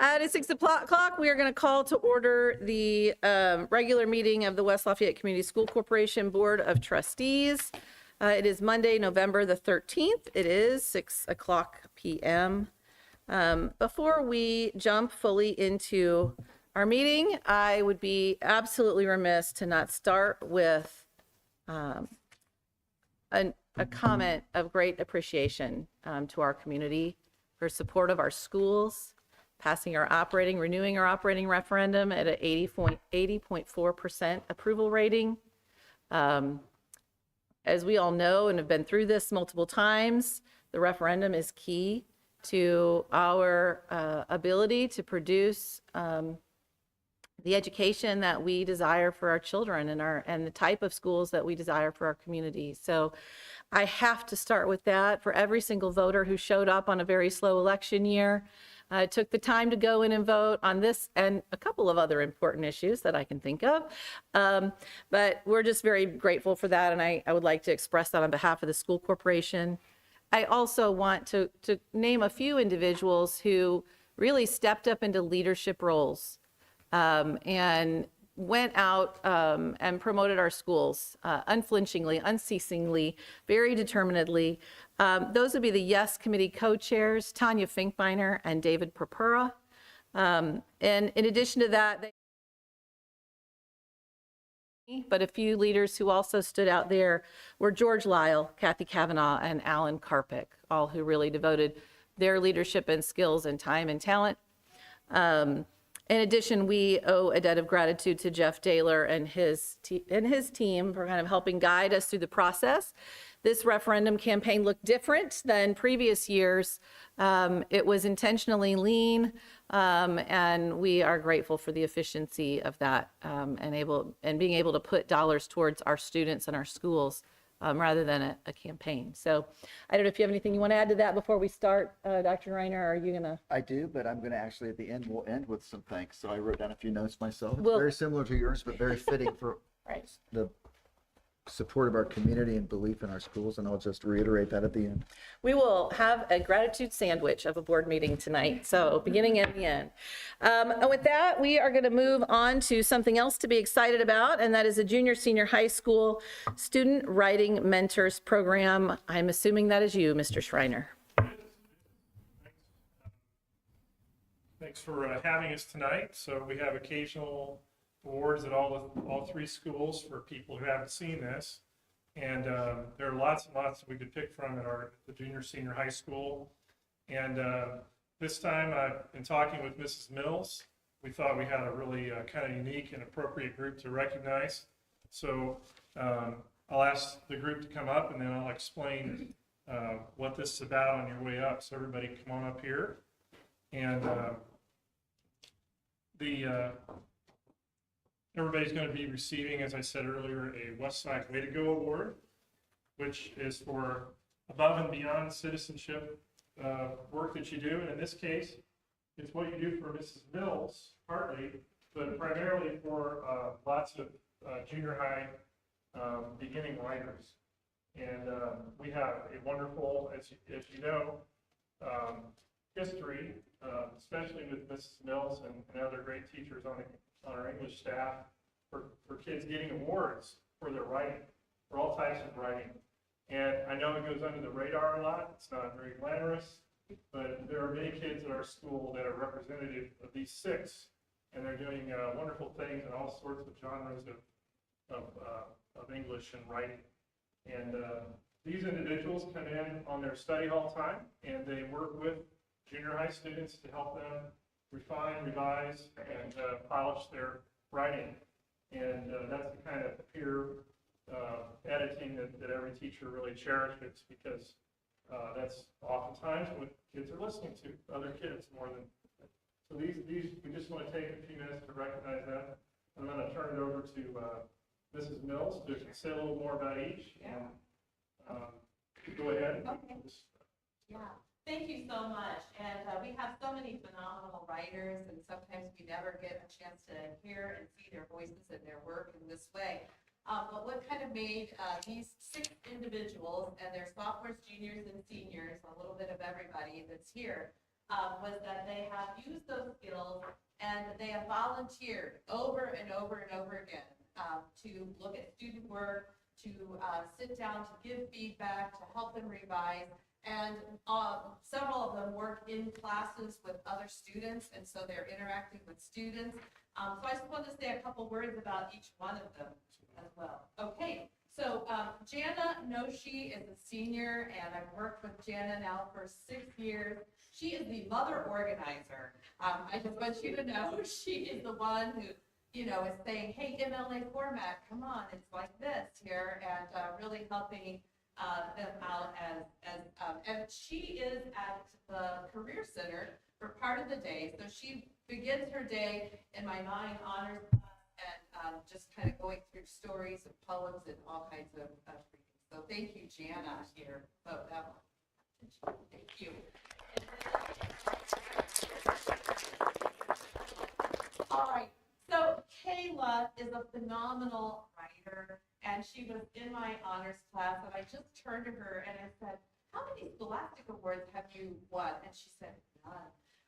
At 6 o'clock, we are going to call to order the regular meeting of the West Lafayette Community School Corporation Board of Trustees. It is Monday, November the 13th. It is 6 o'clock p.m. Before we jump fully into our meeting, I would be absolutely remiss to not start with a comment of great appreciation to our community for support of our schools, passing renewing our operating referendum at an 80.4% approval rating. As we all know and have been through this multiple times, the referendum is key to our ability to produce the education that we desire for our children and the type of schools that we desire for our community. So I have to start with that. For every single voter who showed up on a very slow election year, took the time to go in and vote on this and a couple of other important issues that I can think of. But we're just very grateful for that, and I would like to express that on behalf of the school corporation. I also want to name a few individuals who really stepped up into leadership roles and went out and promoted our schools unflinchingly, unceasingly, very determinedly. Those would be the Yes Committee co-chairs, Tanya Finkbeiner and David Purpura. And in addition to that, but a few leaders who also stood out there were George Lyle, Kathy Kavanaugh, and Alan Karpick, all who really devoted their leadership and skills and time and talent. In addition, we owe a debt of gratitude to Jeff Daler and his team for kind of helping guide us through the process. This referendum campaign looked different than previous years. It was intentionally lean, and we are grateful for the efficiency of that and being able to put dollars towards our students and our schools rather than a campaign. So I don't know if you have anything you want to add to that before we start, Dr. Reiner, or are you going to? I do, but I'm going to actually at the end, we'll end with some thanks. So I wrote down a few notes myself. It's very similar to yours, but very fitting for right. The support of our community and belief in our schools, and I'll just reiterate that at the end. We will have a gratitude sandwich of a board meeting tonight, so beginning and the end. And with that, we are going to move on to something else to be excited about, and that is a junior-senior high school student writing mentors program. I'm assuming that is you, Mr. Schreiner. Thanks for having us tonight. So we have occasional awards at all three schools for people who haven't seen this, and there are lots and lots that we could pick from at the junior senior high school. And this time, in talking with Mrs. Mills, we thought we had a really kind of unique and appropriate group to recognize. So I'll ask the group to come up, and then I'll explain what this is about on your way up. So everybody come on up here. And everybody's going to be receiving, as I said earlier, a Westside Way to Go Award, which is for above and beyond citizenship work that you do. And in this case, it's what you do for Mrs. Mills, partly, but primarily for lots of junior high beginning writers. And we have a wonderful, as you know, history, especially with Mrs. Mills and other great teachers on our English staff, for kids getting awards for their writing, for all types of writing. And I know it goes under the radar a lot. It's not very glamorous, but there are many kids at our school that are representative of these six, and they're doing wonderful things in all sorts of genres of English and writing. And these individuals come in on their study hall time, and they work with junior high students to help them refine, revise, and polish their writing. And that's the kind of peer editing that every teacher really cherishes, because that's oftentimes what kids are listening to, other kids more than. So these we just want to take a few minutes to recognize that. I'm going to turn it over to Mrs. Mills to say a little more about each. Yeah. And go ahead. Okay. Yeah. Thank you so much. And we have so many phenomenal writers, and sometimes we never get a chance to hear and see their voices and their work in this way. But what kind of made these six individuals and their sophomores, juniors, and seniors, a little bit of everybody that's here, was that they have used those skills and they have volunteered over and over and over again to look at student work, to sit down, to give feedback, to help them revise. And several of them work in classes with other students, and so they're interacting with students. So I just want to say a couple words about each one of them as well. Okay, so Jana Noshi is a senior, and I've worked with Jana now for 6 years. She is the mother organizer. I just want you to know she is the one who, you know, is saying, hey, MLA format, come on, it's like this here, and really helping them out and she is at the Career Center for part of the day. So she begins her day in my 9 honors class and just kind of going through stories and poems and all kinds of reading. So thank you, Jana, here. Oh, that one. Thank you. All right. So Kayla is a phenomenal writer, and she was in my honors class, and I just turned to her and I said, how many Scholastic Awards have you won? And she said, none.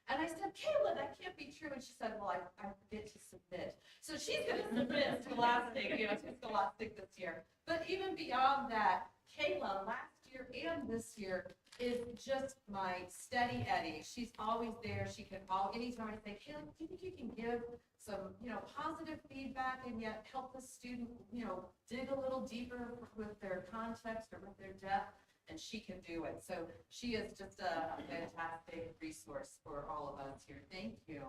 And I said, Kayla, that can't be true. And she said, well, I forget to submit. So she's going to submit Scholastic, to Scholastic this year. But even beyond that, Kayla, last year and this year, is just my steady Eddie. She's always there. She can anytime I say, Kayla, do you think you can give some, positive feedback and yet help the student, dig a little deeper with their context or with their depth? And she can do it. So she is just a fantastic resource for all of us here. Thank you.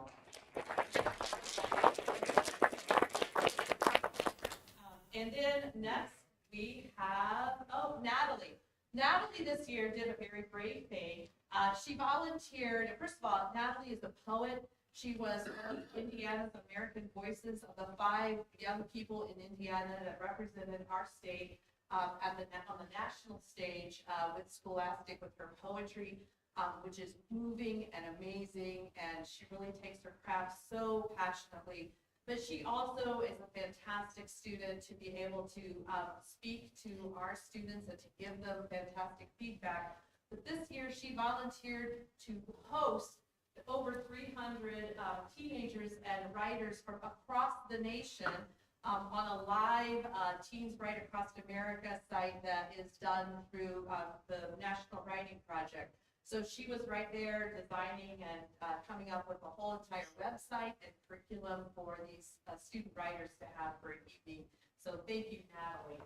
And then next we have, Natalie. Natalie this year did a very brave thing. She volunteered. First of all, Natalie is a poet. She was one of Indiana's American Voices of the 5 young people in Indiana that represented our state on the national stage with Scholastic, with her poetry, which is moving and amazing, and she really takes her craft so passionately. But she also is a fantastic student to be able to speak to our students and to give them fantastic feedback. But this year she volunteered to host over 300 teenagers and writers from across the nation on a live Teens Write Across America site that is done through the National Writing Project. So she was right there designing and coming up with a whole entire website and curriculum for these student writers to have for an evening. So thank you, Natalie.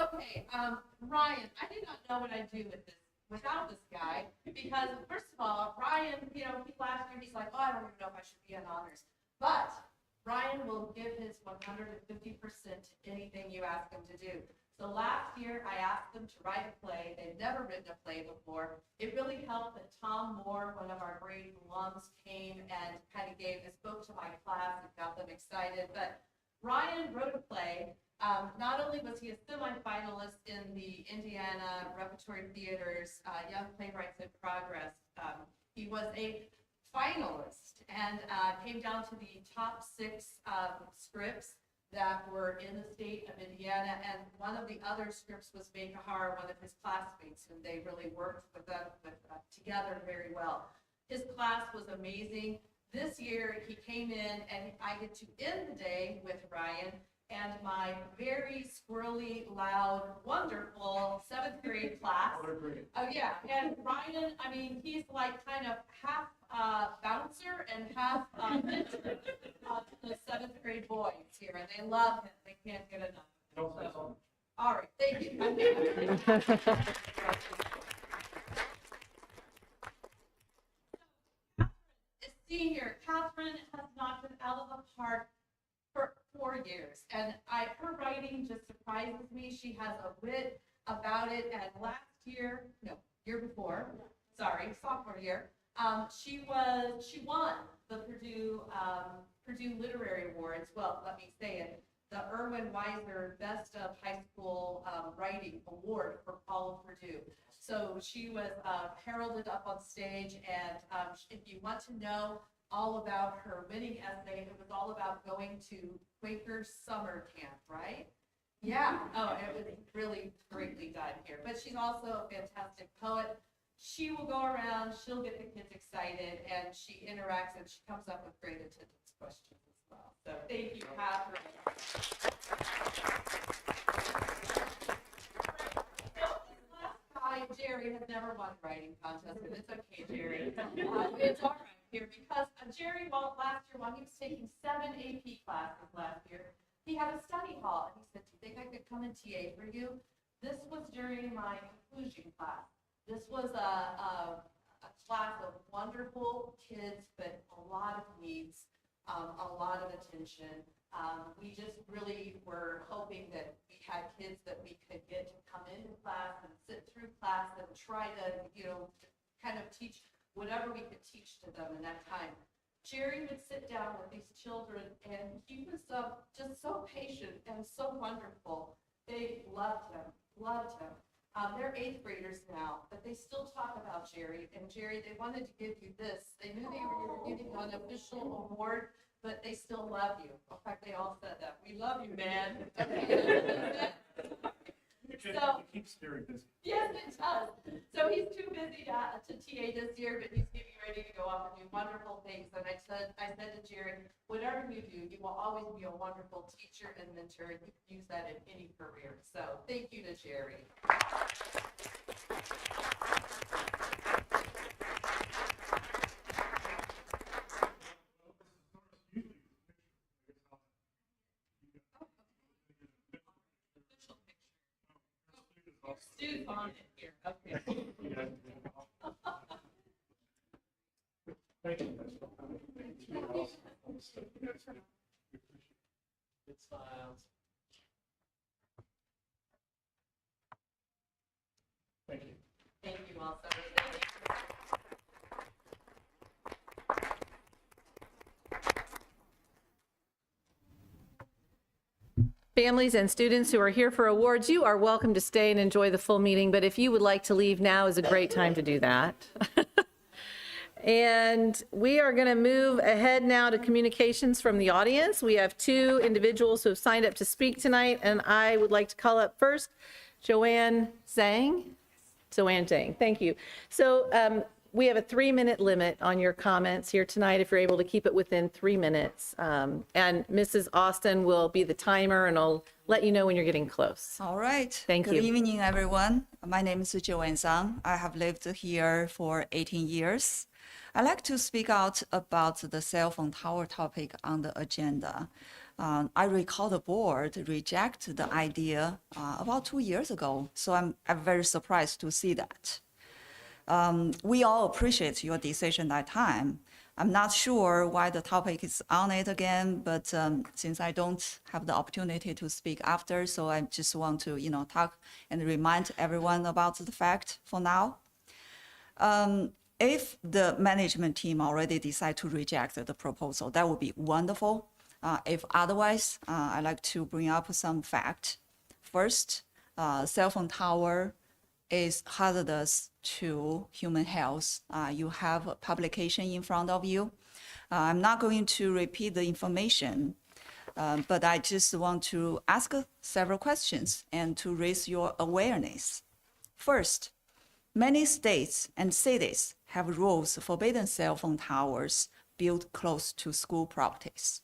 Okay, Ryan, I did not know what I'd do without this guy, because first of all, Ryan, last year he's like, oh, I don't even know if I should be in honors. But Ryan will give his 150% to anything you ask him to do. So last year I asked them to write a play. They've never written a play before. It really helped that Tom Moore, one of our great alums, came and kind of gave this book to my class and got them excited. But Ryan wrote a play. Not only was he a semifinalist in the Indiana Repertory Theater's Young Playwrights in Progress, he was a finalist and came down to the top 6 scripts that were in the state of Indiana, and one of the other scripts was Makahara, one of his classmates, and they really worked together very well. His class was amazing. This year he came in and I get to end the day with Ryan and my very squirrely, loud, wonderful 7th grade class. Oh yeah, and Ryan, I mean, he's like kind of half bouncer and half the 7th grade boys here, and they love him. They can't get enough. So, all right, thank you. Senior Catherine has knocked it out of the park for 4 years, and her writing just surprises me. She has a wit about it, and year before, sophomore year, she won the Purdue Literary Awards. Well, let me say it, the Erwin Weiser Best of High School Writing Award for all of Purdue. So she was heralded up on stage, and if you want to know all about her winning essay, it was all about going to Quaker summer camp, right? Yeah, oh, it was really greatly done here. But she's also a fantastic poet. She will go around, she'll get the kids excited, and she interacts and she comes up with great attendance questions as well. So thank you, Catherine. Last guy, Jerry, has never won a writing contest, and it's okay, Jerry. It's all right here because Jerry, last year, while he was taking 7 AP classes last year, he had a study hall, and he said, "Do you think I could come and TA for you?" This was during my conclusion class. This was a class of wonderful kids, but a lot of needs, a lot of attention. We just really were hoping that we had kids that we could get to come into class and sit through class and try to, kind of teach whatever we could teach to them in that time. Jerry would sit down with these children, and he was just so patient and so wonderful. They loved him, loved him. They're 8th graders now, but they still talk about Jerry. And Jerry, they wanted to give you this. They knew they were getting an official award, but they still love you. In fact, they all said that. "We love you, man." So, It keeps Jerry busy. yes, it does. So he's too busy to TA this year, but he's getting ready to go off and do wonderful things. And I said to Jerry, whatever you do, you will always be a wonderful teacher and mentor. And you can use that in any career. So thank you to Jerry. Stu's on it here. Okay. Thank you. Guys, for coming. It's really awesome. It's files. Thank you. Thank you all so much. Families and students who are here for awards, you are welcome to stay and enjoy the full meeting, but if you would like to leave, now is a great time to do that. And we are going to move ahead now to communications from the audience. We have 2 individuals who have signed up to speak tonight, and I would like to call up first Joanne Zhang. Joanne Zhang, thank you. So we have a 3-minute limit on your comments here tonight, if you're able to keep it within 3 minutes. And Mrs. Austin will be the timer, and I'll let you know when you're getting close. All right. Thank you. Good evening, everyone. My name is Joanne Zhang. I have lived here for 18 years. I'd like to speak out about the cell phone tower topic on the agenda. I recall the board rejected the idea about 2 years ago, so I'm very surprised to see that. We all appreciate your decision that time. I'm not sure why the topic is on it again, but since I don't have the opportunity to speak after, so I just want to, talk and remind everyone about the fact for now. If the management team already decide to reject the proposal, that would be wonderful. If otherwise, I'd like to bring up some fact. First, cell phone tower is hazardous to human health. You have a publication in front of you. I'm not going to repeat the information, but I just want to ask several questions and to raise your awareness. First, many states and cities have rules forbidding cell phone towers built close to school properties.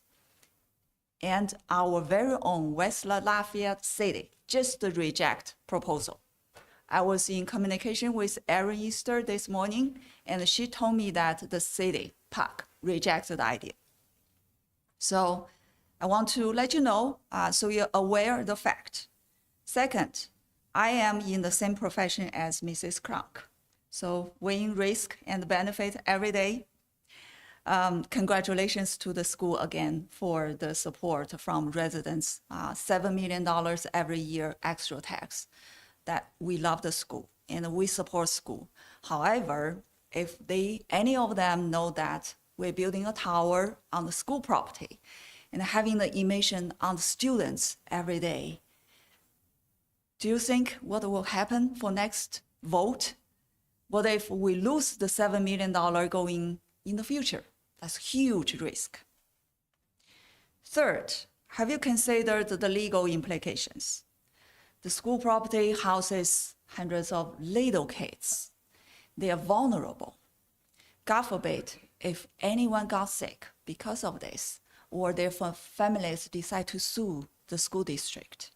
And our very own West Lafayette City just reject proposal. I was in communication with Erin Easter this morning, and she told me that the city park rejected the idea. So I want to let you know, so you're aware of the fact. Second, I am in the same profession as Mrs. Cronk, so weighing risk and benefit every day. Congratulations to the school again for the support from residents, $7 million every year extra tax. That we love the school and we support school. However, if any of them know that we're building a tower on the school property and having the emission on the students every day, do you think what will happen for next vote? What if we lose the $7 million going in the future? That's huge risk. Third, have you considered the legal implications? The school property houses hundreds of little kids. They are vulnerable. God forbid, if anyone got sick because of this, or their families decide to sue the school district,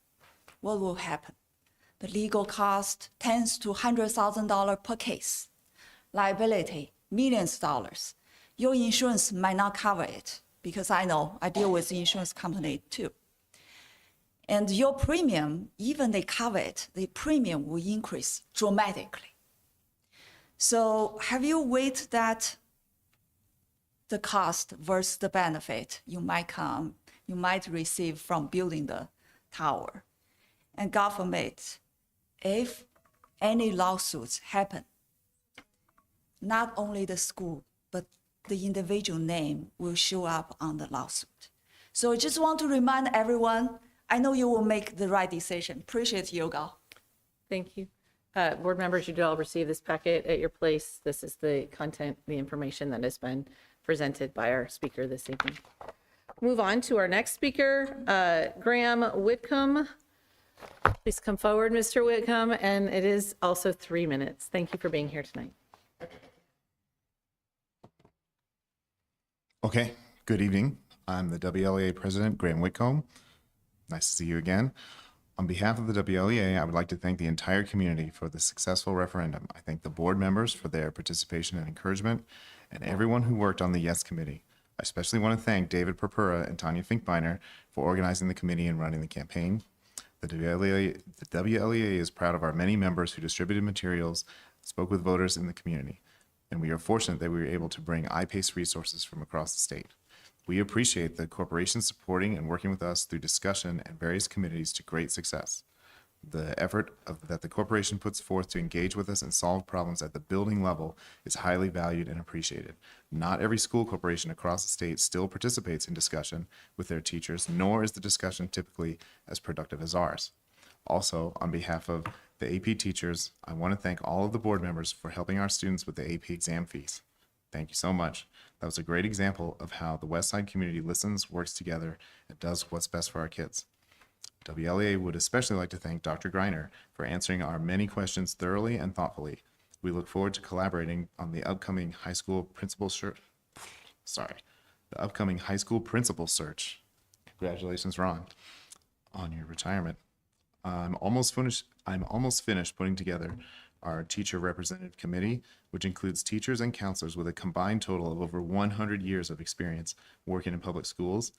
what will happen? The legal cost tens to $100,000 per case. Liability, millions of dollars. Your insurance might not cover it, because I know I deal with the insurance company too. And your premium, even they cover it, the premium will increase dramatically. So have you weighed that, the cost versus the benefit you might receive from building the tower? And God forbid, if any lawsuits happen, not only the school, but the individual name will show up on the lawsuit. So I just want to remind everyone, I know you will make the right decision. Appreciate you, Gal. Thank you. Board members, you did all receive this packet at your place. This is the content, the information that has been presented by our speaker this evening. Move on to our next speaker, Graham Whitcomb. Please come forward, Mr. Whitcomb, and it is also 3 minutes. Thank you for being here tonight. Okay, good evening. I'm the WLEA President, Graham Whitcomb. Nice to see you again. On behalf of the WLEA, I would like to thank the entire community for the successful referendum. I thank the board members for their participation and encouragement, and everyone who worked on the Yes Committee. I especially want to thank David Purpura and Tanya Finkbeiner for organizing the committee and running the campaign. The WLEA is proud of our many members who distributed materials, spoke with voters in the community, and we are fortunate that we were able to bring I-PACE resources from across the state. We appreciate the corporation supporting and working with us through discussion and various committees to great success. The effort that the corporation puts forth to engage with us and solve problems at the building level is highly valued and appreciated. Not every school corporation across the state still participates in discussion with their teachers, nor is the discussion typically as productive as ours. Also, on behalf of the AP teachers, I want to thank all of the board members for helping our students with the AP exam fees. Thank you so much. That was a great example of how the Westside community listens, works together, and does what's best for our kids. WLEA would especially like to thank Dr. Greiner for answering our many questions thoroughly and thoughtfully. We look forward to collaborating on the upcoming high school principal search. Congratulations, Ron, on your retirement. I'm almost finished putting together our teacher representative committee, which includes teachers and counselors with a combined total of over 100 years of experience working in public schools.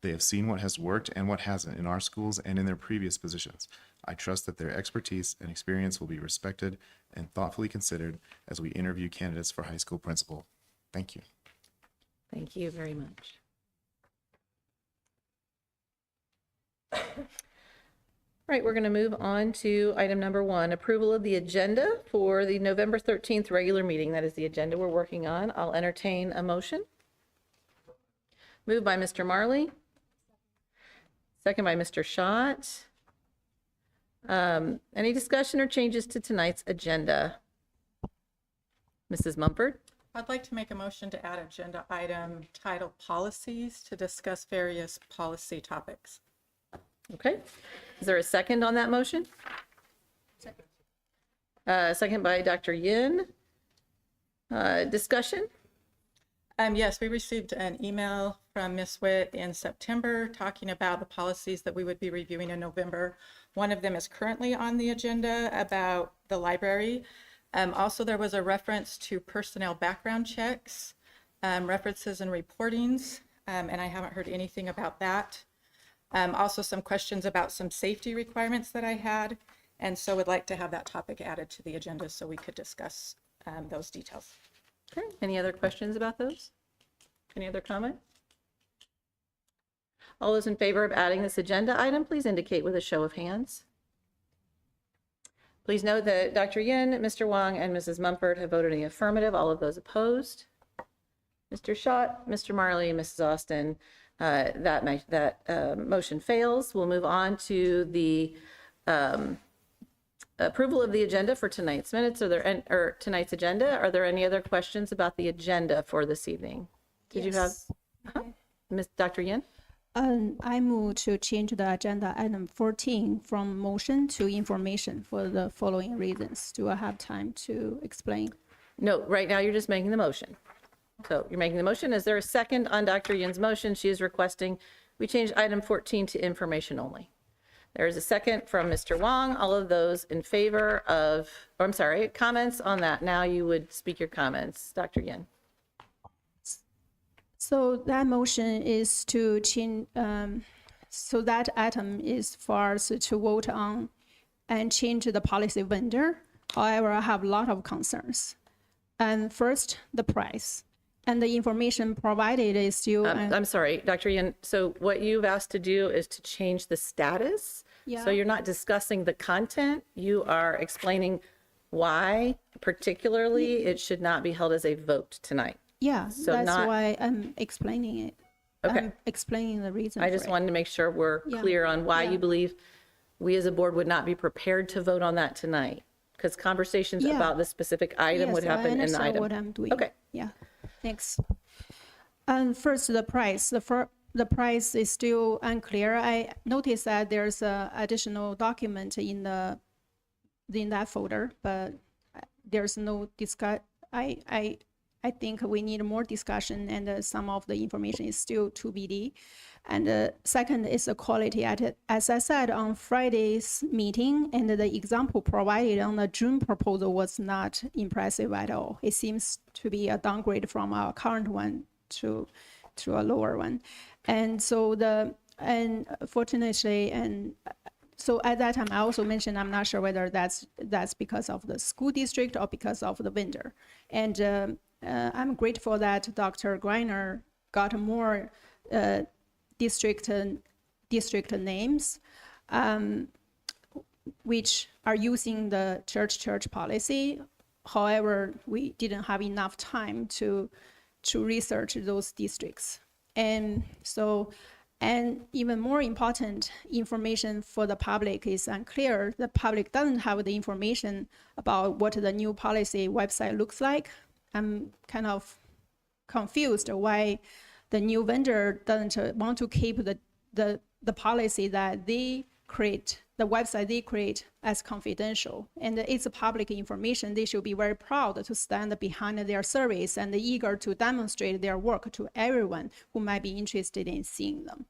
They have seen what has worked and what hasn't in our schools and in their previous positions. I trust that their expertise and experience will be respected and thoughtfully considered as we interview candidates for high school principal. Thank you. Thank you very much. All right, we're going to move on to item number 1, approval of the agenda for the November 13th regular meeting. That is the agenda we're working on. I'll entertain a motion. Moved by Mr. Marley. Second by Mr. Schott. Any discussion or changes to tonight's agenda? Mrs. Mumford? I'd like to make a motion to add agenda item titled Policies to discuss various policy topics. Okay. Is there a second on that motion? Second. Second by Dr. Yin. Discussion? Yes, we received an email from Ms. Witt in September talking about the policies that we would be reviewing in November. One of them is currently on the agenda about the library. Also, there was a reference to personnel background checks, references and reportings, and I haven't heard anything about that. Also, some questions about some safety requirements that I had, and so would like to have that topic added to the agenda so we could discuss those details. Okay. Any other questions about those? Any other comment? All those in favor of adding this agenda item, please indicate with a show of hands. Please note that Dr. Yin, Mr. Wong, and Mrs. Mumford have voted in the affirmative. All of those opposed. Mr. Schott, Mr. Marley, and Mrs. Austin, that motion fails. We'll move on to the approval of the agenda for tonight's minutes. Or tonight's agenda. Are there any other questions about the agenda for this evening? Did you have, Ms. Dr. Yin? I move to change the agenda item 14 from motion to information for the following reasons. Do I have time to explain? No, right now you're just making the motion. So you're making the motion. Is there a second on Dr. Yin's motion? She is requesting we change item 14 to information only. There is a second from Mr. Wong. All of those in favor of, or I'm sorry, comments on that. Now you would speak your comments, Dr. Yin. So that motion is to change, so that item is for us to vote on and change the policy vendor. However, I have a lot of concerns. And first, the price. And the information provided is still. I'm sorry, Dr. Yin. So what you've asked to do is to change the status. Yeah. So you're not discussing the content. You are explaining why particularly it should not be held as a vote tonight. Yeah, So that's not- why I'm explaining it. Okay. I'm explaining the reason I for just it. wanted to make sure we're Yeah. clear on why Yeah. you believe we as a board would not be prepared to vote on that tonight. Because conversations Yeah. about this specific item would Yes, I happen in the understand item. what I'm doing. Okay. Yeah, thanks. And first, the price. The price is still unclear. I noticed that there's a additional document in that folder, but there's no discuss. I think we need more discussion, and some of the information is still TBD. And second is the quality. As I said on Friday's meeting, and the example provided on the June proposal was not impressive at all. It seems to be a downgrade from our current one to a lower one. And so fortunately, and so at that time, I also mentioned I'm not sure whether that's because of the school district or because of the vendor. And I'm grateful that Dr. Greiner got more district names, which are using the church policy. However, we didn't have enough time to research those districts. And so, and even more important, information for the public is unclear. The public doesn't have the information about what the new policy website looks like. I'm kind of confused why the new vendor doesn't want to keep the policy that they create, the website they create, as confidential. And it's public information. They should be very proud to stand behind their service and eager to demonstrate their work to everyone who might be interested in seeing them.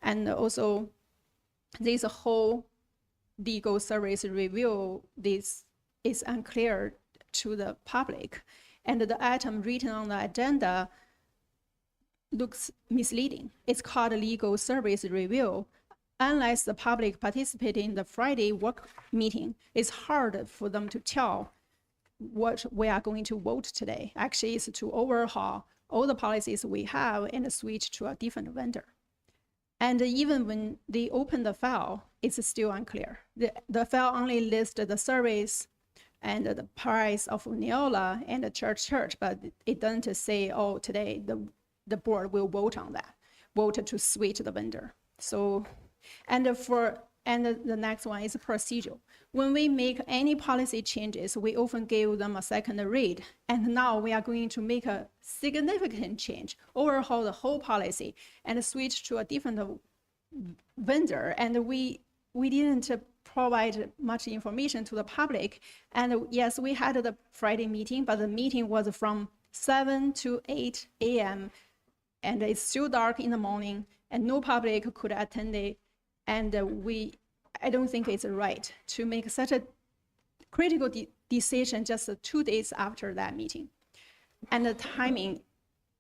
And also, this whole legal service review, this is unclear to the public. And the item written on the agenda looks misleading. It's called legal service review. Unless the public participate in the Friday work meeting, it's hard for them to tell what we are going to vote today. Actually, it's to overhaul all the policies we have and switch to a different vendor. And even when they open the file, it's still unclear. The file only lists the service and the price of Neola and the church, but it doesn't say, oh, today the board will vote on that, vote to switch the vendor. So, and the next one is procedural. When we make any policy changes, we often give them a second read. And now we are going to make a significant change, overhaul the whole policy and switch to a different vendor. And we didn't provide much information to the public. And yes, we had the Friday meeting, but the meeting was from 7 to 8 a.m. and it's still dark in the morning and no public could attend it. And I don't think it's right to make such a critical decision just 2 days after that meeting. And the timing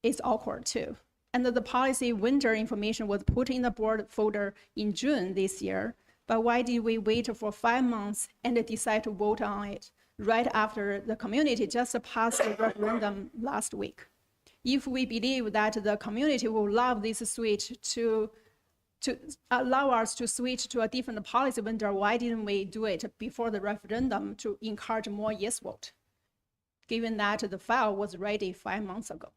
is awkward too. And the policy vendor information was put in the board folder in June this year. But why did we wait for 5 months and decide to vote on it right after the community just passed the referendum last week? If we believe that the community will love this switch to allow us to switch to a different policy vendor, why didn't we do it before the referendum to encourage more yes vote, given that the file was ready 5 months ago?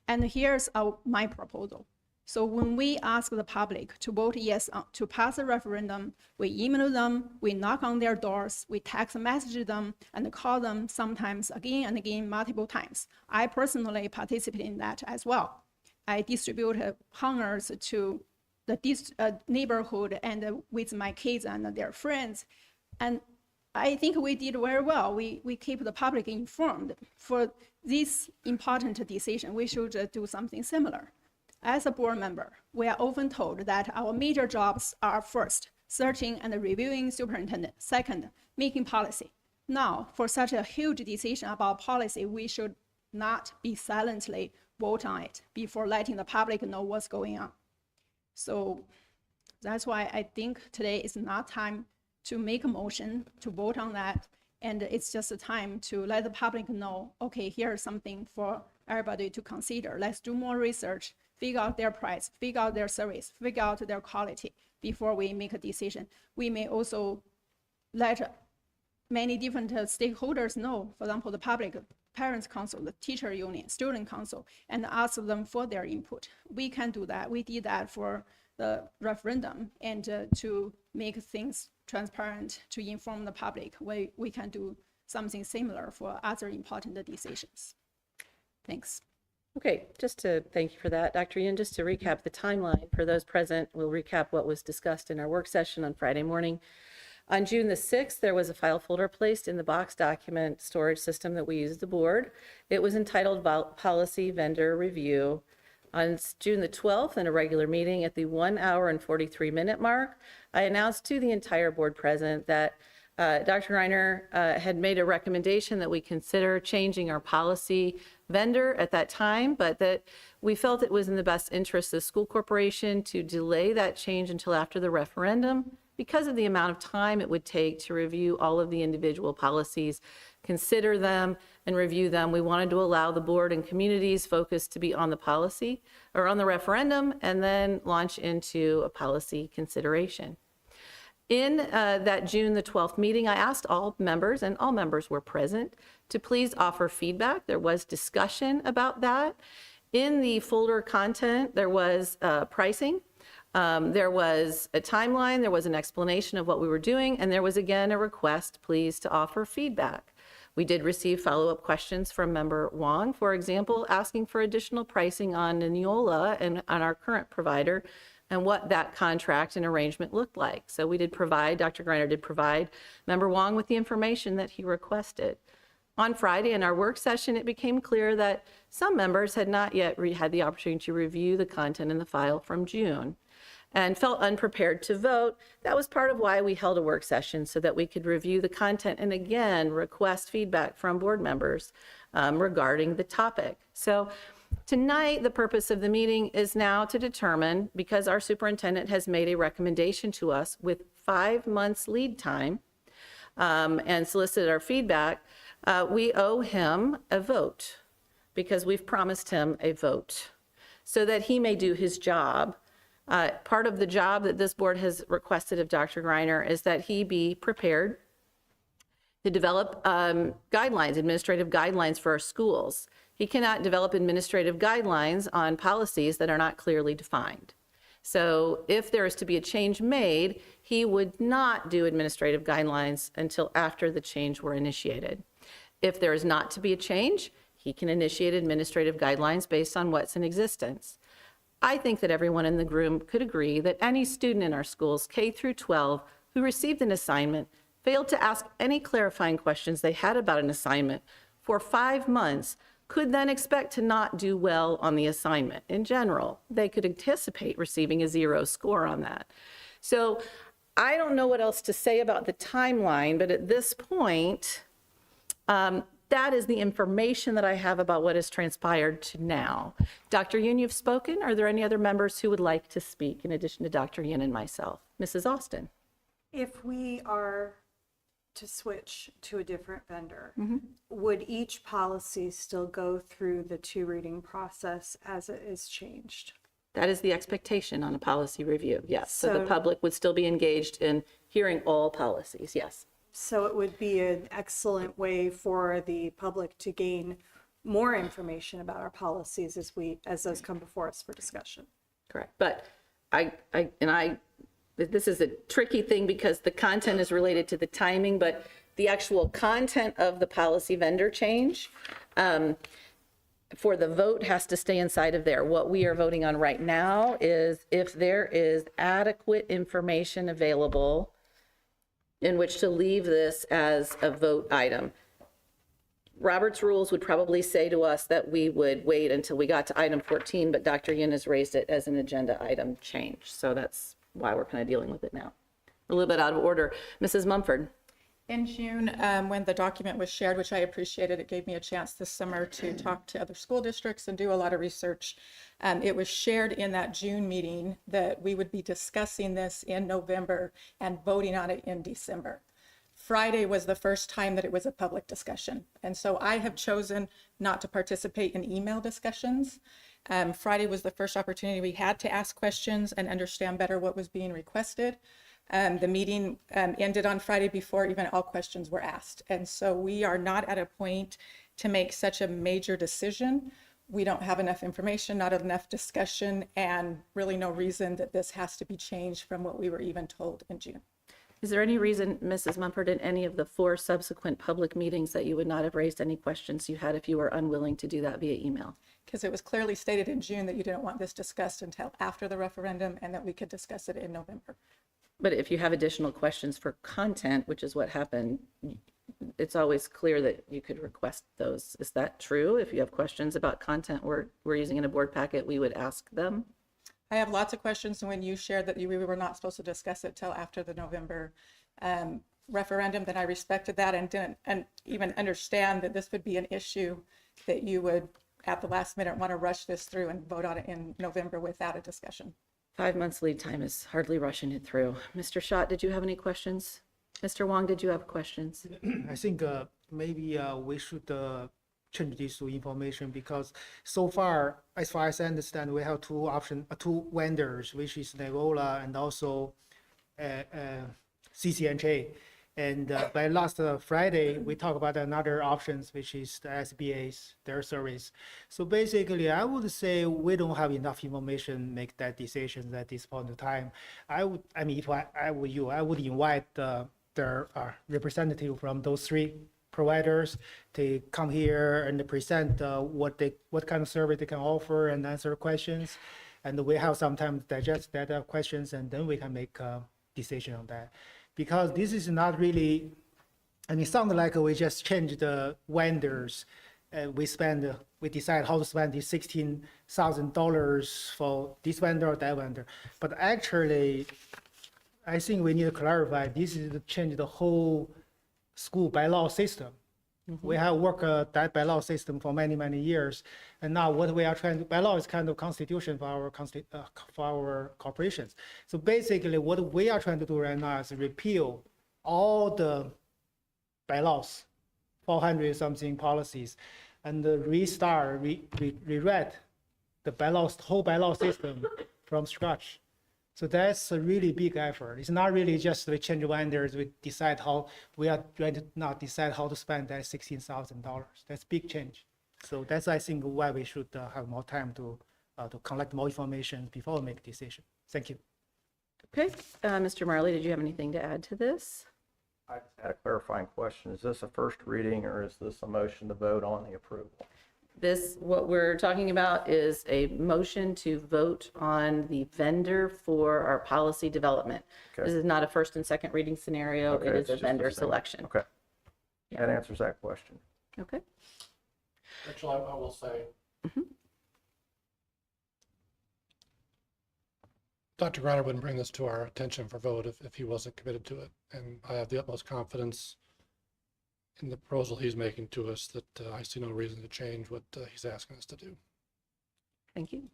And here's my proposal. So when we ask the public to vote yes to pass the referendum, we email them, we knock on their doors, we text message them, and call them sometimes again and again, multiple times. I personally participate in that as well. I distribute hangers to neighborhood and with my kids and their friends. And I think we did very well. We keep the public informed. For this important decision, we should do something similar. As a board member, we are often told that our major jobs are first, searching and reviewing superintendent, second, making policy. Now, for such a huge decision about policy, we should not be silently vote on it before letting the public know what's going on. So that's why I think today is not time to make a motion to vote on that. And it's just a time to let the public know, okay, here's something for everybody to consider. Let's do more research, figure out their price, figure out their service, figure out their quality before we make a decision. We may also let many different stakeholders know, for example, the public, parents council, the teacher union, student council, and ask them for their input. We can do that. We did that for the referendum, and to make things transparent, to inform the public, we can do something similar for other important decisions. Thanks. Okay, just to thank you for that, Dr. Yin, just to recap the timeline for those present, we'll recap what was discussed in our work session on Friday morning. On June the 6th, there was a file folder placed in the box document storage system that we use at the board. It was entitled Policy Vendor Review. On June the 12th, in a regular meeting at the 1 hour and 43-minute mark, I announced to the entire board present that Dr. Reiner had made a recommendation that we consider changing our policy vendor at that time, but that we felt it was in the best interest of the school corporation to delay that change until after the referendum because of the amount of time it would take to review all of the individual policies, consider them, and review them. We wanted to allow the board and community's focus to be on the policy or on the referendum, and then launch into a policy consideration. In that June the 12th meeting, I asked all members, and all members were present, to please offer feedback. There was discussion about that. In the folder content, there was pricing. There was a timeline, there was an explanation of what we were doing, and there was again a request, please, to offer feedback. We did receive follow-up questions from member Wong, for example, asking for additional pricing on Neola and on our current provider and what that contract and arrangement looked like. So we did provide, Dr. Greiner did provide member Wong with the information that he requested. On Friday in our work session, it became clear that some members had not yet had the opportunity to review the content in the file from June and felt unprepared to vote. That was part of why we held a work session, so that we could review the content and again request feedback from board members regarding the topic. So tonight, the purpose of the meeting is now to determine, because our superintendent has made a recommendation to us with 5 months lead time and solicited our feedback, we owe him a vote because we've promised him a vote so that he may do his job. Part of the job that this board has requested of Dr. Greiner is that he be prepared to develop guidelines, administrative guidelines for our schools. He cannot develop administrative guidelines on policies that are not clearly defined. So if there is to be a change made, he would not do administrative guidelines until after the change were initiated. If there is not to be a change, he can initiate administrative guidelines based on what's in existence. I think that everyone in the room could agree that any student in our schools, K through 12, who received an assignment, failed to ask any clarifying questions they had about an assignment for 5 months, could then expect to not do well on the assignment. In general, they could anticipate receiving a 0 score on that. So I don't know what else to say about the timeline, but at this point, that is the information that I have about what has transpired to now. Dr. Yin, you've spoken. Are there any other members who would like to speak in addition to Dr. Yin and myself? Mrs. Austin. If we are to switch to a different vendor, would each policy still go through the 2 reading process as it is changed? That is the expectation on a policy review, yes. So the So- public would still be engaged in hearing all policies, yes. So it would be an excellent way for the public to gain more information about our policies as those come before us for discussion. Correct. But this is a tricky thing because the content is related to the timing, but the actual content of the policy vendor change, for the vote has to stay inside of there. What we are voting on right now is if there is adequate information available in which to leave this as a vote item. Robert's rules would probably say to us that we would wait until we got to item 14, but Dr. Yin has raised it as an agenda item change. So that's why we're kind of dealing with it now. A little bit out of order. Mrs. Mumford. In June, when the document was shared, which I appreciated, it gave me a chance this summer to talk to other school districts and do a lot of research. It was shared in that June meeting that we would be discussing this in November and voting on it in December. Friday was the first time that it was a public discussion. And so I have chosen not to participate in email discussions. Friday was the first opportunity we had to ask questions and understand better what was being requested. The meeting ended on Friday before even all questions were asked. And so we are not at a point to make such a major decision. We don't have enough information, not enough discussion, and really no reason that this has to be changed from what we were even told in June. Is there any reason, Mrs. Mumford, in any of the 4 subsequent public meetings that you would not have raised any questions you had if you were unwilling to do that via email? Because it was clearly stated in June that you didn't want this discussed until after the referendum and that we could discuss it in November. But if you have additional questions for content, which is what happened, it's always clear that you could request those. Is that true? If you have questions about content we're using in a board packet, we would ask them? I have lots of questions, and when you shared that we were not supposed to discuss it till after the November referendum, then I respected that and didn't even understand that this would be an issue that you would, at the last minute, want to rush this through and vote on it in November without a discussion. 5 months lead time is hardly rushing it through. Mr. Schott, did you have any questions? Mr. Wong, did you have questions? I think maybe we should change this to information because so far as I understand, we have 2 vendors, which is Nevola and also CCNJ. And by last Friday, we talked about another options, which is the SBA's, their service. So basically, I would say we don't have enough information to make that decision at this point in time. If I were you, I would invite their representative from those 3 providers to come here and present what kind of service they can offer and answer questions. And we have some time to digest that questions, and then we can make a decision on that. Because this is not really, it sounds like we just changed the vendors. We decide how to spend the $16,000 for this vendor or that vendor. But actually, I think we need to clarify, this is to change the whole school bylaw system. We have worked that bylaw system for many, many years. And now what we are trying to, bylaw is kind of constitution for our corporations. So basically what we are trying to do right now is repeal all the bylaws, 400 something policies, and restart, rewrite the whole bylaw system from scratch. So that's a really big effort. It's not really just we change vendors, we decide how, we are trying to now decide how to spend that $16,000. That's big change. So that's, I think, why we should have more time to collect more information before we make a decision. Thank you. Okay, Mr. Marley, did you have anything to add to this? I just had a clarifying question. Is this a first reading or is this a motion to vote on the approval? What we're talking about is a motion to vote on the vendor for our policy development. Okay. This is not a first and second reading scenario. Okay, It is it's a just the vendor same. selection. Okay. Yeah. That answers that question. Okay. Actually, I will say, Dr. Greiner wouldn't bring this to our attention for vote if he wasn't committed to it. And I have the utmost confidence in the proposal he's making to us that I see no reason to change what he's asking us to do. Thank you.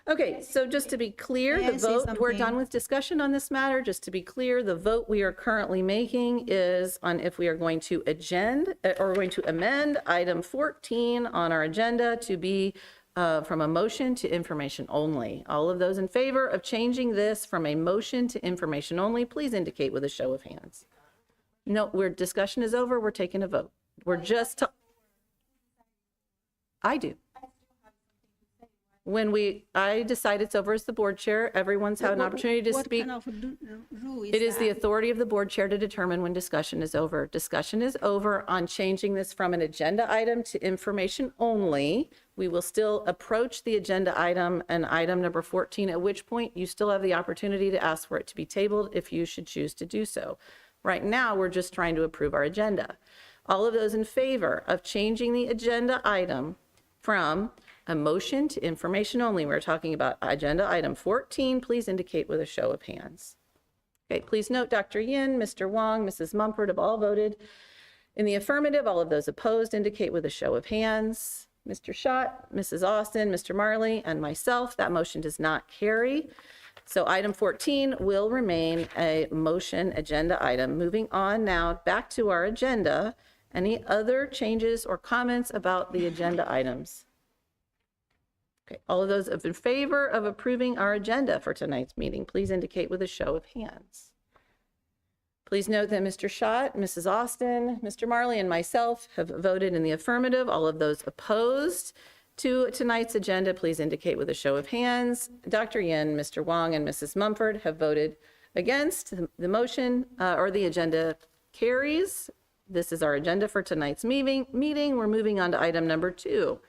Okay, so just to be clear, May I the say vote, we're something? done with discussion on this matter. Just to be clear, the vote we are currently making is on if we are going to amend item 14 on our agenda to be from a motion to information only. All of those in favor of changing this from a motion to information only, please indicate with a show of hands. No, discussion is over. We're taking a vote. We're just, I do. I decide it's over as the board chair, everyone's had an opportunity to speak. What kind of rule is It is the that? authority of the board chair to determine when discussion is over. Discussion is over on changing this from an agenda item to information only. We will still approach the agenda item and item number 14, at which point you still have the opportunity to ask for it to be tabled if you should choose to do so. Right now, we're just trying to approve our agenda. All of those in favor of changing the agenda item from a motion to information only, we're talking about agenda item 14, please indicate with a show of hands. Okay, please note Dr. Yin, Mr. Wong, Mrs. Mumford have all voted in the affirmative. All of those opposed indicate with a show of hands. Mr. Schott, Mrs. Austin, Mr. Marley, and myself, that motion does not carry. So item 14 will remain a motion agenda item. Moving on now back to our agenda. Any other changes or comments about the agenda items? Okay, all of those in favor of approving our agenda for tonight's meeting, please indicate with a show of hands. Please note that Mr. Schott, Mrs. Austin, Mr. Marley, and myself have voted in the affirmative. All of those opposed to tonight's agenda, please indicate with a show of hands. Dr. Yin, Mr. Wong, and Mrs. Mumford have voted against the motion, or the agenda carries. This is our agenda for tonight's meeting. We're moving on to item number 2.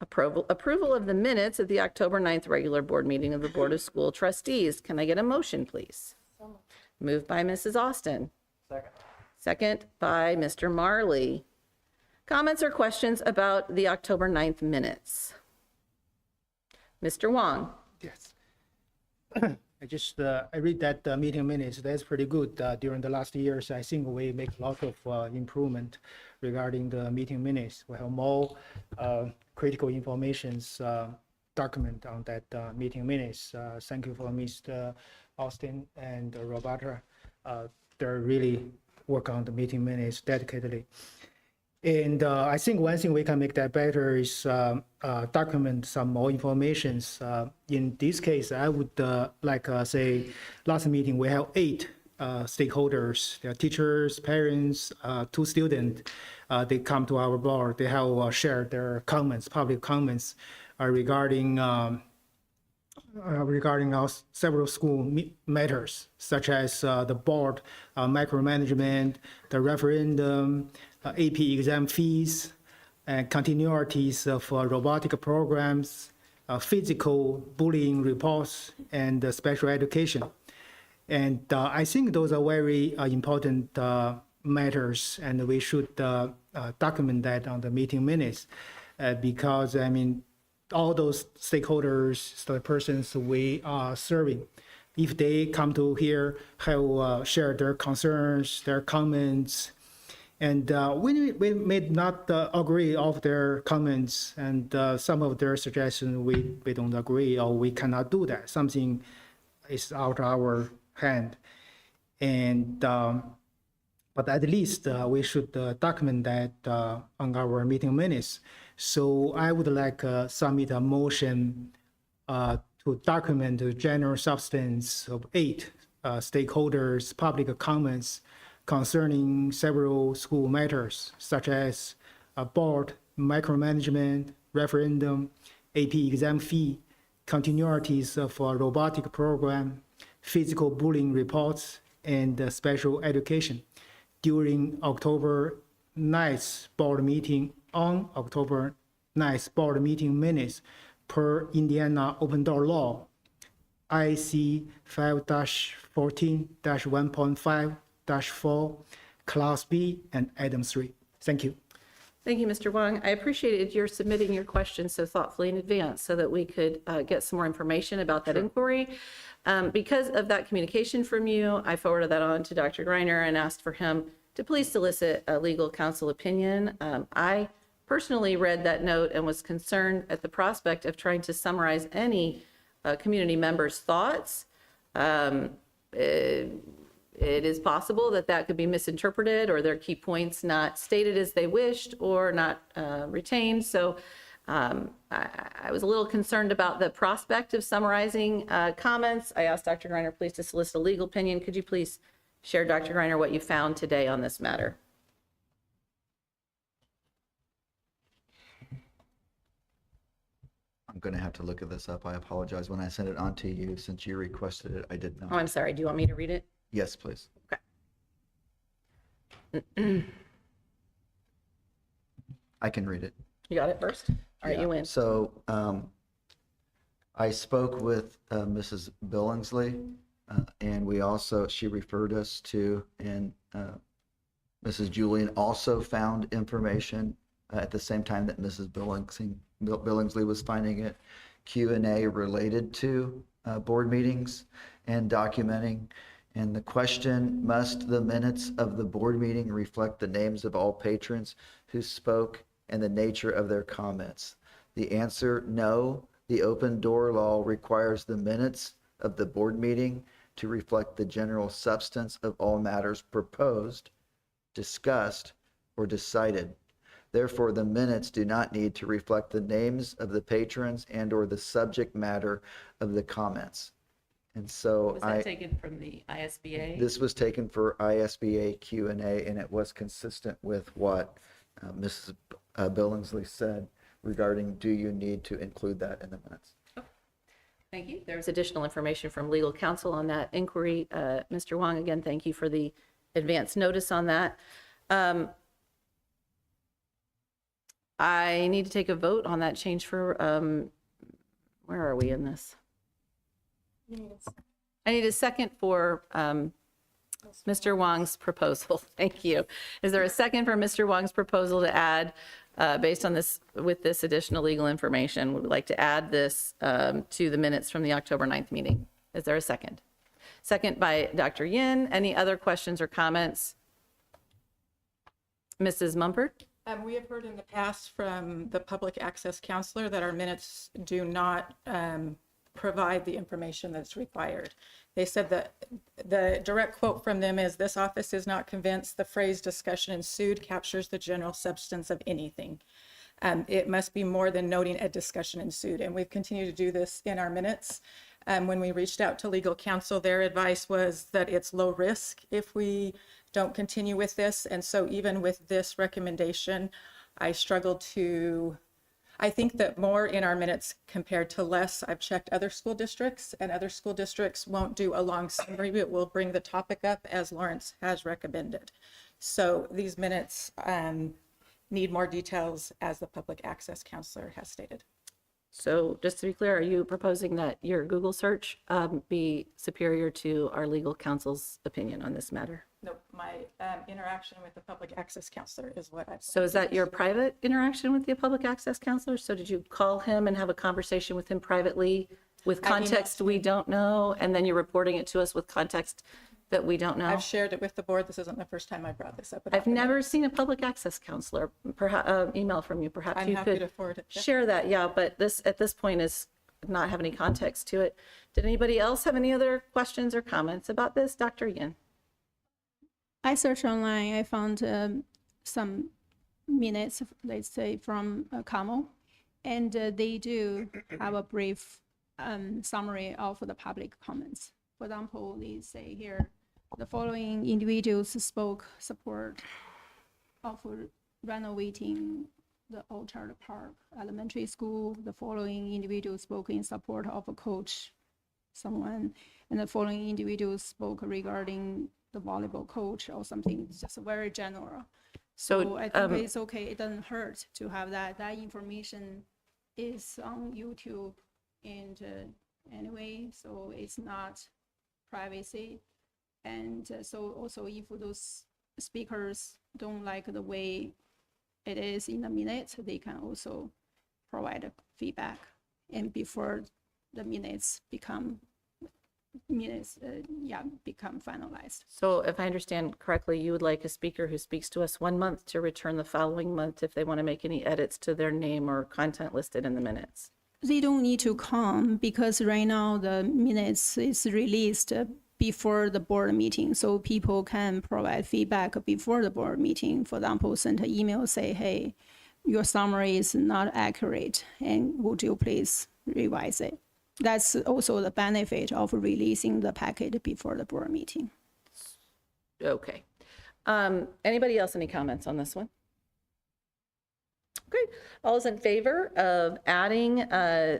Approval of the minutes of the October 9th regular board meeting of the Board of School Trustees. Can I get a motion, please? Moved by Mrs. Austin. Second. Second by Mr. Marley. Comments or questions about the October 9th minutes? Mr. Wong. Yes. I read that meeting minutes. That's pretty good. During the last years, I think we make a lot of improvement regarding the meeting minutes. We have more critical informations document on that meeting minutes. Thank you for Mr. Austin and Roberta. They're really work on the meeting minutes dedicatedly. And I think one thing we can make that better is document some more informations. In this case, I would say last meeting we have 8 stakeholders. They are teachers, parents, 2 students. They come to our board. They have shared their comments, public comments regarding our several school matters, such as the board micromanagement, the referendum, AP exam fees, and continuities of robotic programs, physical bullying reports, and special education. And I think those are very important matters, and we should document that on the meeting minutes because, I mean, all those stakeholders, the persons we are serving, if they come to here, have shared their concerns, their comments, and we may not agree of their comments, and some of their suggestions we don't agree, or we cannot do that. Something is out of our hand, and but at least we should document that on our meeting minutes. So I would like submit a motion to document the general substance of 8 stakeholders' public comments concerning several school matters, such as board micromanagement, referendum, AP exam fee, continuities of robotic program, physical bullying reports, and special education during October 9th board meeting on October 9th board meeting minutes per Indiana open door law, IC 5-14-1.5-4, Class B, and Item 3. Thank you. Thank you, Mr. Wong. I appreciated your submitting your questions so thoughtfully in advance so that we could get some more information about that inquiry. Because of that communication from you, I forwarded that on to Dr. Greiner and asked for him to please solicit a legal counsel opinion. I personally read that note and was concerned at the prospect of trying to summarize any community members' thoughts. It is possible that that could be misinterpreted or their key points not stated as they wished or not retained. So I was a little concerned about the prospect of summarizing comments. I asked Dr. Greiner please to solicit a legal opinion. Could you please share, Dr. Greiner, what you found today on this matter? I'm going to have to look at this up. I apologize. When I sent it on to you, since you requested it, I did Oh, not. I'm sorry. Do you want me to read it? Yes, please. I can read it. You got it first? All right, Yeah. you win. So I spoke with Mrs. Billingsley, and she referred us to, and Mrs. Julian also found information at the same time that Mrs. Billingsley was finding it, Q&A related to board meetings and documenting. And the question, must the minutes of the board meeting reflect the names of all patrons who spoke and the nature of their comments? The answer, no. The open door law requires the minutes of the board meeting to reflect the general substance of all matters proposed, discussed, or decided. Therefore, the minutes do not need to reflect the names of the patrons and/or the subject matter of the comments. And so Was that taken from the ISBA? this was taken for ISBA Q&A, and it was consistent with what Mrs. Billingsley said regarding, do you need to include that in the minutes? Thank you. There's additional information from legal counsel on that inquiry. Mr. Wong, again, thank you for the advance notice on that. I need to take a vote on that change for, where are we in this? I need a second for Mr. Wong's proposal. Thank you. Is there a second for Mr. Wong's proposal to add, based on this, with this additional legal information, would like to add this to the minutes from the October 9th meeting? Is there a second? Second by Dr. Yin. Any other questions or comments? Mrs. Mumford? We have heard in the past from the public access counselor that our minutes do not provide the information that's required. They said that the direct quote from them is, "This office is not convinced the phrase discussion ensued captures the general substance of anything. It must be more than noting a discussion ensued." And we've continued to do this in our minutes. When we reached out to legal counsel, their advice was that it's low risk if we don't continue with this. And so even with this recommendation, I struggled to, I think that more in our minutes compared to less. I've checked other school districts, and other school districts won't do a long summary, but will bring the topic up as Lawrence has recommended. So these minutes need more details, as the public access counselor has stated. So just to be clear, are you proposing that your Google search be superior to our legal counsel's opinion on this matter? No, my interaction with the public access counselor is what I've. So is that your private interaction with the public access counselor? So did you call him and have a conversation with him privately with context we don't know, and then you're reporting it to us with context that we don't know? I've shared it with the board. This isn't the first time I brought this up. I've never seen a public access counselor, perhaps, email from you. Perhaps I'm you happy to could forward it. Yeah. share that. Yeah, but this, at this point, is not have any context to it. Did anybody else have any other questions or comments about this? Dr. Yin? I searched online. I found some minutes, let's say, from Carmel, and they do have a brief summary of the public comments. For example, they say here, the following individuals spoke support of renovating the Orchard Park Elementary School. The following individuals spoke in support of a coach, someone, and the following individuals spoke regarding the volleyball coach or something. It's just very general. So I think it's okay. It doesn't hurt to have that. That information is on YouTube, and anyway, so it's not privacy. And so also, if those speakers don't like the way it is in the minutes, they can also provide feedback. And before the minutes become finalized. So if I understand correctly, you would like a speaker who speaks to us 1 month to return the following month if they want to make any edits to their name or content listed in the minutes? They don't need to come, because right now the minutes is released before the board meeting, so people can provide feedback before the board meeting. For example, send an email, say, hey, your summary is not accurate, and would you please revise it? That's also the benefit of releasing the packet before the board meeting. Okay. Anybody else, any comments on this one? Okay, all those in favor of adding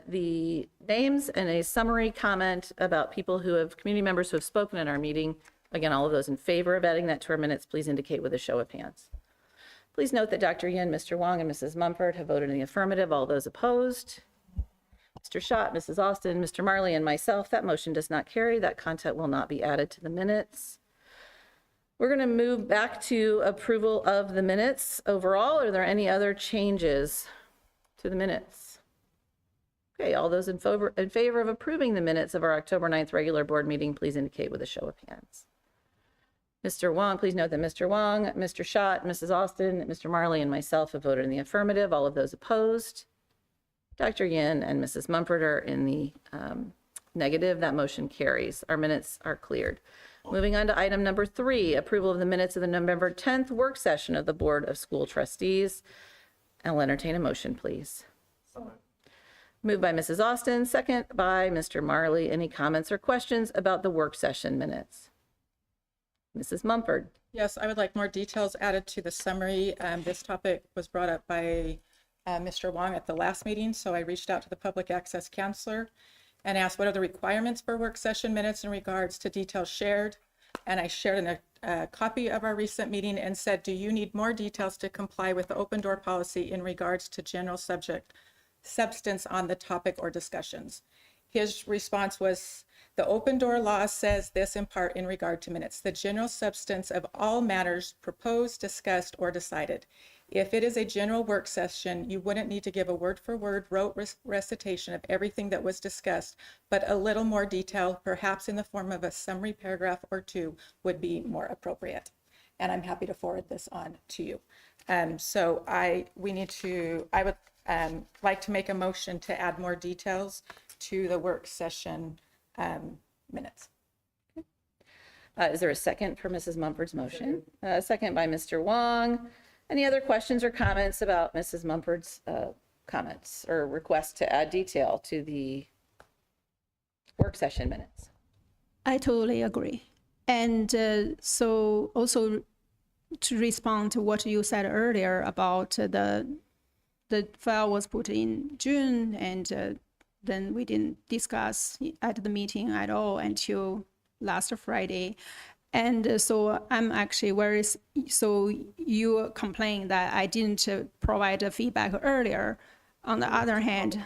the names and a summary comment about people who have, community members who have spoken in our meeting, again, all of those in favor of adding that to our minutes, please indicate with a show of hands. Please note that Dr. Yin, Mr. Wong, and Mrs. Mumford have voted in the affirmative. All those opposed? Mr. Schott, Mrs. Austin, Mr. Marley, and myself, that motion does not carry. That content will not be added to the minutes. We're going to move back to approval of the minutes overall. Are there any other changes to the minutes? Okay, all those in favor of approving the minutes of our October 9th regular board meeting, please indicate with a show of hands. Mr. Wong, please note that Mr. Wong, Mr. Schott, Mrs. Austin, Mr. Marley, and myself have voted in the affirmative. All of those opposed? Dr. Yin and Mrs. Mumford are in the negative. That motion carries. Our minutes are cleared. Moving on to item number 3, approval of the minutes of the November 10th work session of the Board of School Trustees. I'll entertain a motion, please. Moved by Mrs. Austin, second by Mr. Marley. Any comments or questions about the work session minutes? Mrs. Mumford. Yes, I would like more details added to the summary. This topic was brought up by Mr. Wong at the last meeting, so I reached out to the public access counselor and asked what are the requirements for work session minutes in regards to details shared. And I shared a copy of our recent meeting and said, do you need more details to comply with the open door policy in regards to general substance on the topic or discussions? His response was, the open door law says this in part in regard to minutes, the general substance of all matters proposed, discussed, or decided. If it is a general work session, you wouldn't need to give a word-for-word rote recitation of everything that was discussed, but a little more detail, perhaps in the form of a summary paragraph or 2, would be more appropriate. And I'm happy to forward this on to you. So I would like to make a motion to add more details to the work session minutes. Is there a second for Mrs. Mumford's motion? Second by Mr. Wong. Any other questions or comments about Mrs. Mumford's comments or request to add detail to the work session minutes? I totally agree. And so also to respond to what you said earlier about the file was put in June and then we didn't discuss at the meeting at all until last Friday. And so I'm actually so you complain that I didn't provide the feedback earlier. On the other hand,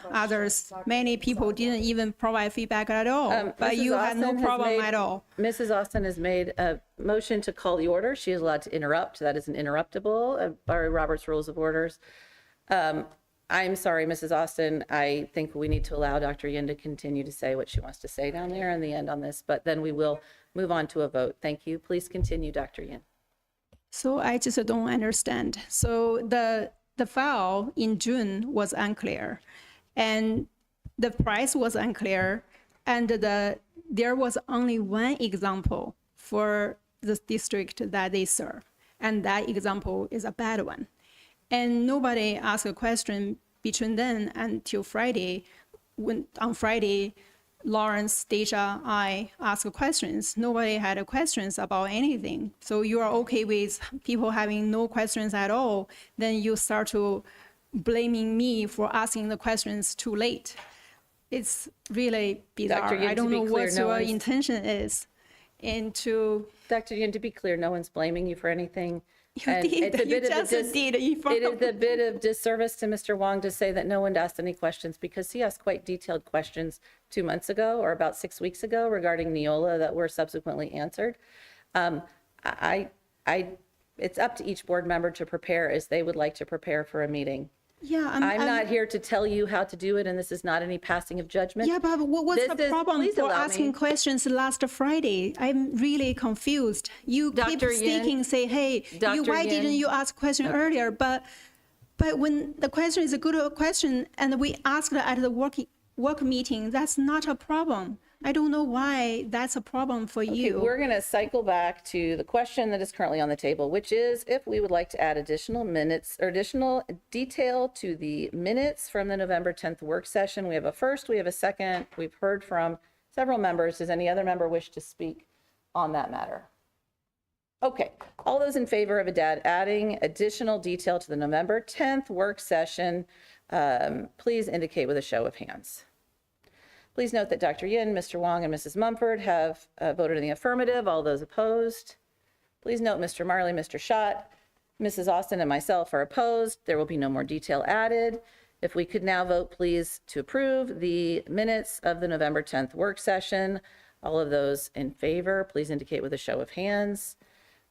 many people didn't even provide feedback at all, but you had no problem at all. Mrs. Austin has made a motion to call the order. She is allowed to interrupt. That is an interruptible by Robert's Rules of Orders. I'm sorry, Mrs. Austin. I think we need to allow Dr. Yin to continue to say what she wants to say down there in the end on this, but then we will move on to a vote. Thank you. Please continue, Dr. Yin. So I just don't understand. So the file in June was unclear, and the price was unclear, and there was only one example for the district that they serve, and that example is a bad one. And nobody asked a question between then until Friday. When on Friday, Lawrence, Deja, I asked questions. Nobody had questions about anything. So you are okay with people having no questions at all, then you start to blaming me for asking the questions too late. It's really bizarre. Dr. Yin, I don't know what your one's- intention is. And to Dr. Yin, to be clear, no one's blaming you for anything. You And did. it's a You bit of a just did. You It is a bit of disservice to Mr. Wong to say that no one asked any questions, because he asked quite detailed questions 2 months ago or about 6 weeks ago regarding Neola that were subsequently answered. It's up to each board member to prepare as they would like to prepare for a meeting. Yeah, I'm not here to tell you how to do it, and this is not any passing of judgment. Yeah, but what's This the is- problem please for allow asking me. questions last Friday? I'm really confused. You keep Dr. Yin, speaking, say, hey, Dr. why Yin. didn't you ask question earlier? But when the question is a good question and we asked at the work meeting, that's not a problem. I don't know why that's a problem for Okay, you. we're going to cycle back to the question that is currently on the table, which is if we would like to add additional minutes or additional detail to the minutes from the November 10th work session. We have a first, we have a second. We've heard from several members. Does any other member wish to speak on that matter? Okay, all those in favor of adding additional detail to the November 10th work session, please indicate with a show of hands. Please note that Dr. Yin, Mr. Wong, and Mrs. Mumford have voted in the affirmative. All those opposed. Please note Mr. Marley, Mr. Schott, Mrs. Austin, and myself are opposed. There will be no more detail added. If we could now vote, please, to approve the minutes of the November 10th work session. All of those in favor, please indicate with a show of hands.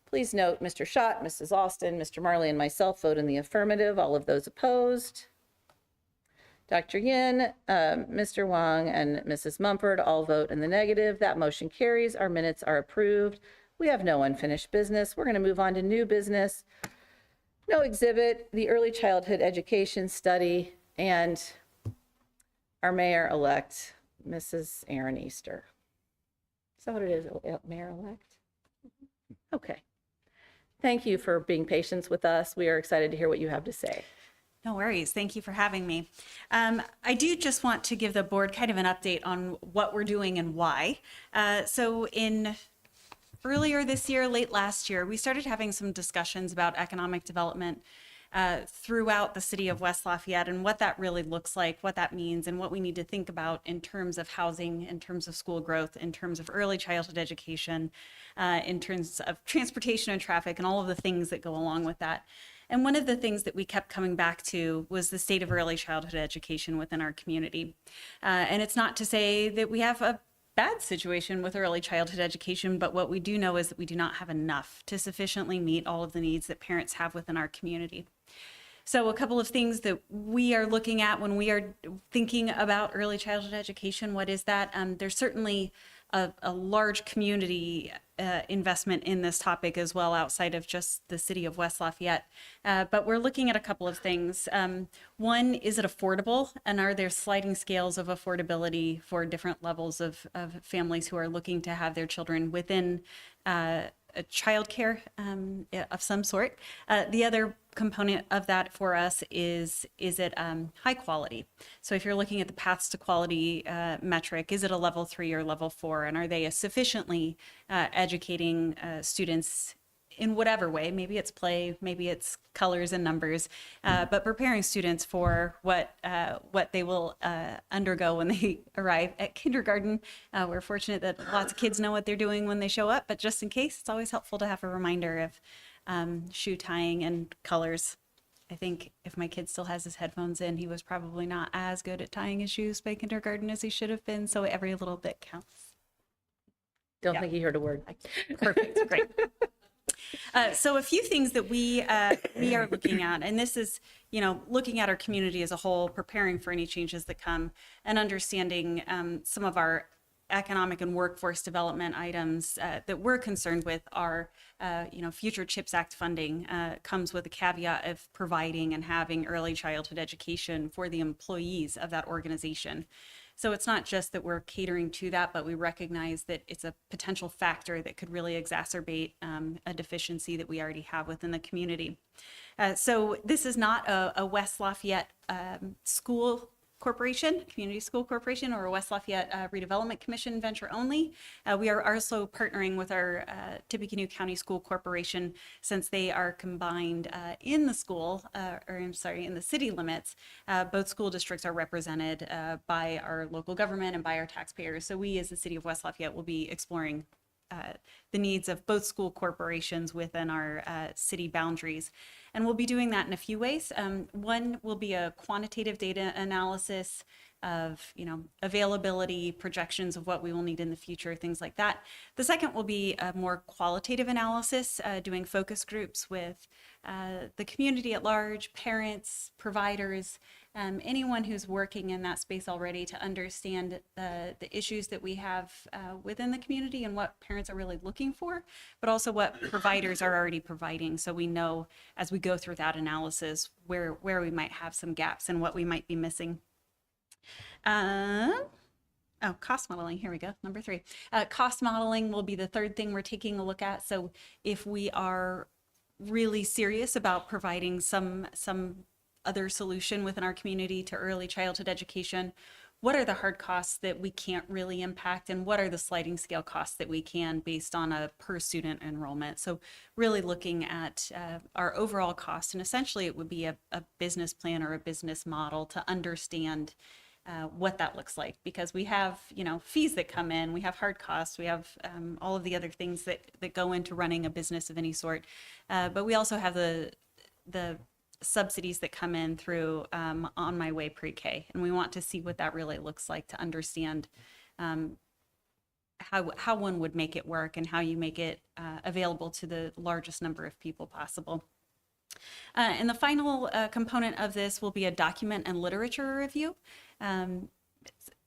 Please note Mr. Schott, Mrs. Austin, Mr. Marley, and myself vote in the affirmative. All of those opposed. Dr. Yin, Mr. Wong, and Mrs. Mumford all vote in the negative. That motion carries. Our minutes are approved. We have no unfinished business. We're going to move on to new business. No exhibit, the early childhood education study, and our mayor-elect, Mrs. Aaron Easter. Is that what it is, mayor-elect? Okay. Thank you for being patient with us. We are excited to hear what you have to say. No worries. Thank you for having me. I do just want to give the board kind of an update on what we're doing and why. Earlier this year, late last year, we started having some discussions about economic development throughout the city of West Lafayette and what that really looks like, what that means, and what we need to think about in terms of housing, in terms of school growth, in terms of early childhood education, in terms of transportation and traffic, and all of the things that go along with that. And one of the things that we kept coming back to was the state of early childhood education within our community. And it's not to say that we have a bad situation with early childhood education, but what we do know is that we do not have enough to sufficiently meet all of the needs that parents have within our community. So a couple of things that we are looking at when we are thinking about early childhood education, what is that? There's certainly a large community investment in this topic as well, outside of just the city of West Lafayette. But we're looking at a couple of things. One, is it affordable? And are there sliding scales of affordability for different levels of families who are looking to have their children within a childcare of some sort? The other component of that for us is it high quality? So if you're looking at the paths to quality metric, is it a level 3 or level 4? And are they sufficiently educating students in whatever way? Maybe it's play, maybe it's colors and numbers, but preparing students for what they will undergo when they arrive at kindergarten. We're fortunate that lots of kids know what they're doing when they show up, but just in case, it's always helpful to have a reminder of shoe tying and colors. I think if my kid still has his headphones in, he was probably not as good at tying his shoes by kindergarten as he should have been, so every little bit counts. Don't think you heard a word. Perfect, great. So a few things that we are looking at, and this is, looking at our community as a whole, preparing for any changes that come, and understanding some of our economic and workforce development items that we're concerned with are, future CHIPS Act funding comes with a caveat of providing and having early childhood education for the employees of that organization. So it's not just that we're catering to that, but we recognize that it's a potential factor that could really exacerbate a deficiency that we already have within the community. So this is not a West Lafayette school corporation, community school corporation, or a West Lafayette Redevelopment Commission venture only. We are also partnering with our Tippecanoe County School Corporation, since they are combined in the school, in the city limits. Both school districts are represented by our local government and by our taxpayers. So we, as the city of West Lafayette, will be exploring the needs of both school corporations within our city boundaries. And we'll be doing that in a few ways. One will be a quantitative data analysis of, availability, projections of what we will need in the future, things like that. The second will be a more qualitative analysis, doing focus groups with the community at large, parents, providers, anyone who's working in that space already, to understand the issues that we have within the community and what parents are really looking for, but also what providers are already providing. So we know as we go through that analysis where we might have some gaps and what we might be missing. Cost modeling, here we go, number 3. Cost modeling will be the third thing we're taking a look at. So if we are really serious about providing some other solution within our community to early childhood education, what are the hard costs that we can't really impact, and what are the sliding scale costs that we can based on a per student enrollment. So really looking at our overall cost, and essentially it would be a business plan or a business model to understand what that looks like, because we have, fees that come in, we have hard costs, we have all of the other things that go into running a business of any sort. But we also have the subsidies that come in through On My Way Pre-K. And we want to see what that really looks like to understand how one would make it work and how you make it available to the largest number of people possible. And the final component of this will be a document and literature review.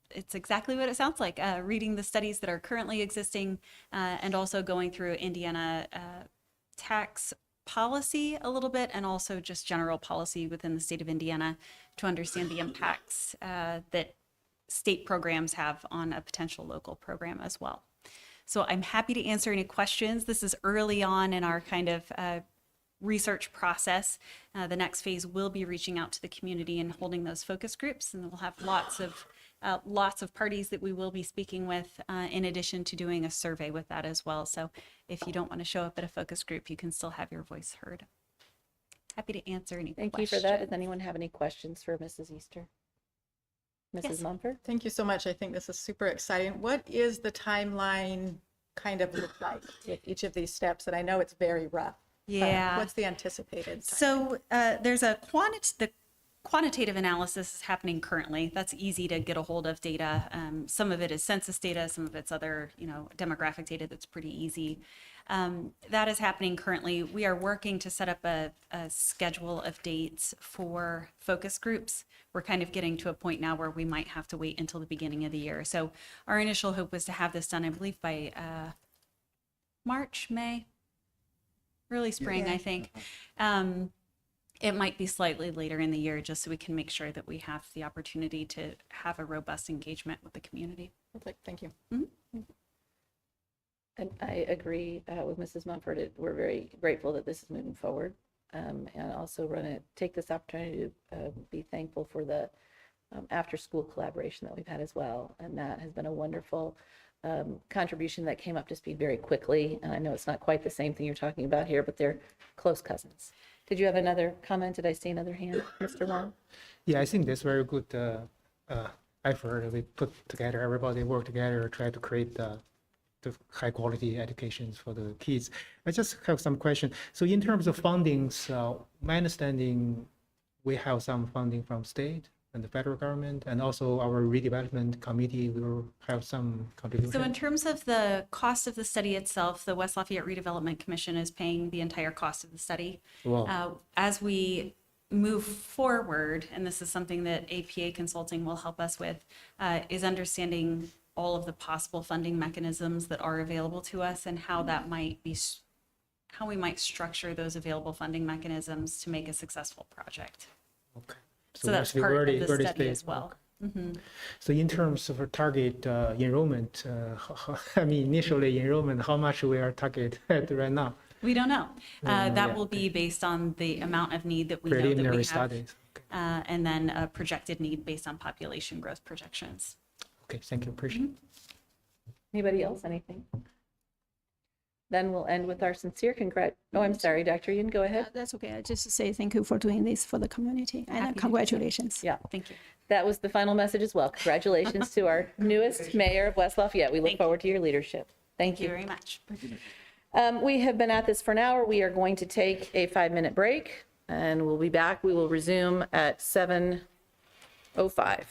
It's exactly what it sounds like, reading the studies that are currently existing and also going through Indiana tax policy a little bit, and also just general policy within the state of Indiana to understand the impacts that state programs have on a potential local program as well. So I'm happy to answer any questions. This is early on in our kind of research process. The next phase will be reaching out to the community and holding those focus groups, and we'll have lots of parties that we will be speaking with, in addition to doing a survey with that as well. So if you don't want to show up at a focus group, you can still have your voice heard. Happy to answer any Thank questions. you for that. Does anyone have any questions for Mrs. Easter? Mrs. Yes. Mumford? Thank you so much. I think this is super exciting. What is the timeline kind of look like with each of these steps? And I know it's very rough. but Yeah. What's the anticipated? So there's the quantitative analysis is happening currently. That's easy to get a hold of data. Some of it is census data, some of it's other, demographic data that's pretty easy. That is happening currently. We are working to set up a schedule of dates for focus groups. We're kind of getting to a point now where we might have to wait until the beginning of the year. So our initial hope was to have this done, I believe, by March, May, early spring, I think. It might be slightly later in the year, just so we can make sure that we have the opportunity to have a robust engagement with the community. Perfect. Thank you. And I agree with Mrs. Mumford. We're very grateful that this is moving forward. And also want to take this opportunity to be thankful for the after-school collaboration that we've had as well. And that has been a wonderful contribution that came up to speed very quickly. And I know it's not quite the same thing you're talking about here, but they're close cousins. Did you have another comment? Did I see another hand, Mr. Wong? Yeah, I think that's very good effort. We put together, everybody work together, try to create the high quality educations for the kids. I just have some question. So in terms of fundings, my understanding, we have some funding from state and the federal government, and also our redevelopment committee will have some contribution. So in terms of the cost of the study itself, the West Lafayette Redevelopment Commission is paying the entire cost of the study. Wow. As we move forward, and this is something that APA Consulting will help us with, is understanding all of the possible funding mechanisms that are available to us and how that might be, how we might structure those available funding mechanisms to make a successful project. Okay. So that's actually part early- of the early study stage. as well. Okay. So in terms of our target enrollment, initially enrollment, how much we are target at right now? We don't know. That yeah, will be based on the amount of need that we know that Preliminary we have, studies. Okay. and then a projected need based on population growth projections. Okay, thank you, appreciate it. Anybody else? Anything? Then we'll end with our sincere Oh, I'm sorry, Dr. Yun, go ahead. That's okay. I just say thank you for doing this for the community and Happy to do congratulations. Yeah, Thank you. that was the final message as well. Congratulations to our newest mayor of West Lafayette. We look Thank you. forward to your leadership. Thank Thank you you. very much. We have been at this for an hour. We are going to take a 5-minute break and we'll be back. We will resume at 7:05.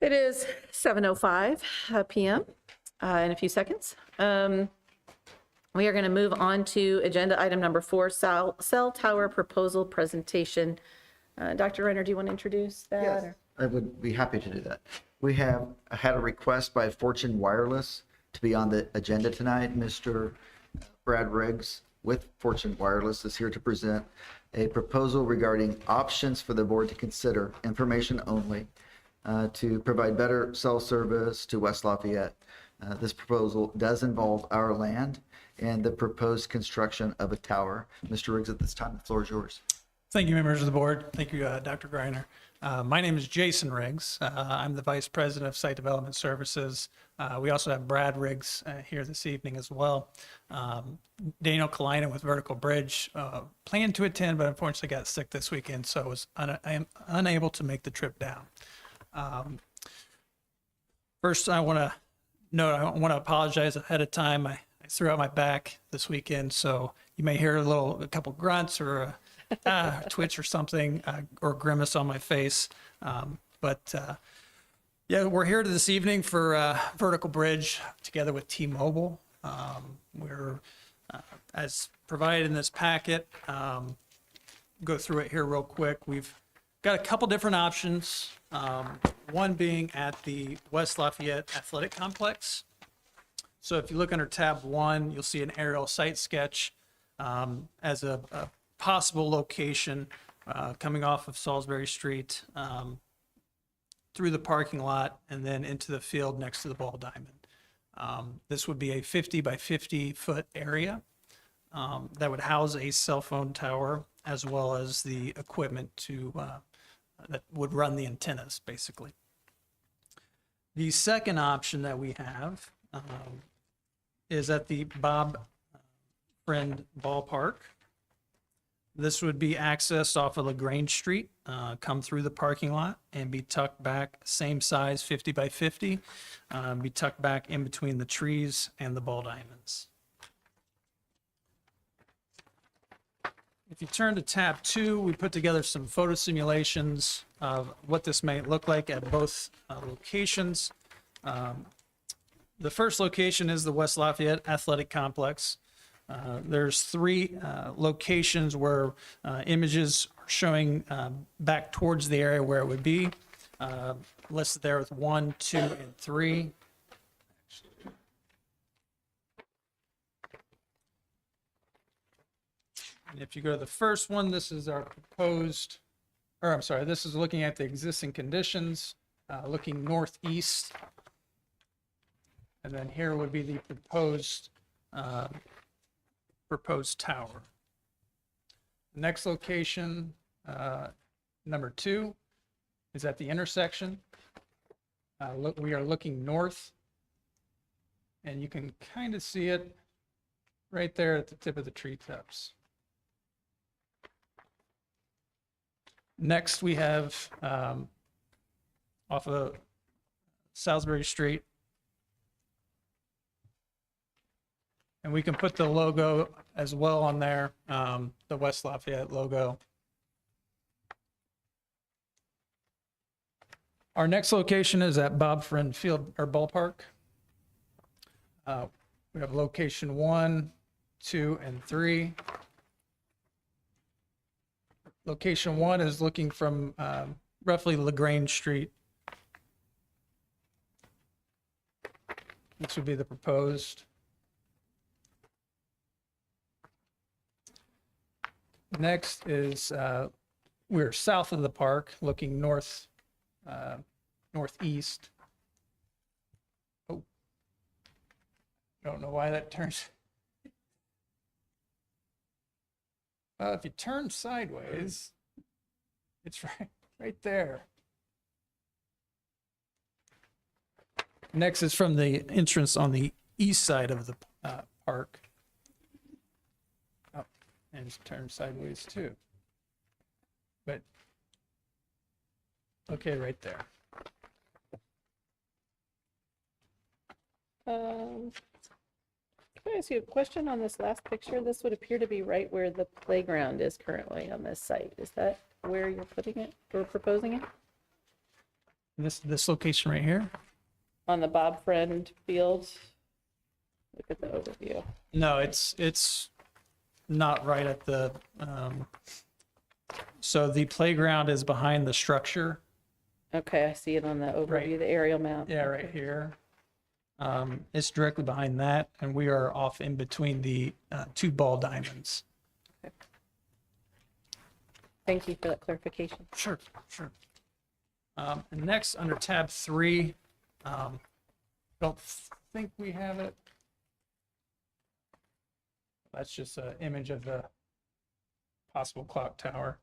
It is 7:05 PM in a few seconds. We are going to move on to agenda item number 4, cell tower proposal presentation. Dr. Reiner, do you want to introduce that? Yes, or- I would be happy to do that. We have had a request by Fortune Wireless to be on the agenda tonight. Mr. Brad Riggs with Fortune Wireless is here to present a proposal regarding options for the board to consider, information only, to provide better cell service to West Lafayette. This proposal does involve our land and the proposed construction of a tower. Mr. Riggs, at this time, the floor is yours. Thank you, members of the board. Thank you, Dr. Greiner. My name is Jason Riggs. I'm the Vice President of Site Development Services. We also have Brad Riggs here this evening as well. Daniel Kalina with Vertical Bridge planned to attend, but unfortunately got sick this weekend, so was I am unable to make the trip down. First, I want to apologize ahead of time. I threw out my back this weekend, so you may hear a couple grunts or a twitch or something, or grimace on my face. Yeah, we're here this evening for Vertical Bridge together with T-Mobile. We're, as provided in this packet, go through it here real quick. We've got a couple different options. One being at the West Lafayette Athletic Complex. So if you look under tab 1, you'll see an aerial site sketch as a possible location coming off of Salisbury Street through the parking lot and then into the field next to the ball diamond. This would be a 50 by 50 foot area that would house a cell phone tower as well as the equipment that would run the antennas, basically. The second option that we have is at the Bob Friend Ballpark. This would be accessed off of LaGrange Street, come through the parking lot and be tucked back, same size, 50 by 50, be tucked back in between the trees and the ball diamonds. If you turn to tab 2, we put together some photo simulations of what this may look like at both locations. The first location is the West Lafayette Athletic Complex. There's 3 locations where images are showing back towards the area where it would be, listed there with 1, 2, and 3. And if you go to the first one, this is our proposed, or I'm sorry, this is looking at the existing conditions, looking northeast. And then here would be the proposed tower. The next location, number 2, is at the intersection. We are looking north, and you can kind of see it right there at the tip of the treetops. Next, we have off of Salisbury Street. And we can put the logo as well on there, the West Lafayette logo. Our next location is at Bob Friend Field or Ballpark. We have location 1, 2, and 3. Location 1 is looking from roughly LaGrange Street. This would be the proposed. Next is we're south of the park, looking northeast. Oh, don't know why that turns. Well, if you turn sideways, it's right there. Next is from the entrance on the east side of the park. And it's turned sideways too. But, okay, right there. Can I ask you a question on this last picture? This would appear to be right where the playground is currently on this site. Is that where you're putting it or proposing it? This location right here. On the Bob Friend Field. Look at the overview. No, it's not right at the, so the playground is behind the structure. Okay, I see it on the overview, the aerial map. Yeah, right here. It's directly behind that, and we are off in between the two ball diamonds. Thank you for that clarification. Sure. And next, under tab 3, don't think we have it. That's just an image of the possible clock tower.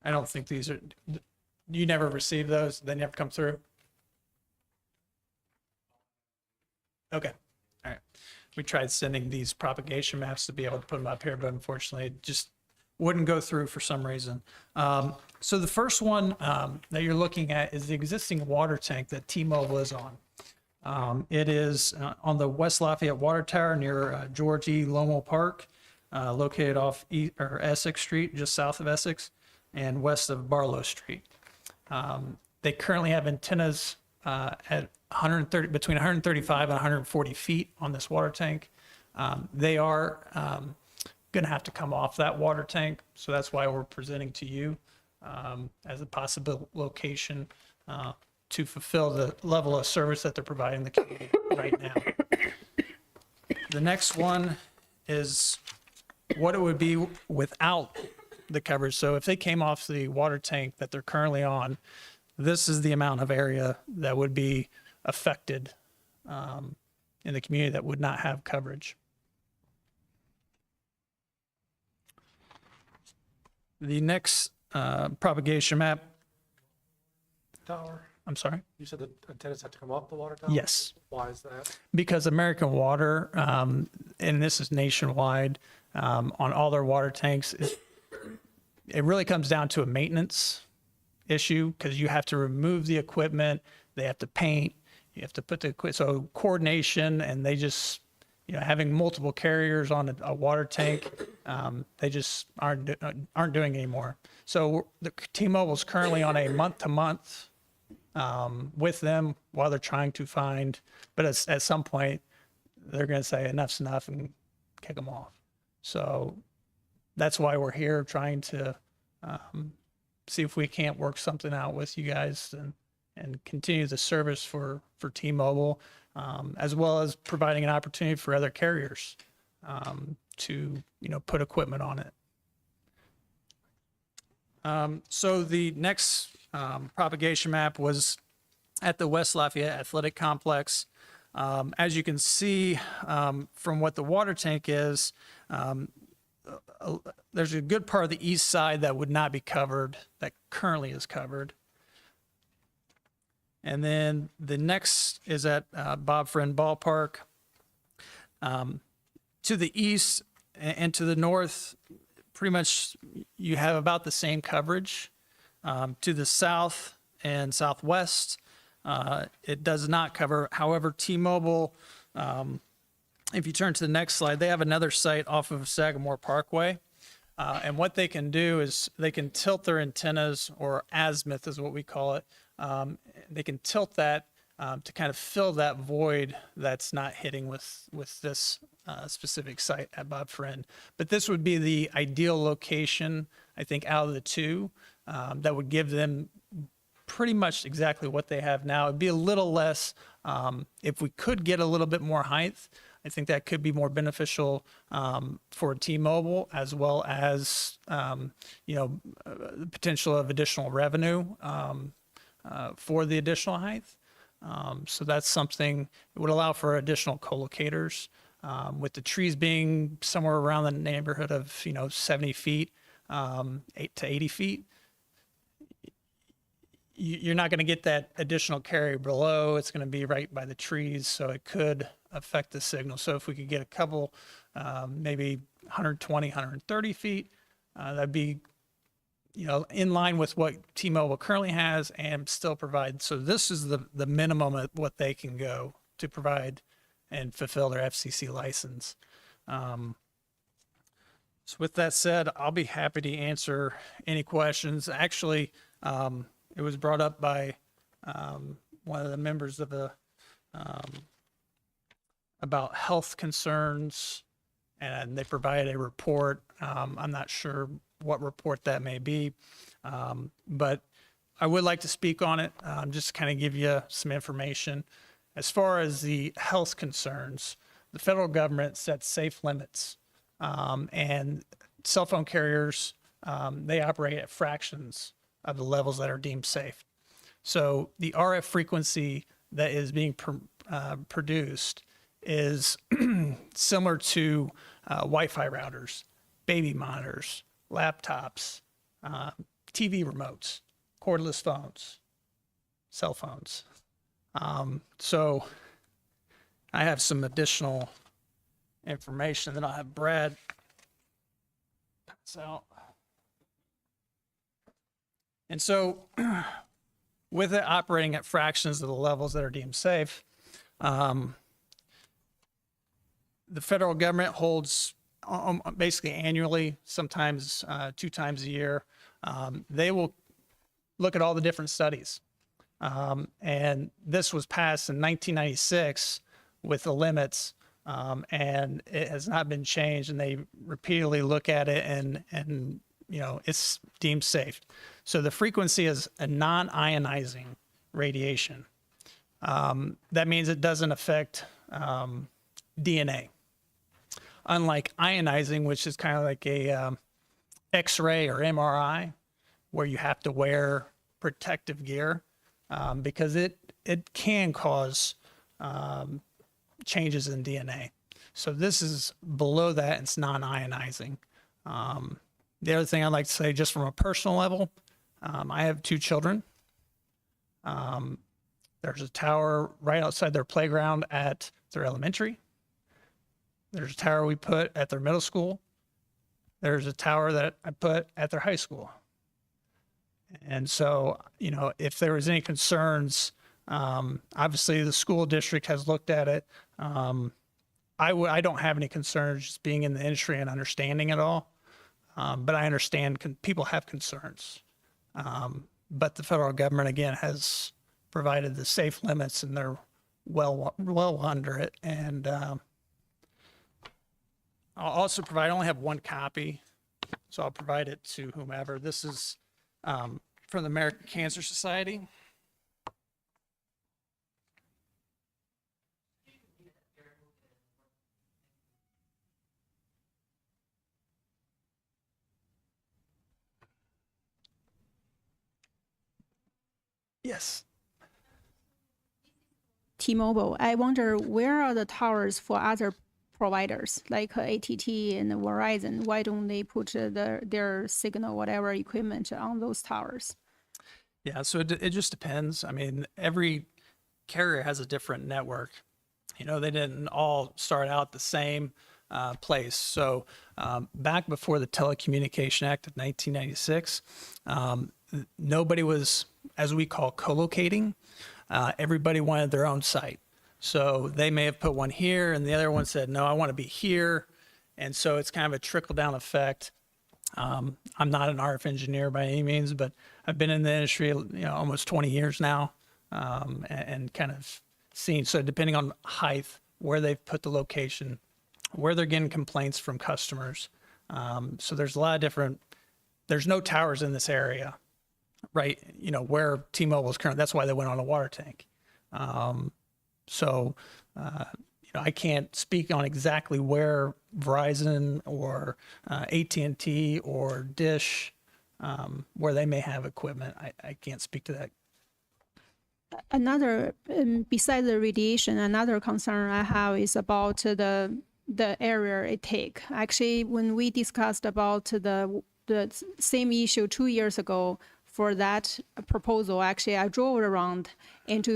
I don't think these are, you never received those? They never come through? Okay, all right. We tried sending these propagation maps to be able to put them up here, but unfortunately it just wouldn't go through for some reason. So the first one that you're looking at is the existing water tank that T-Mobile is on. It is on the West Lafayette Water Tower near George E. Lomo Park, located off Essex Street, just south of Essex, and west of Barlow Street. They currently have antennas at 130, between 135 and 140 feet on this water tank. They are going to have to come off that water tank, so that's why we're presenting to you as a possible location to fulfill the level of service that they're providing the community right now. The next one is what it would be without the coverage. So if they came off the water tank that they're currently on, this is the amount of area that would be affected in the community that would not have coverage. The next propagation map. Tower. I'm sorry? You said the antennas had to come off the water tower? Yes. Why is that? Because American Water, and this is nationwide, on all their water tanks, it really comes down to a maintenance issue because you have to remove the equipment, they have to paint, you have to put the equipment, so coordination, and they just, having multiple carriers on a water tank, they just aren't doing anymore. So the T-Mobile's currently on a month-to-month with them while they're trying to find, but at some point they're going to say enough's enough and kick them off. So that's why we're here trying to see if we can't work something out with you guys and continue the service for T-Mobile, as well as providing an opportunity for other carriers to put equipment on it. So the next propagation map was at the West Lafayette Athletic Complex. As you can see from what the water tank is, there's a good part of the east side that would not be covered, that currently is covered. And then the next is at Bob Friend Ballpark. To the east and to the north, pretty much you have about the same coverage. To the south and southwest, it does not cover. However, T-Mobile, if you turn to the next slide, they have another site off of Sagamore Parkway. And what they can do is they can tilt their antennas, or azimuth is what we call it. They can tilt that to kind of fill that void that's not hitting with this specific site at Bob Friend. But this would be the ideal location, I think, out of the two that would give them pretty much exactly what they have now. It'd be a little less, if we could get a little bit more height, I think that could be more beneficial for T-Mobile, as well as, the potential of additional revenue for the additional height. So that's something that would allow for additional co-locators, with the trees being somewhere around the neighborhood of, 70 feet, 8 to 80 feet. You're not going to get that additional carrier below. It's going to be right by the trees, so it could affect the signal. So if we could get a couple, maybe 120, 130 feet, that'd be, in line with what T-Mobile currently has and still provide. So this is the minimum of what they can go to provide and fulfill their FCC license. So with that said, I'll be happy to answer any questions. Actually, it was brought up by one of the members of the about health concerns, and they provided a report. I'm not sure what report that may be, but I would like to speak on it, just to kind of give you some information. As far as the health concerns, the federal government sets safe limits, and cell phone carriers, they operate at fractions of the levels that are deemed safe. So the RF frequency that is being produced is similar to Wi-Fi routers, baby monitors, laptops, TV remotes, cordless phones, cell phones. So I have some additional information that I'll have Brad pass out. And so with it operating at fractions of the levels that are deemed safe, the federal government holds basically annually, sometimes 2 times a year. They will look at all the different studies. And this was passed in 1996 with the limits, and it has not been changed. And they repeatedly look at it, and you know, it's deemed safe. So the frequency is a non-ionizing radiation. That means it doesn't affect DNA. Unlike ionizing, which is kind of like a X-ray or MRI, where you have to wear protective gear, because it can cause changes in DNA. So this is below that, it's non-ionizing. The other thing I'd like to say, just from a personal level, I have 2 children. There's a tower right outside their playground at their elementary. There's a tower we put at their middle school. There's a tower that I put at their high school. And so, you know, if there was any concerns, obviously the school district has looked at it. I don't have any concerns, just being in the industry and understanding it all. But I understand people have concerns. But the federal government, again, has provided the safe limits, and they're well under it. And I'll also provide, I only have 1 copy, so I'll provide it to whomever. This is from the American Cancer Society. Yes. T-Mobile, I wonder where are the towers for other providers like AT&T and Verizon? Why don't they put their signal, whatever equipment on those towers? Yeah, so it just depends. I mean, every carrier has a different network. You know, they didn't all start out the same place. So back before the Telecommunication Act of 1996, nobody was, as we call, co-locating. Everybody wanted their own site. So they may have put one here, and the other one said, no, I want to be here. And so it's kind of a trickle-down effect. I'm not an RF engineer by any means, but I've been in the industry, you know, almost 20 years now, and kind of seen. So depending on height, where they've put the location, where they're getting complaints from customers. So there's a lot of different, there's no towers in this area, right? You know, where T-Mobile is current, that's why they went on a water tank. So, you know, I can't speak on exactly where Verizon or AT&T or Dish, where they may have equipment. I can't speak to that. Another, besides the radiation, another concern I have is about the area it take. Actually, when we discussed about the same issue 2 years ago, for that proposal, actually, I drove around and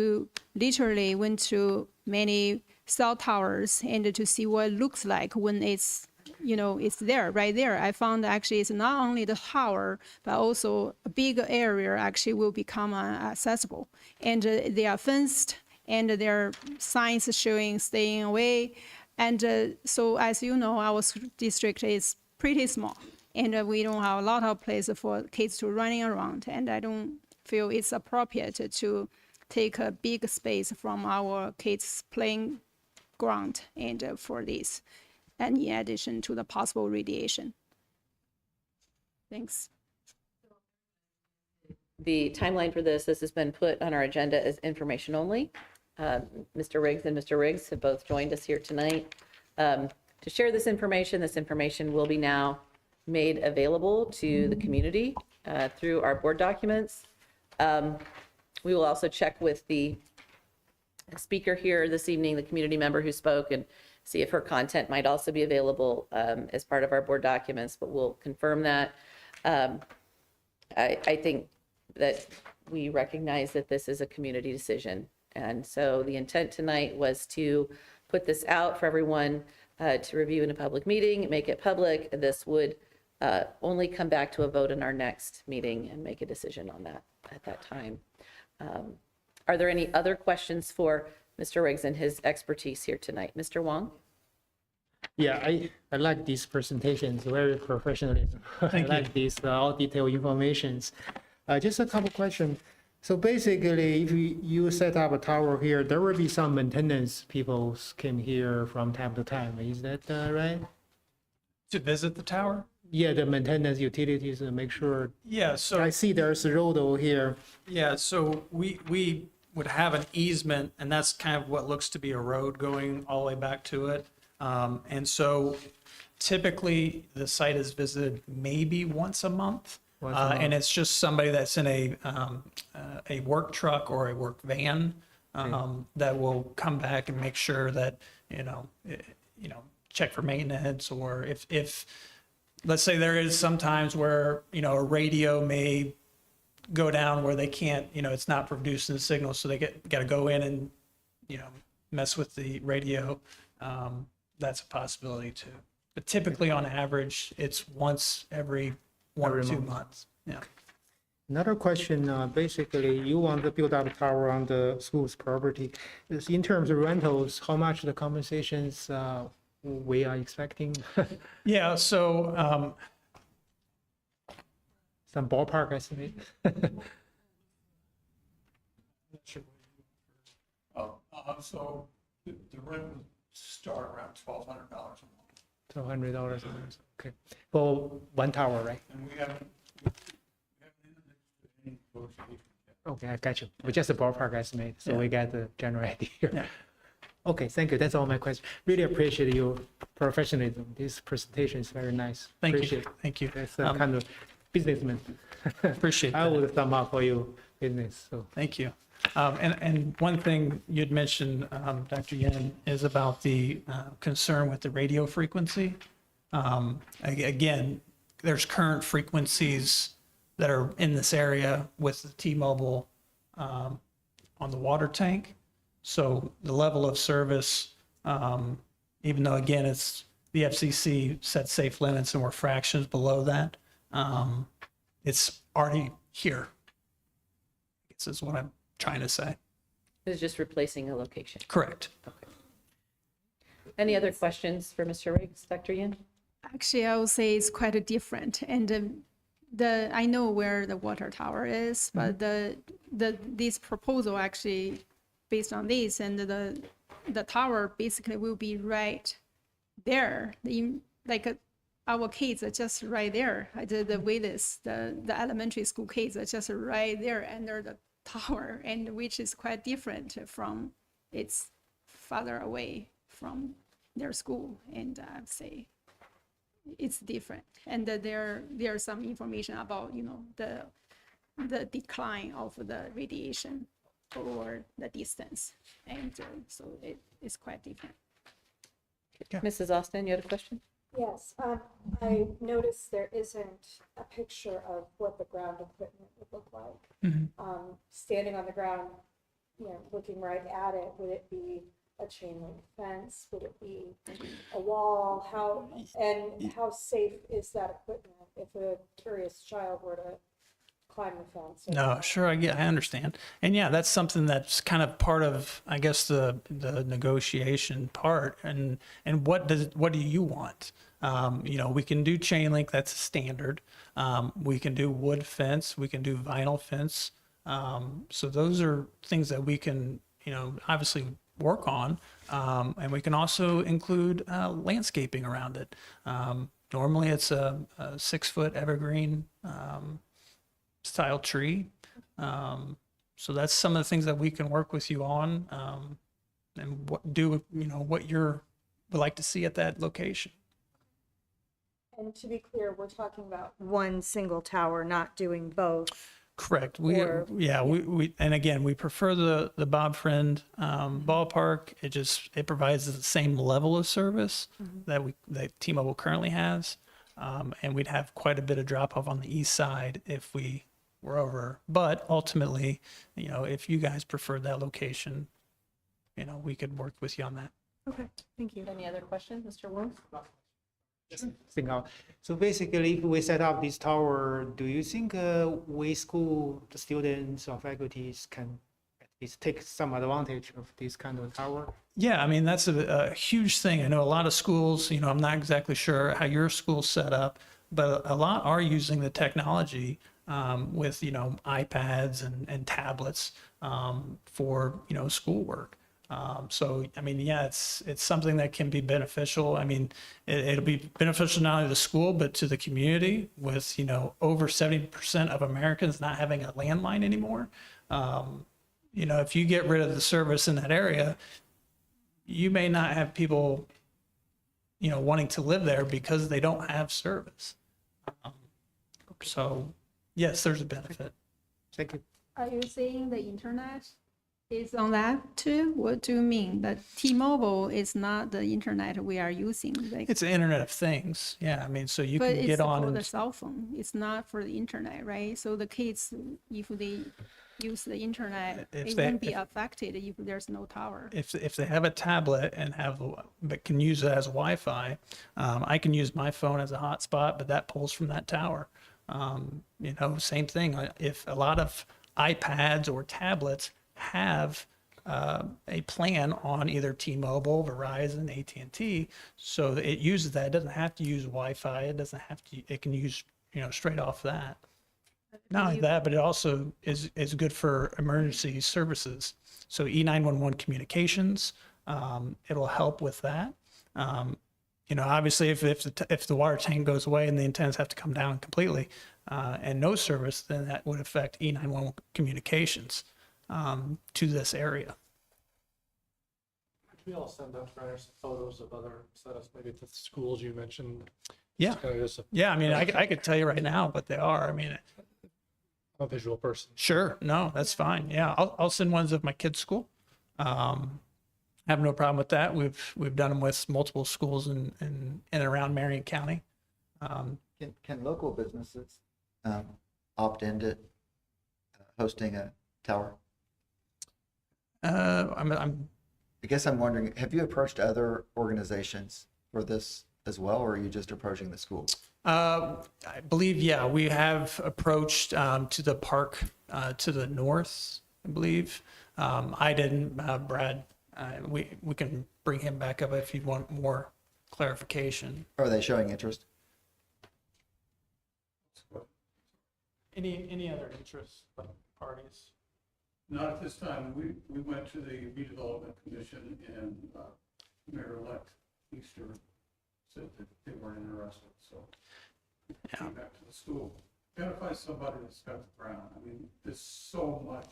literally went to many cell towers and to see what it looks like when it's, you know, it's there, right there. I found actually it's not only the tower, but also a big area actually will become accessible. And they are fenced, and there are signs showing staying away. And so as you know, our district is pretty small, and we don't have a lot of place for kids to running around, and I don't feel it's appropriate to take a big space from our kids playing ground and for this, and in addition to the possible radiation. Thanks. The timeline for this has been put on our agenda as information only. Mr. Riggs and Mr. Riggs have both joined us here tonight to share this information. This information will be now made available to the community through our board documents. We will also check with the speaker here this evening, the community member who spoke, and see if her content might also be available as part of our board documents, but we'll confirm that. I think that we recognize that this is a community decision. And so the intent tonight was to put this out for everyone to review in a public meeting, make it public. This would only come back to a vote in our next meeting and make a decision on that at that time. Are there any other questions for Mr. Riggs and his expertise here tonight? Mr. Wong? Yeah, I like these presentations, very professionalism. I like these all detailed informations. Just a couple questions. So basically, if you set up a tower here, there will be some maintenance people came here from time to time. Is that right? To visit the tower? Yeah, the maintenance utilities to make sure. Yeah, so. I see there's a road over here. Yeah, so we would have an easement, and that's kind of what looks to be a road going all the way back to it. And so typically, the site is visited maybe once a month. And it's just somebody that's in a work truck or a work van that will come back and make sure that, check for maintenance, or if let's say there is sometimes where, a radio may go down where they can't, it's not producing the signal, so they got to go in and, mess with the radio. That's a possibility too. But typically on average, it's once every 1 or 2 months. Yeah. Another question, basically, you want to build up a tower on the school's property. In terms of rentals, how much the compensations we are expecting? Yeah, so Some ballpark estimate? so the rent would start around $1,200 a month. $1,200 a month, okay. For one tower, right? And we haven't Okay, I got you. But just a ballpark estimate, so Yeah. we got the general idea. Yeah. Okay, thank you. That's all my questions. Really appreciate your professionalism. This presentation is very nice. Thank you. Appreciate it. Thank you. That's a kind of businessman. Appreciate I that. would sum up for you business, so. Thank you. And one thing you'd mentioned, Dr. Yin, is about the concern with the radio frequency. Again, there's current frequencies that are in this area with the T-Mobile on the water tank. So the level of service, even though again, it's the FCC set safe limits and we're fractions below that, it's already here. This is what I'm trying to say. It's just replacing a location. Correct. Okay. Any other questions for Mr. Riggs, Dr. Yin? Actually, I would say it's quite different, and I know where the water tower is, but this proposal actually based on this, and the tower basically will be right there. Our kids are just right there. The Willis, the elementary school kids are just right there under the tower, and which is quite different from it's farther away from their school, and I'd say it's different. And there's some information about the decline of the radiation or the distance, and so it's quite different. Mrs. Austin, you had a question? Yes, I noticed there isn't a picture of what the ground equipment would look like. Standing on the ground, looking right at it, would it be a chain link fence? Would it be a wall? How safe is that equipment if a curious child were to climb the fence. No, sure, I understand. And yeah, that's something that's kind of part of, I guess, the negotiation part. And what do you want? We can do chain link, that's a standard. We can do wood fence, we can do vinyl fence. So those are things that we can, obviously work on. And we can also include landscaping around it. Normally it's a 6-foot evergreen style tree. So that's some of the things that we can work with you on, and what you're would like to see at that location. And to be clear, we're talking about one single tower, not doing both. Correct. Or- We and again, we prefer the Bob Friend ballpark. It provides the same level of service that T-Mobile currently has, and we'd have quite a bit of drop off on the east side if we were over. But ultimately, if you guys preferred that location, we could work with you on that. Okay, thank you. Any other questions, Mr. Wu? Thing out. So basically, if we set up this tower, do you think we school the students or faculties can at least take some advantage of this kind of tower? Yeah, I mean, that's a huge thing. I know a lot of schools, I'm not exactly sure how your school's set up, but a lot are using the technology with, iPads and tablets for, schoolwork. So, I mean, yeah, it's something that can be beneficial. I mean, it'll be beneficial not only to the school, but to the community with, over 70% of Americans not having a landline anymore. If you get rid of the service in that area, you may not have people, wanting to live there because they don't have service. So, yes, there's a benefit. Thank you. Are you saying the internet is on that too? What do you mean? That T-Mobile is not the internet we are using? Like, It's the Internet of Things. Yeah, I mean, so you but can it's get on for and the cell phone. It's not for the internet, right? So the kids, if they use the internet, If it they- won't be if- affected if there's no tower. if they have a tablet and but can use it as Wi-Fi, I can use my phone as a hotspot, but that pulls from that tower. Same thing. If a lot of iPads or tablets have a plan on either T-Mobile, Verizon, AT&T, so that it uses that. It doesn't have to use Wi-Fi. It doesn't have to. It can use straight off that. Not only that, but it also is good for emergency services. So E911 communications, it'll help with that. Obviously, if the water tank goes away and the antennas have to come down completely and no service, then that would affect E911 communications to this area. Could we all send out some photos of other setups, maybe at the schools you mentioned? Yeah. Just kind of just Yeah, I mean, I could tell you right now what they are. I mean, I'm a visual person. sure, no, that's fine. Yeah, I'll send ones of my kids' school. Have no problem with that. We've done them with multiple schools in and around Marion County. Can local businesses opt into hosting a tower? I guess I'm wondering, have you approached other organizations for this as well, or are you just approaching the schools? I believe, yeah, we have approached to the park to the north, I believe. I didn't, Brad, we can bring him back up if you want more clarification. Are they showing interest? Any other interest parties? Not at this time. We went to the redevelopment commission and Mayor-elect Easter said that they weren't interested, so we came back to the school. Gotta find somebody that's got the ground. I mean, there's so much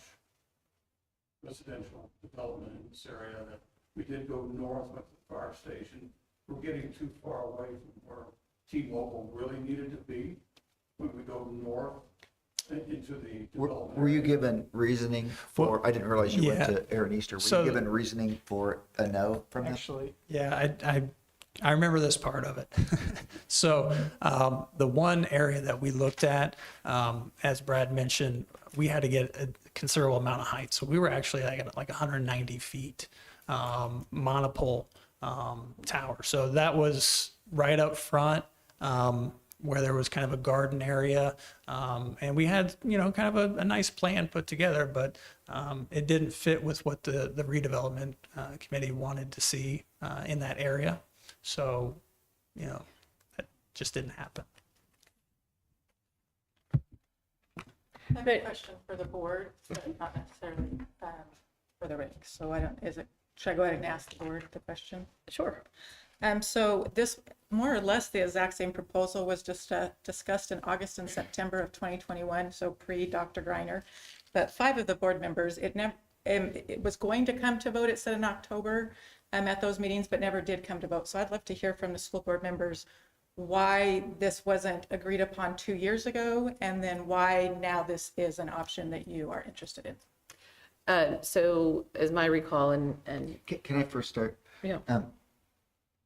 residential development in this area that we did go north with the fire station. We're getting too far away from where T-Mobile really needed to be when we go north into the development. Were you given reasoning for, I didn't realize you went to Aaron Easter. Were So- you given reasoning for a no from them? Actually, yeah, I remember this part of it. So the one area that we looked at, as Brad mentioned, we had to get a considerable amount of height. So we were actually like 190 feet monopole tower. So that was right up front. where there was kind of a garden area. And we had, kind of a nice plan put together, but it didn't fit with what the redevelopment committee wanted to see in that area. So, that just didn't happen. I have a question for the board, but not necessarily for the RIC. So should I go ahead and ask the board the question? Sure. So this, more or less, the exact same proposal was just discussed in August and September of 2021, so pre-Dr. Greiner. But 5 of the board members, it was going to come to vote, it said in October at those meetings, but never did come to vote. So I'd love to hear from the school board members why this wasn't agreed upon 2 years ago, and then why now this is an option that you are interested in. So as my recall, and Can I first start? yeah.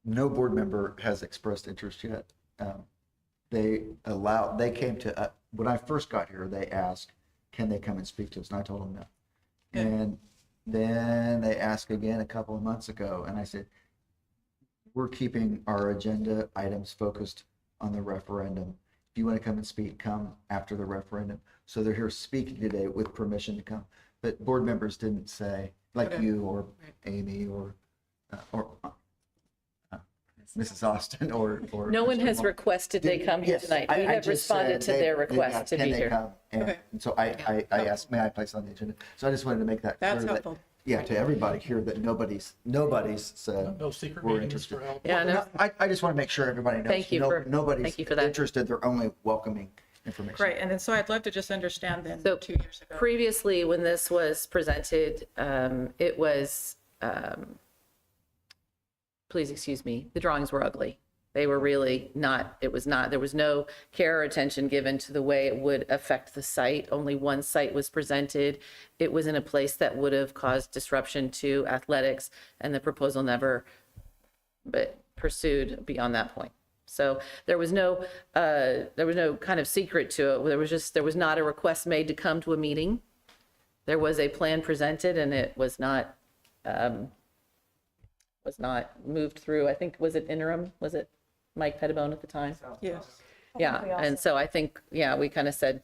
No board member has expressed interest yet. They came to, when I first got here, they asked, can they come and speak to us? And I told them no. Good. And then they asked again a couple of months ago, and I said, we're keeping our agenda items focused on the referendum. If you want to come and speak, come after the referendum. So they're here speaking today with permission to come. But board members didn't say, like Okay. you or Amy or Mrs. Austin or. No one Mr. has Moore. requested they come here Yes, tonight. I We have just responded said to their they request asked, to can be they here. come? And Okay. so I asked, may I place on the agenda? So I just wanted to make that clear. That's that- helpful. Yeah, to everybody here that nobody's said. No secret we're meetings interested. for help. Yeah, no, I just want to make sure everybody knows. Thank you for- Nobody's thank you for that. interested. They're only welcoming information. Right, and then so I'd love to just understand then So 2 years ago. previously, when this was presented, it was, please excuse me, the drawings were ugly. They were really not, there was no care or attention given to the way it would affect the site. Only one site was presented. It was in a place that would have caused disruption to athletics, and the proposal never pursued beyond that point. So there was no kind of secret to it. There was not a request made to come to a meeting. There was a plan presented, and it was not moved through. I think, was it interim? Was it Mike Pettibone at the time? Yes. Yeah, and so I think, we kind of said,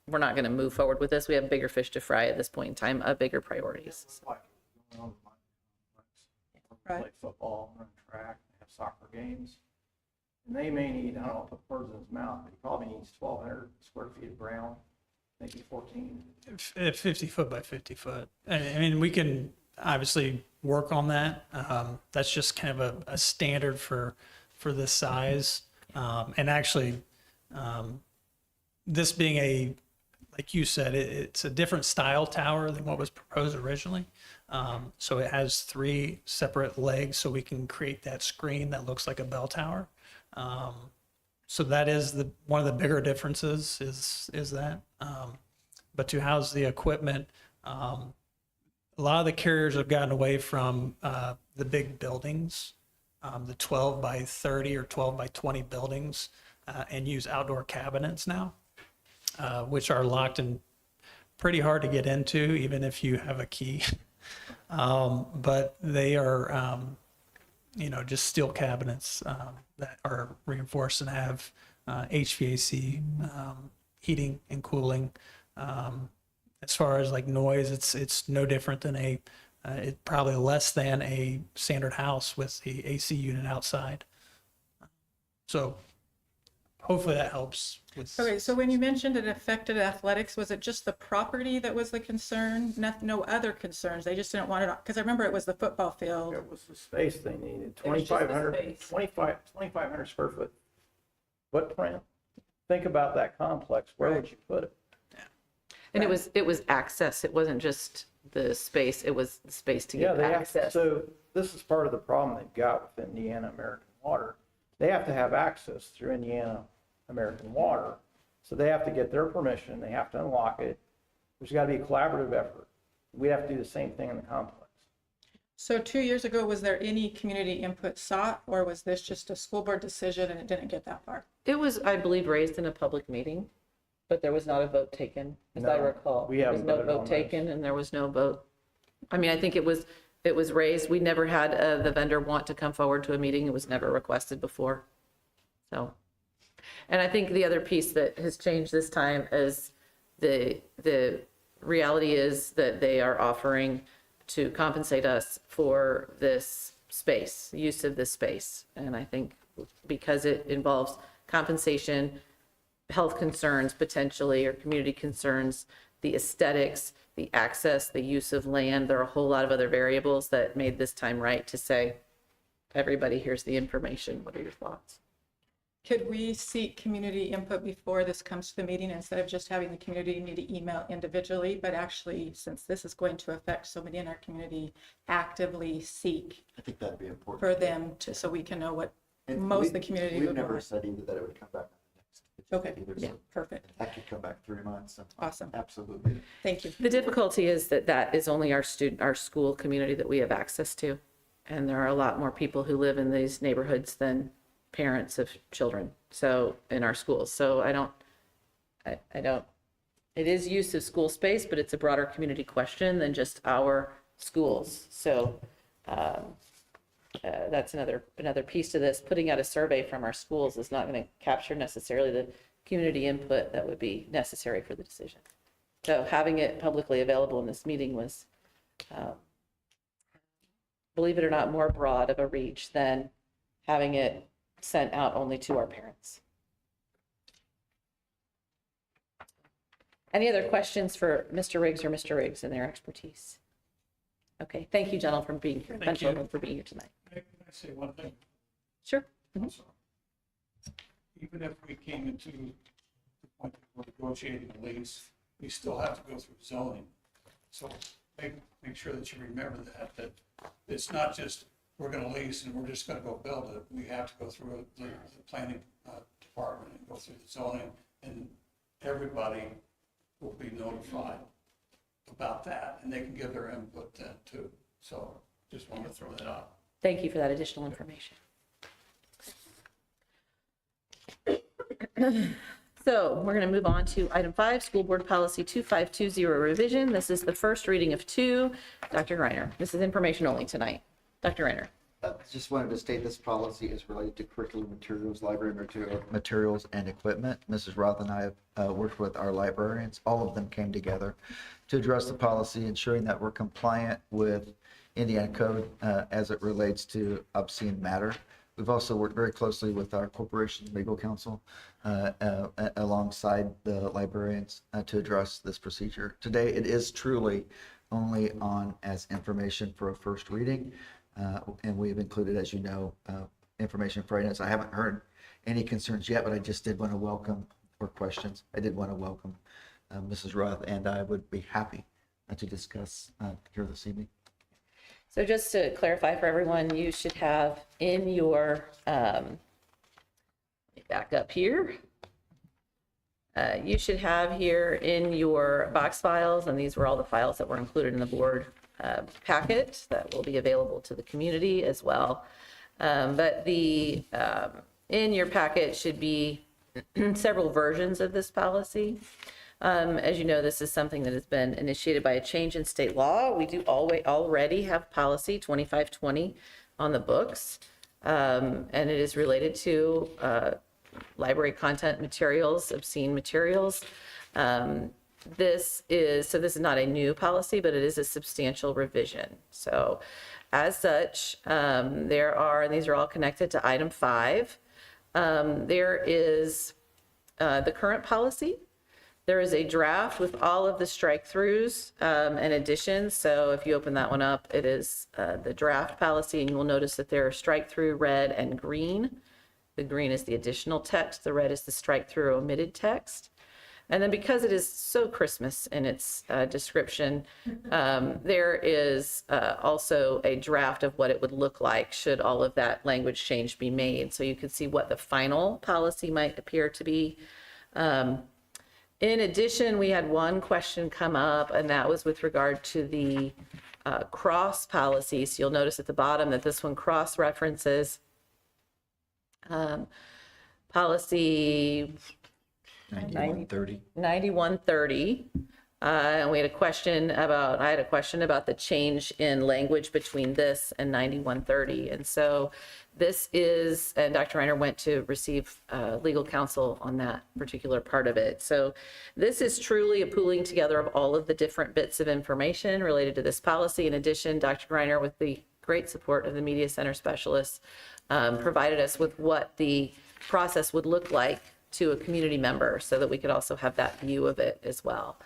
we're not going to move forward with this. We have bigger fish to fry at this point in time, bigger priorities. Right. Play football, run track, have soccer games. And they may need, I don't know, put words in his mouth, but he probably needs 1,200 square feet of ground, maybe 14. 50 foot by 50 foot. I mean, we can obviously work on that. That's just kind of a standard for this size. And actually, this being like you said, it's a different style tower than what was proposed originally. So it has 3 separate legs, so we can create that screen that looks like a bell tower. So that is one of the bigger differences is that. But to house the equipment, a lot of the carriers have gotten away from the big buildings, the 12 by 30 or 12 by 20 buildings, and use outdoor cabinets now, which are locked and pretty hard to get into, even if you have a key. But they are, just steel cabinets that are reinforced and have HVAC heating and cooling. As far as like noise, it's no different than it's probably less than a standard house with the AC unit outside. So hopefully that helps with. Okay, so when you mentioned it affected athletics, was it just the property that was the concern? No other concerns? They just didn't want it, because I remember it was the football field. It was the space they needed, It was just the 2,500, space. 2,500 square foot footprint. Think about that complex, where would you put it? And it was access. It wasn't just the space. It was the space to Yeah, get they have, access. so this is part of the problem they've got with Indiana American Water. They have to have access through Indiana American Water. So they have to get their permission, they have to unlock it. There's got to be a collaborative effort. We have to do the same thing in the complex. So 2 years ago, was there any community input sought, or was this just a school board decision and it didn't get that far? It was, I believe, raised in a public meeting, but there was not a vote taken, as I No, recall. we There haven't was no voted on vote this. taken, and there was no vote. I mean, I think it was raised. We never had the vendor want to come forward to a meeting. It was never requested before. So, And I think the other piece that has changed this time is the reality is that they are offering to compensate us for this space, use of this space. And I think because it involves compensation, health concerns potentially, or community concerns, the aesthetics, the access, the use of land, there are a whole lot of other variables that made this time right to say, everybody, here's the information. What are your thoughts? Could we seek community input before this comes to the meeting instead of just having the community need to email individually, but actually, since this is going to affect so many in our community, actively seek I think that'd be important. for them to, so we can know what And most of the community We've would never want. said either that it would come back on the next. Okay, agenda either, yeah, so perfect. That could come back 3 months. So Awesome. Absolutely. Thank you. The difficulty is that that is only our school community that we have access to. And there are a lot more people who live in these neighborhoods than parents of children. So in our schools. So I don't, it is use of school space, but it's a broader community question than just our schools. So that's another piece to this. Putting out a survey from our schools is not going to capture necessarily the community input that would be necessary for the decision. So having it publicly available in this meeting was, believe it or not, more broad of a reach than having it sent out only to our parents. Any other questions for Mr. Riggs or Mr. Riggs and their expertise? Okay, thank you, gentlemen, for being here. Thank you. For being here tonight. Can I say one thing? Sure. I'm sorry. Even if we came into the point that we're negotiating a lease, we still have to go through zoning. So make sure that you remember that it's not just, we're gonna lease and we're just gonna go build it. We have to go through the planning department and go through the zoning, and everybody will be notified about that, and they can give their input then too. So just wanted to throw that out. Thank you for that additional information. So we're going to move on to item 5, School Board Policy 2520 revision. This is the first reading of 2. Dr. Reiner, this is information only tonight. Dr. Reiner. Just wanted to state this policy is related to curriculum materials, library materials, and equipment. Mrs. Roth and I have worked with our librarians. All of them came together to address the policy, ensuring that we're compliant with Indiana code as it relates to obscene matter. We've also worked very closely with our corporation legal counsel alongside the librarians to address this procedure. Today, it is truly only on as information for a first reading. And we've included, as you know, information for items. I haven't heard any concerns yet, but I just did want to welcome, or questions, I did want to welcome Mrs. Roth, and I would be happy to discuss here this evening. So just to clarify for everyone, you should have in your, back up here. You should have here in your box files, and these were all the files that were included in the board packet that will be available to the community as well. But in your packet should be several versions of this policy. As you know, this is something that has been initiated by a change in state law. We do already have policy 2520 on the books, and it is related to library content materials, obscene materials. This is not a new policy, but it is a substantial revision. So as such, there are, and these are all connected to item 5, there is the current policy. There is a draft with all of the strike-throughs and additions. So if you open that one up, it is the draft policy, and you will notice that there are strike-through red and green. The green is the additional text. The red is the strike-through omitted text. And then because it is so Christmas in its description, there is also a draft of what it would look like should all of that language change be made. So you can see what the final policy might appear to be. In addition, we had one question come up, and that was with regard to the cross policy. So you'll notice at the bottom that this one cross-references policy 9130. 9130. And I had a question about the change in language between this and 9130. And so this is, and Dr. Reiner went to receive legal counsel on that particular part of it. So this is truly a pooling together of all of the different bits of information related to this policy. In addition, Dr. Reiner, with the great support of the media center specialists, provided us with what the process would look like to a community member so that we could also have that view of it as well.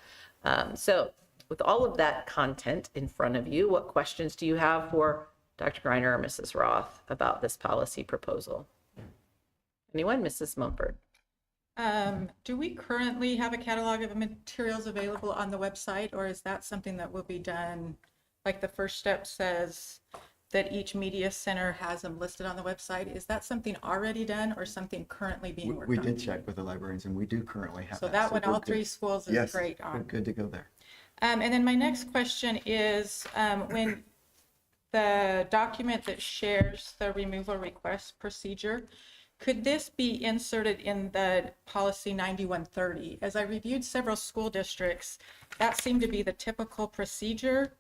So with all of that content in front of you, what questions do you have for Dr. Greiner or Mrs. Roth about this policy proposal? Anyone? Mrs. Mumford? Do we currently have a catalog of materials available on the website, or is that something that will be done? Like the first step says that each media center has them listed on the website. Is that something already done or something currently being worked on? We did check with the librarians and we do currently have So that. that one, we're all good. three schools is Yes, great we're on. good to go there. And then my next question is, when the document that shares the removal request procedure, could this be inserted in the policy 9130? As I reviewed several school districts, that seemed to be the typical procedure.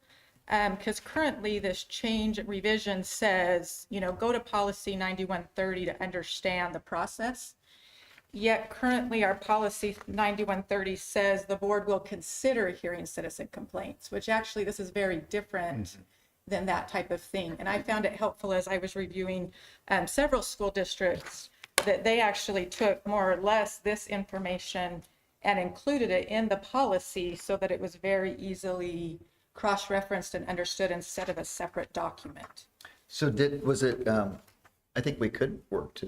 Because currently this change revision says, go to policy 9130 to understand the process. Yet currently our policy 9130 says the board will consider hearing citizen complaints, which actually this is very different than that type of thing. And I found it helpful as I was reviewing several school districts that they actually took more or less this information and included it in the policy so that it was very easily cross-referenced and understood instead of a separate document. So was it, I think we could work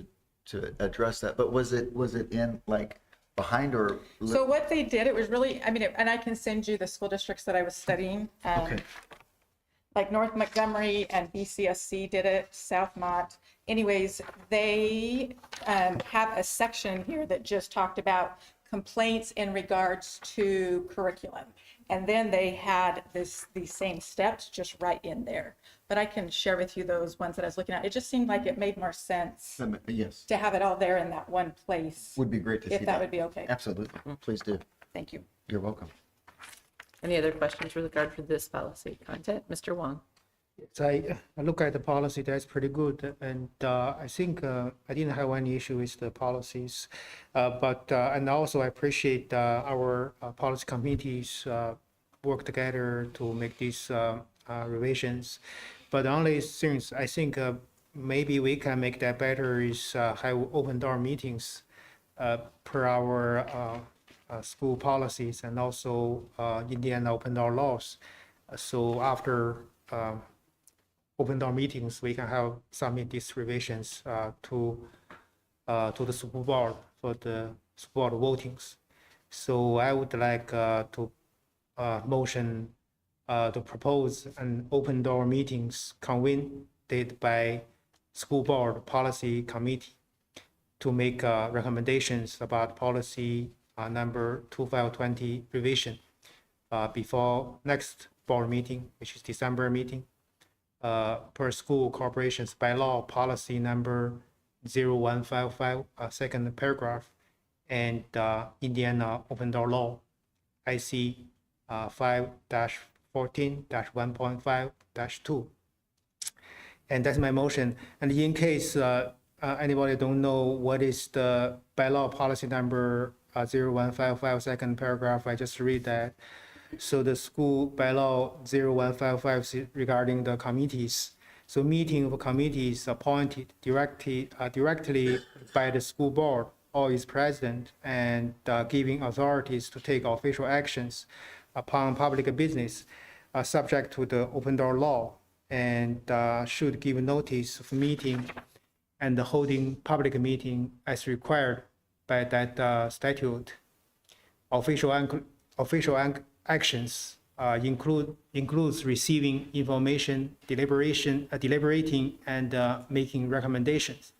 to address that, but was it in like behind or? So what they did, it was really, and I can send you the school districts that I was studying. Okay. Like North Montgomery and BCSC did it, Southmont. Anyways, they have a section here that just talked about complaints in regards to curriculum. And then they had these same steps just right in there. But I can share with you those ones that I was looking at. It just seemed like it made more sense Yes, to have it all there in that one place. would be great to see that. If that would be okay. Absolutely, please do. Thank you. You're welcome. Any other questions with regard to this policy content? Mr. Wong? So I look at the policy, that's pretty good. And I think I didn't have any issue with the policies. And also I appreciate our policy committees work together to make these revisions. But the only things I think maybe we can make that better is have open door meetings per our school policies and also Indiana open door laws. So after open door meetings, we can submit these revisions to the school board for the school board votings. So I would like to motion to propose an open door meetings convened by school board policy committee to make recommendations about policy number 2520 revision before next board meeting, which is December meeting. Per school corporations bylaw policy number 0155, second paragraph, and Indiana open door law, IC 5-14-1.5-2. And that's my motion. And in case anybody don't know what is the bylaw policy number 0155, second paragraph, I just read that. So the school bylaw 0155 is regarding the committees. So meeting of committees appointed directly by the school board or its president and giving authorities to take official actions upon public business subject to the open door law and should give notice of meeting and holding public meeting as required by that statute. Official actions includes receiving information, deliberating, and making recommendations.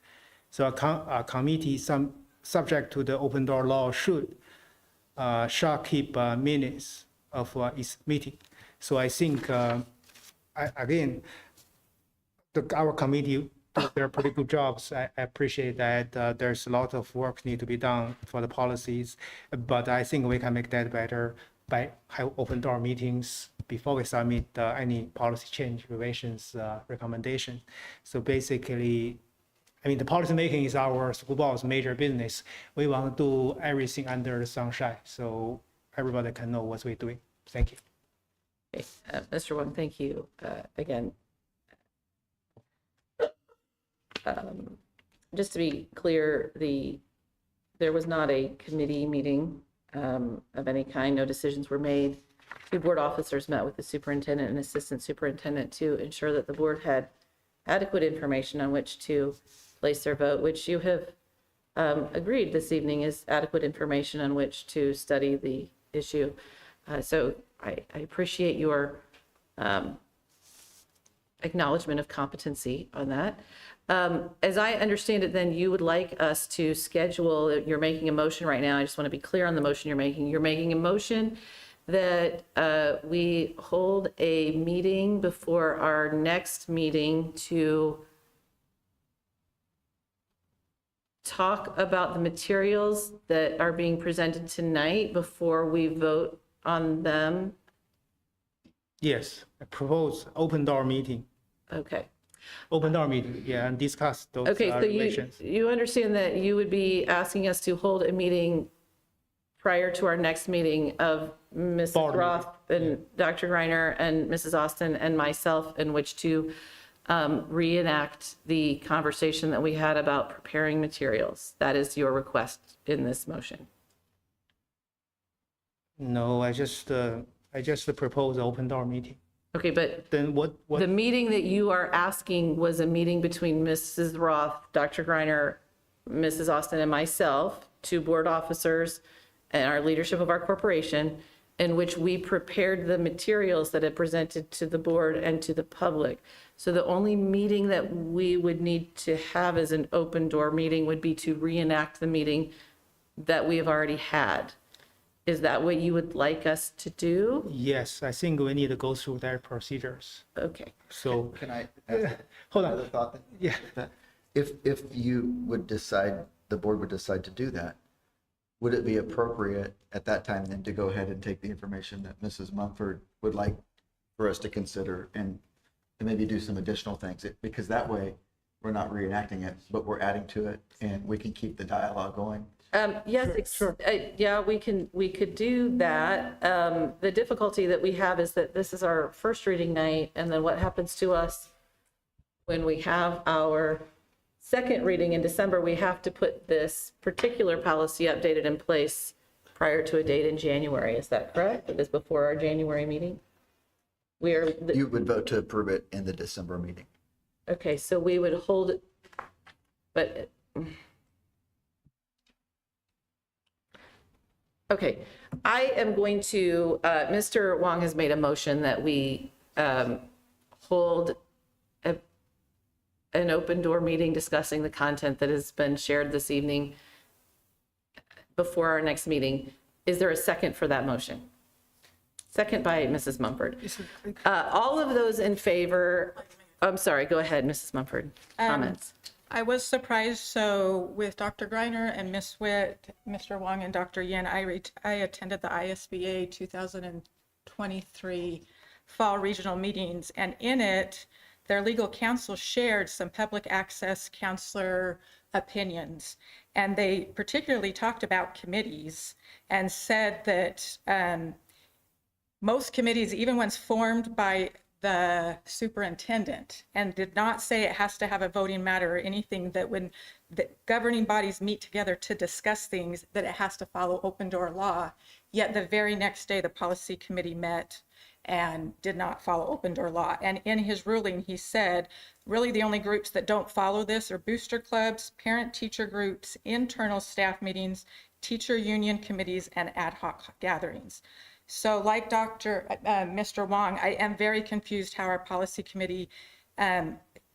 So a committee subject to the open door law shall keep minutes of its meeting. So I think our committee did their pretty good jobs. I appreciate that there's a lot of work need to be done for the policies, but I think we can make that better by have open door meetings before we submit any policy change revisions recommendation. So basically, I mean, the policy making is our school board's major business. We want to do everything under the sunshine, so everybody can know what we're doing. Thank you. Okay, Mr. Wong, thank you again. Just to be clear, there was not a committee meeting of any kind. No decisions were made. 2 board officers met with the superintendent and assistant superintendent to ensure that the board had adequate information on which to place their vote, which you have agreed this evening is adequate information on which to study the issue. So I appreciate your acknowledgement of competency on that. As I understand it, then you would like us to schedule, you're making a motion right now. I just want to be clear on the motion you're making. You're making a motion that we hold a meeting before our next meeting to talk about the materials that are being presented tonight before we vote on them. Yes, I propose open door meeting. Okay. Open door meeting, yeah, and discuss those Okay, so relations. you understand that you would be asking us to hold a meeting prior to our next meeting of Mrs. Board Roth and Dr. Greiner and Mrs. Austin and myself, in which to reenact the conversation that we had about preparing materials. That is your request in this motion. No, I just propose open door meeting. Okay, but Then what? the meeting that you are asking was a meeting between Mrs. Roth, Dr. Greiner, Mrs. Austin, and myself, 2 board officers, and our leadership of our corporation, in which we prepared the materials that had presented to the board and to the public. So the only meeting that we would need to have as an open door meeting would be to reenact the meeting that we have already had. Is that what you would like us to do? Yes, I think we need to go through their procedures. Okay. So, Can I ask hold on. another thought then? Yeah. If you would decide, the board would decide to do that, would it be appropriate at that time then to go ahead and take the information that Mrs. Mumford would like for us to consider and maybe do some additional things? Because that way, we're not reenacting it, but we're adding to it, and we can keep the dialogue going. Yes, yeah, we could do that. The difficulty that we have is that this is our first reading night, and then what happens to us when we have our second reading in December, we have to put this particular policy updated in place prior to a date in January. Is that correct? It is before our January meeting? You would vote to approve it in the December meeting. Okay, so we would hold it, but, okay, I am going to, Mr. Wong has made a motion that we hold an open door meeting discussing the content that has been shared this evening before our next meeting. Is there a second for that motion? Second by Mrs. Mumford. All of those in favor, I'm sorry, go ahead, Mrs. Mumford, comments. I was surprised, so with Dr. Greiner and Ms. Witt, Mr. Wong and Dr. Yin, I attended the ISBA 2023 fall regional meetings, and in it, their legal counsel shared some public access counselor opinions, and they particularly talked about committees and said that most committees, even ones formed by the superintendent, and did not say it has to have a voting matter or anything, that when the governing bodies meet together to discuss things, that it has to follow open door law. Yet the very next day, the policy committee met and did not follow open door law. And in his ruling, he said, really the only groups that don't follow this are booster clubs, parent teacher groups, internal staff meetings, teacher union committees, and ad hoc gatherings. So like Mr. Wong, I am very confused how our policy committee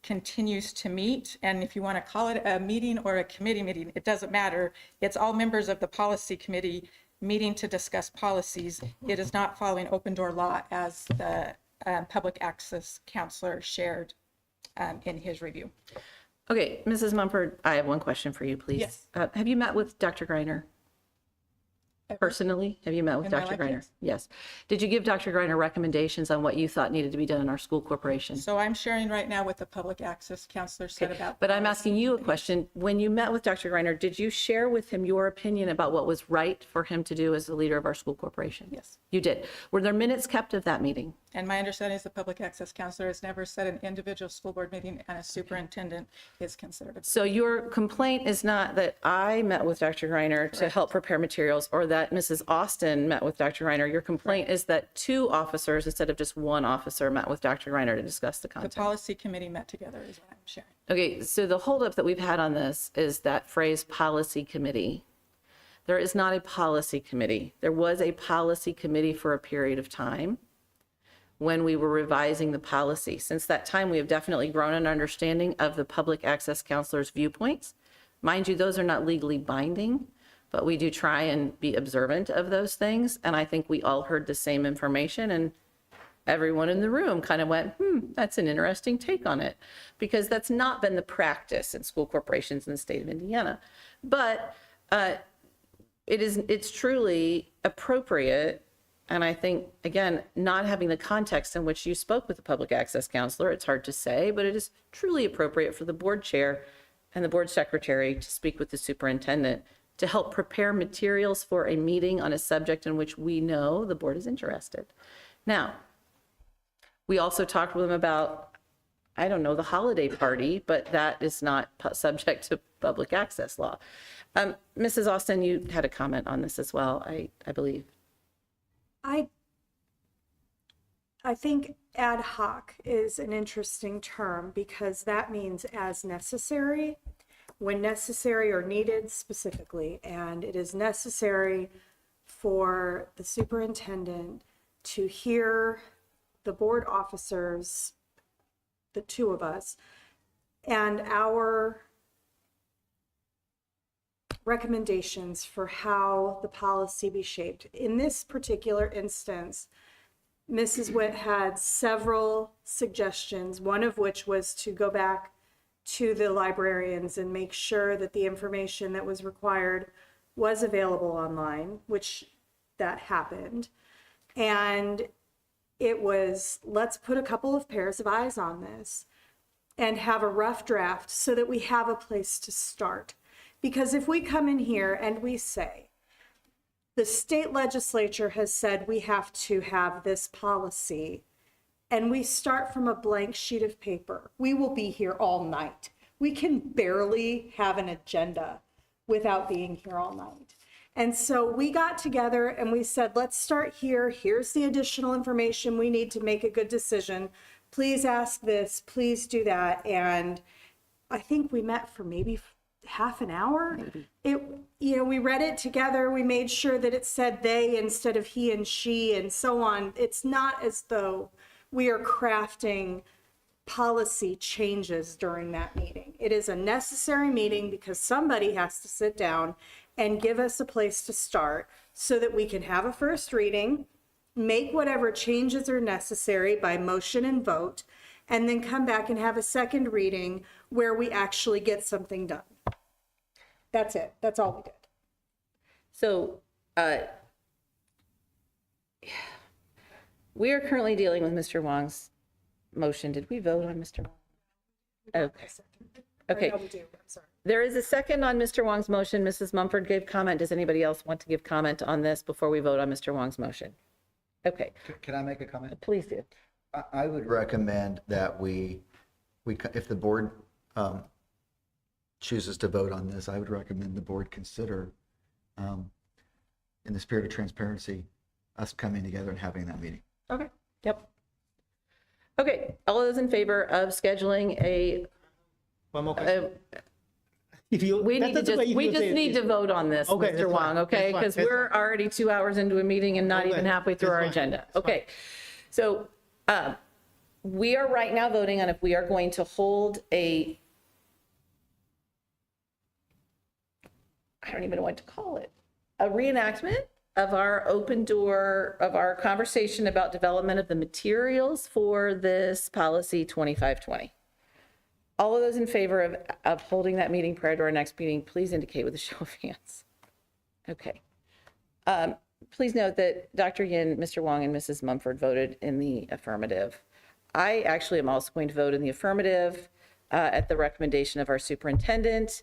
continues to meet. And if you want to call it a meeting or a committee meeting, it doesn't matter. It's all members of the policy committee meeting to discuss policies. It is not following open door law, as the public access counselor shared in his review. Okay, Mrs. Mumford, I have one question for you, please. Yes. Have you met with Dr. Greiner? personally? Have you met with In my Dr. life, Greiner? yes. Yes. Did you give Dr. Greiner recommendations on what you thought needed to be done in our school corporation? So I'm sharing right now what the public access counselor said about. But I'm policy asking you a committees. question. When you met with Dr. Greiner, did you share with him your opinion about what was right for him to do as the leader of our school corporation? Yes. You did. Were there minutes kept of that meeting? And my understanding is the public access counselor has never said an individual school board meeting and a superintendent is considered. So your complaint is not that I met with Dr. Greiner to help prepare materials or that Mrs. Austin met with Dr. Greiner. Your complaint is that 2 officers instead of just 1 officer met with Dr. Greiner to discuss the The content. policy committee met together is what I'm sharing. Okay, so the holdup that we've had on this is that phrase policy committee. There is not a policy committee. There was a policy committee for a period of time when we were revising the policy. Since that time, we have definitely grown an understanding of the public access counselor's viewpoints. Mind you, those are not legally binding, but we do try and be observant of those things. And I think we all heard the same information, and everyone in the room kind of went, that's an interesting take on it, because that's not been the practice in school corporations in the state of Indiana. But it's truly appropriate. And I think, again, not having the context in which you spoke with the public access counselor, it's hard to say, but it is truly appropriate for the board chair and the board secretary to speak with the superintendent to help prepare materials for a meeting on a subject in which we know the board is interested. Now, we also talked with them about, I don't know, the holiday party, but that is not subject to public access law. Mrs. Austin, you had a comment on this as well, I believe. I think ad hoc is an interesting term because that means as necessary, when necessary or needed specifically. And it is necessary for the superintendent to hear the board officers, the 2 of us, and our recommendations for how the policy be shaped. In this particular instance, Mrs. Witt had several suggestions, one of which was to go back to the librarians and make sure that the information that was required was available online, which that happened. And it was, let's put a couple of pairs of eyes on this and have a rough draft so that we have a place to start. Because if we come in here and we say, the state legislature has said we have to have this policy, and we start from a blank sheet of paper, we will be here all night. We can barely have an agenda without being here all night. And so we got together and we said, let's start here. Here's the additional information we need to make a good decision. Please ask this, please do that. And I think we met for maybe half an hour. We read it together. We made sure that it said they instead of he and she and so on. It's not as though we are crafting policy changes during that meeting. It is a necessary meeting because somebody has to sit down and give us a place to start so that we can have a first reading, make whatever changes are necessary by motion and vote, and then come back and have a second reading where we actually get something done. That's it. That's all we did. So we are currently dealing with Mr. Wong's motion. Did we vote on Mr. Wong? Okay. Okay. No, we do. I'm sorry. There is a second on Mr. Wong's motion. Mrs. Mumford gave comment. Does anybody else want to give comment on this before we vote on Mr. Wong's motion? Okay, Can I make a comment? please do. I would recommend that if the board chooses to vote on this, I would recommend the board consider, in the spirit of transparency, us coming together and having that meeting. Okay, yep. Okay, all those in favor of scheduling One more question. If you, we need to just, we just need to vote on this, Okay, Mr. that's Wong, fine, okay? that's fine, Because that's we're already 2 hours into a meeting and not Okay, even halfway through that's our fine, agenda. that's fine. Okay, so we are right now voting on if we are going to hold I don't even know what to call it, a reenactment of our open door, of our conversation about development of the materials for this policy 2520. All of those in favor of holding that meeting prior to our next meeting, please indicate with a show of hands. Okay. Please note that Dr. Yin, Mr. Wong, and Mrs. Mumford voted in the affirmative. I actually am also going to vote in the affirmative at the recommendation of our superintendent.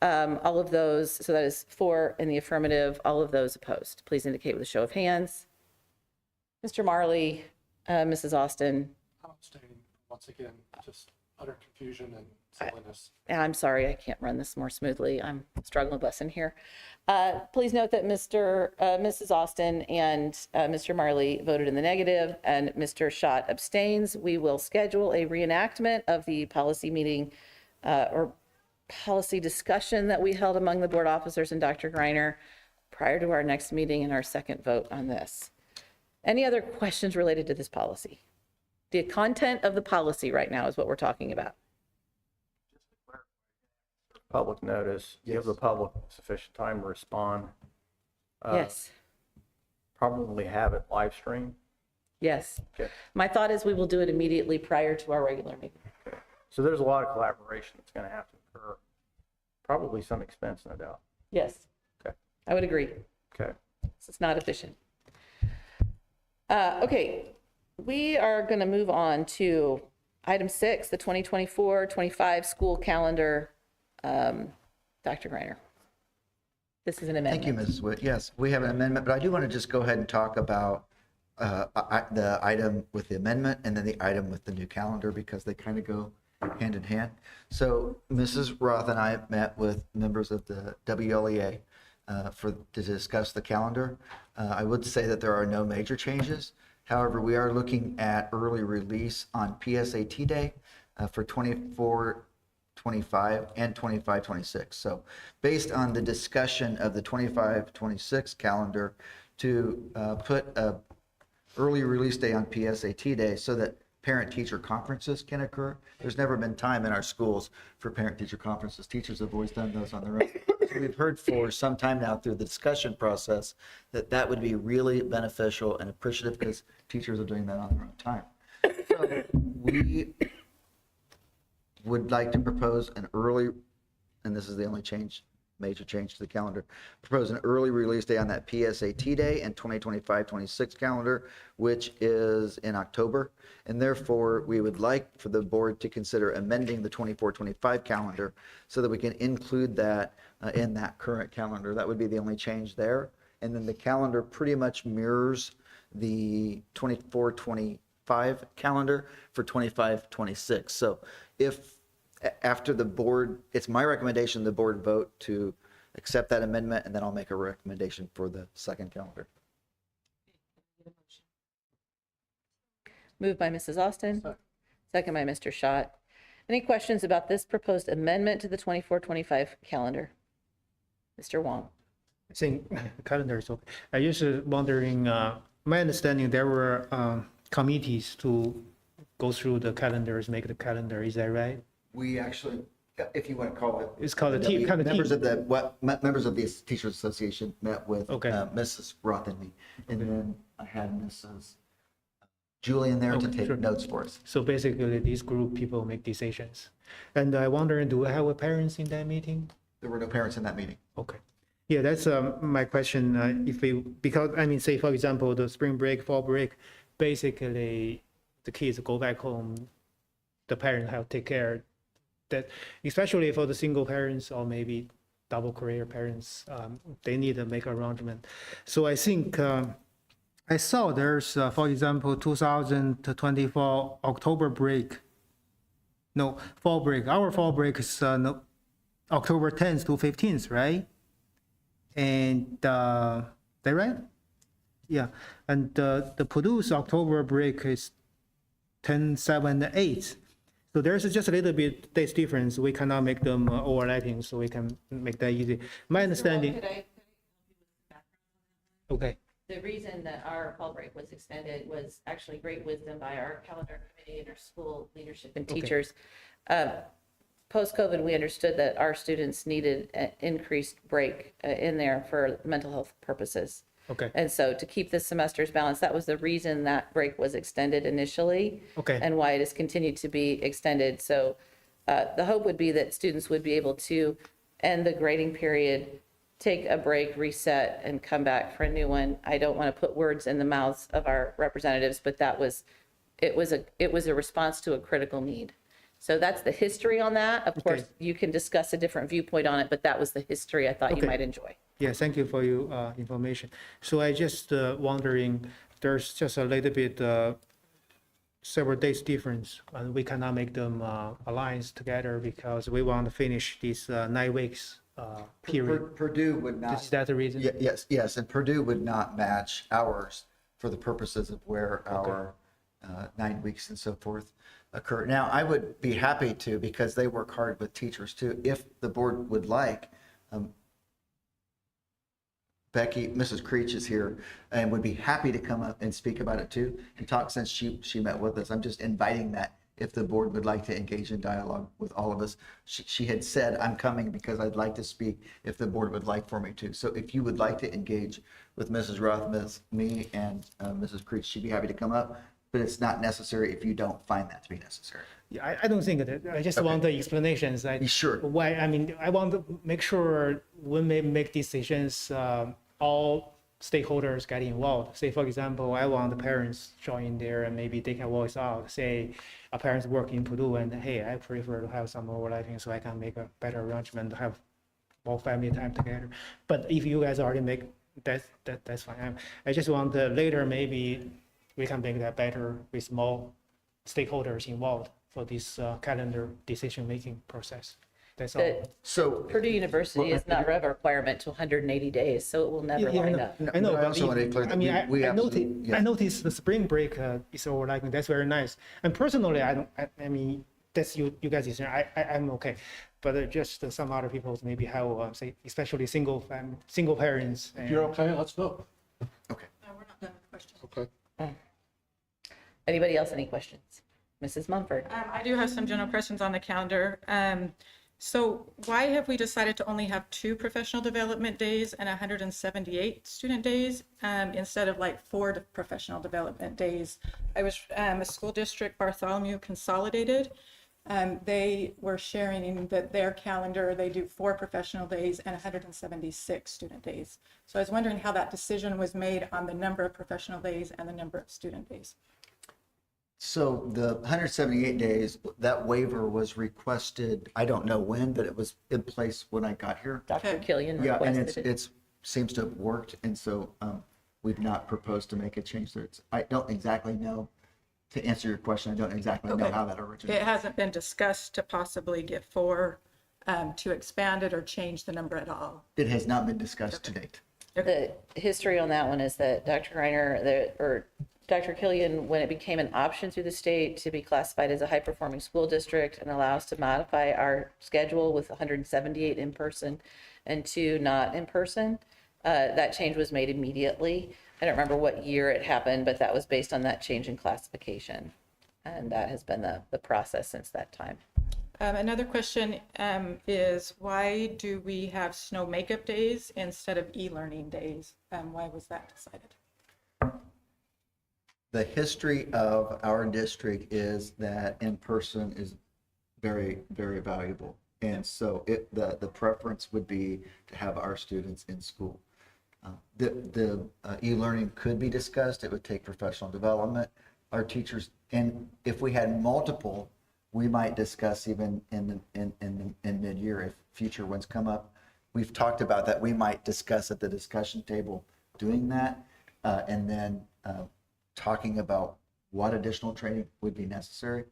All of those, so that is 4 in the affirmative, all of those opposed. Please indicate with a show of hands. Mr. Marley, Mrs. Austin, I'm abstaining once again, just utter confusion and silliness. I'm sorry, I can't run this more smoothly. I'm struggling with lesson here. Please note that Mrs. Austin and Mr. Marley voted in the negative and Mr. Schott abstains. We will schedule a reenactment of the policy meeting or policy discussion that we held among the board officers and Dr. Greiner prior to our next meeting and our second vote on this. Any other questions related to this policy? The content of the policy right now is what we're talking about. Public notice, give the public sufficient time to respond. Yes, Probably have it live stream. yes. Okay. My thought is we will do it immediately prior to our regular meeting. So there's a lot of collaboration that's going to have to occur. Probably some expense, no doubt. Yes. Okay. I would agree. Okay. It's not efficient. Okay, we are going to move on to item 6, the 2024-25 school calendar. Dr. Greiner. This is an amendment. Thank you, Mrs. Witt. Yes, we have an amendment, but I do want to just go ahead and talk about the item with the amendment and then the item with the new calendar because they kind of go hand in hand. So Mrs. Roth and I met with members of the WLEA to discuss the calendar. I would say that there are no major changes. However, we are looking at early release on PSAT day for 24-25 and 25-26. So based on the discussion of the 25-26 calendar to put a early release day on PSAT day so that parent-teacher conferences can occur. There's never been time in our schools for parent-teacher conferences. Teachers have always done those on their own. So we've heard for some time now through the discussion process that that would be really beneficial and appreciative because teachers are doing that on their own time. So we would like to propose an early, and this is the only major change to the calendar, propose an early release day on that PSAT day and 2025-26 calendar, which is in October. And therefore, we would like for the board to consider amending the 24-25 calendar so that we can include that in that current calendar. That would be the only change there. And then the calendar pretty much mirrors the 24-25 calendar for 25-26. So if after the board, it's my recommendation the board vote to accept that amendment, and then I'll make a recommendation for the second calendar. Moved by Mrs. Austin, second by Mr. Schott. Any questions about this proposed amendment to the 24-25 calendar? Mr. Wong. I think calendar is okay. I just wondering, my understanding there were committees to go through the calendars, make the calendar. Is that right? We actually, if you want to call it. It's called a team, kind of Members team. of members of the Teachers Association met with Okay. Mrs. Roth and me. And then I had Mrs. Julian there to Okay, take sure. notes for us. So basically, this group people make decisions. And I wonder, do we have a parents in that meeting? There were no parents in that meeting. Okay. Yeah, that's my question. If we, because I mean, say for example, the spring break, fall break, basically the kids go back home, the parents have to take care. That especially for the single parents or maybe double career parents, they need to make arrangement. So I think I saw there's, for example, 2024 October break. No, fall break. Our fall break is October 10th to 15th, right? And that right? Yeah. And the Purdue's October break is 10, 7, 8. So there's just a little bit dates difference. We cannot make them overlapping, so we can make that easy. My understanding. Okay. The reason that our fall break was extended was actually great wisdom by our calendar committee and our school leadership and Okay. teachers. Post-COVID, we understood that our students needed an increased break in there for mental health purposes. Okay. And so to keep the semesters balanced, that was the reason that break was extended initially. Okay. And why it has continued to be extended. So the hope would be that students would be able to end the grading period take a break, reset, and come back for a new one. I don't want to put words in the mouths of our representatives, but it was a response to a critical need. So that's the history on that. Of course, you can discuss a different viewpoint on it, but that was the history I thought you Okay. might enjoy. Yeah, thank you for your information. So I just wondering, there's just a little bit several days difference, and we cannot make them alliance together because we want to finish this 9 weeks period. Purdue would not. Is that the reason? Yes, and Purdue would not match ours for the purposes of where our 9 weeks and so forth occur. Now, I would be happy to, because they work hard with teachers too, if the board would like. Becky, Mrs. Creech is here and would be happy to come up and speak about it too and talk since she met with us. I'm just inviting that if the board would like to engage in dialogue with all of us. She had said, I'm coming because I'd like to speak if the board would like for me to. So if you would like to engage with Mrs. Roth, me and Mrs. Creech, she'd be happy to come up, but it's not necessary if you don't find that to be necessary. Yeah, I don't think that, I just want the explanations. Sure. Why, I mean, I want to make sure when we make decisions, all stakeholders get involved. Say, for example, I want the parents join there and maybe they can voice out. Say, a parents work in Purdue and, hey, I prefer to have some overlapping so I can make a better arrangement to have more family time together. But if you guys already make that's fine. I just want later maybe we can make that better with more stakeholders involved for this calendar decision-making process. That's all. So Purdue University is not a requirement to 180 days, so it will never Yeah, line up. I know, but I but also want to clear that I mean, we I absolutely- noticed, yeah. I noticed the spring break is overlapping. That's very nice. And personally, I mean, that's you guys' decision. I'm okay. But just some other people maybe have, say, especially single parents. If you're okay, let's vote. Okay. We're not done with questions. Okay. Anybody else, any questions? Mrs. Mumford? I do have some general questions on the calendar. So why have we decided to only have 2 professional development days and 178 student days instead of like 4 professional development days? I was a school district, Bartholomew Consolidated. They were sharing that their calendar, they do 4 professional days and 176 student days. So I was wondering how that decision was made on the number of professional days and the number of student days. So the 178 days, that waiver was requested, I don't know when, but it was in place when I got here. Dr. Killian Yeah, and requested it. it's seems to have worked, and so we've not proposed to make a change there. I don't exactly know, to answer your question, I don't exactly know Okay. how that originated. It hasn't been discussed to possibly get 4 to expand it or change the number at all. It has not been discussed to date. The history on that one is that Dr. Reiner, or Dr. Killian, when it became an option through the state to be classified as a high-performing school district and allow us to modify our schedule with 178 in person and 2 not in person, that change was made immediately. I don't remember what year it happened, but that was based on that change in classification. And that has been the process since that time. Another question is why do we have snow makeup days instead of e-learning days? Why was that decided? The history of our district is that in-person is very, very valuable. And so the preference would be to have our students in school. The e-learning could be discussed. It would take professional development. Our teachers, and if we had multiple, we might discuss even in mid-year if future ones come up. We've talked about that. We might discuss at the discussion table doing that, and then talking about what additional training would be necessary.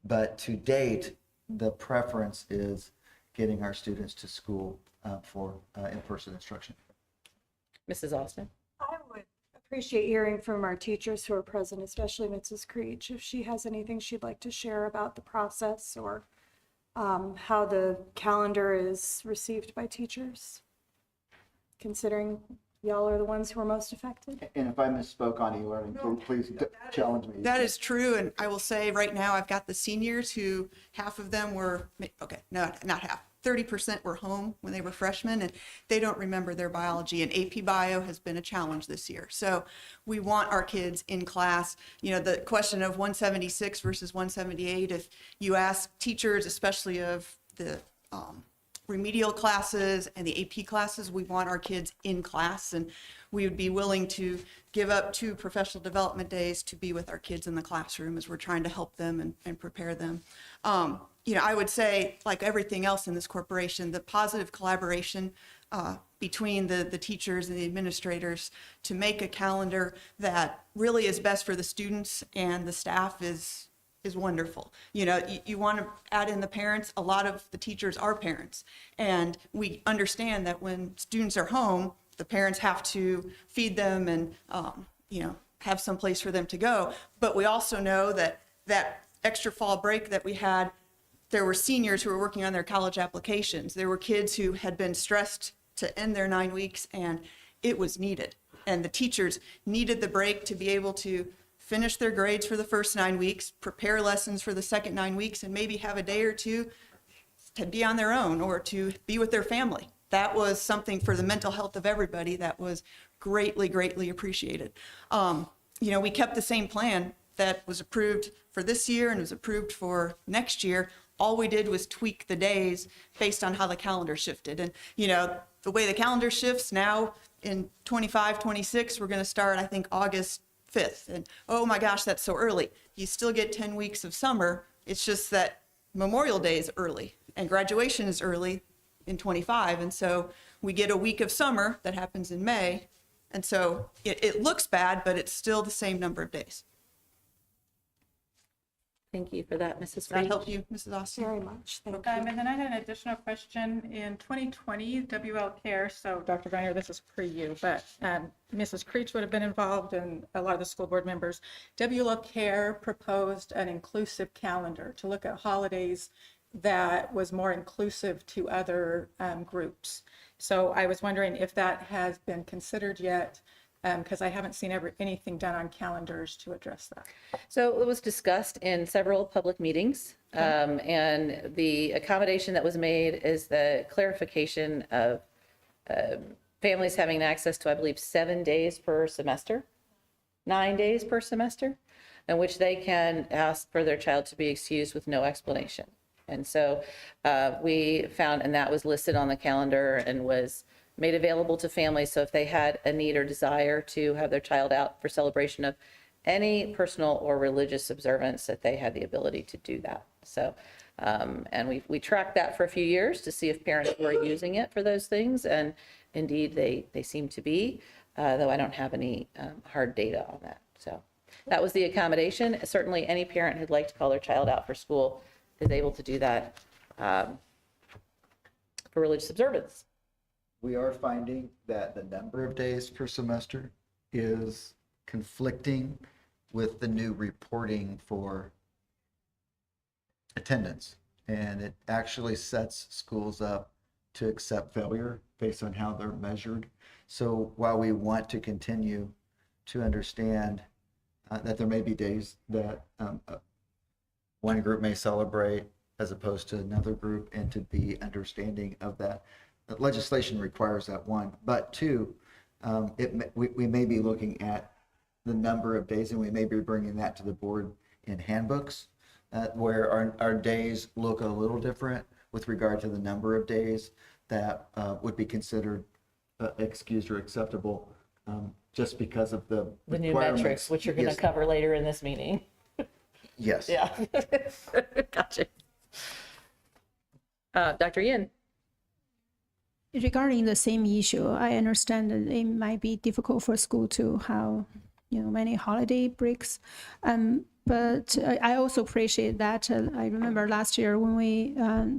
But to date, the preference is getting our students to school for in-person instruction. Mrs. Austin? I would appreciate hearing from our teachers who are present, especially Mrs. Creech, if she has anything she'd like to share about the process or how the calendar is received by teachers, considering y'all are the ones who are most affected. And if I misspoke on e-learning, please challenge me. That is true, and I will say right now I've got the seniors who half of them were, okay, no, not half, 30% were home when they were freshmen, and they don't remember their biology, and AP Bio has been a challenge this year. So we want our kids in class. You know, the question of 176 versus 178, if you ask teachers, especially of the remedial classes and the AP classes, we want our kids in class, and we would be willing to give up 2 professional development days to be with our kids in the classroom as we're trying to help them and prepare them. I would say, like everything else in this corporation, the positive collaboration between the teachers and the administrators to make a calendar that really is best for the students and the staff is wonderful. You want to add in the parents. A lot of the teachers are parents, and we understand that when students are home, the parents have to feed them and have some place for them to go. But we also know that extra fall break that we had, there were seniors who were working on their college applications. There were kids who had been stressed to end their 9 weeks, and it was needed. And the teachers needed the break to be able to finish their grades for the first 9 weeks, prepare lessons for the second 9 weeks, and maybe have a day or two to be on their own or to be with their family. That was something for the mental health of everybody that was greatly, greatly appreciated. We kept the same plan that was approved for this year and was approved for next year. All we did was tweak the days based on how the calendar shifted. And, the way the calendar shifts now in 25, 26, we're going to start, I think, August 5th. And, oh my gosh, that's so early. You still get 10 weeks of summer. It's just that Memorial Day is early and graduation is early in 25. And so we get a week of summer that happens in May. And so it looks bad, but it's still the same number of days. Thank you for that, Mrs. Does that Reed. help you, Mrs. Austin? Very much, thank you. And then I had an additional question. In 2020, WL Care, so Dr. Greiner, this is pre you, but Mrs. Creech would have been involved and a lot of the school board members. WL Care proposed an inclusive calendar to look at holidays that was more inclusive to other groups. So I was wondering if that has been considered yet, because I haven't seen anything done on calendars to address that. So it was discussed in several public meetings, and the accommodation that was made is the clarification of families having access to, I believe, 7 days per semester, 9 days per semester, in which they can ask for their child to be excused with no explanation. And so we found, and that was listed on the calendar and was made available to families. So if they had a need or desire to have their child out for celebration of any personal or religious observance, that they had the ability to do that. So, and we tracked that for a few years to see if parents were using it for those things. And indeed they seem to be, though I don't have any hard data on that. So that was the accommodation. Certainly any parent who'd like to call their child out for school is able to do that for religious observance. We are finding that the number of days per semester is conflicting with the new reporting for attendance. And it actually sets schools up to accept failure based on how they're measured. So while we want to continue to understand that there may be days that one group may celebrate as opposed to another group, and to be understanding of that. Legislation requires that, one, but two, we may be looking at the number of days, and we may be bringing that to the board in handbooks, where our days look a little different with regard to the number of days that would be considered excused or acceptable, just because of the new requirements. metrics, which you're going to Yes. cover later in this meeting. Yes. Yeah. Gotcha. Dr. Yin. Regarding the same issue, I understand that it might be difficult for school to have, many holiday breaks. But I also appreciate that. I remember last year when we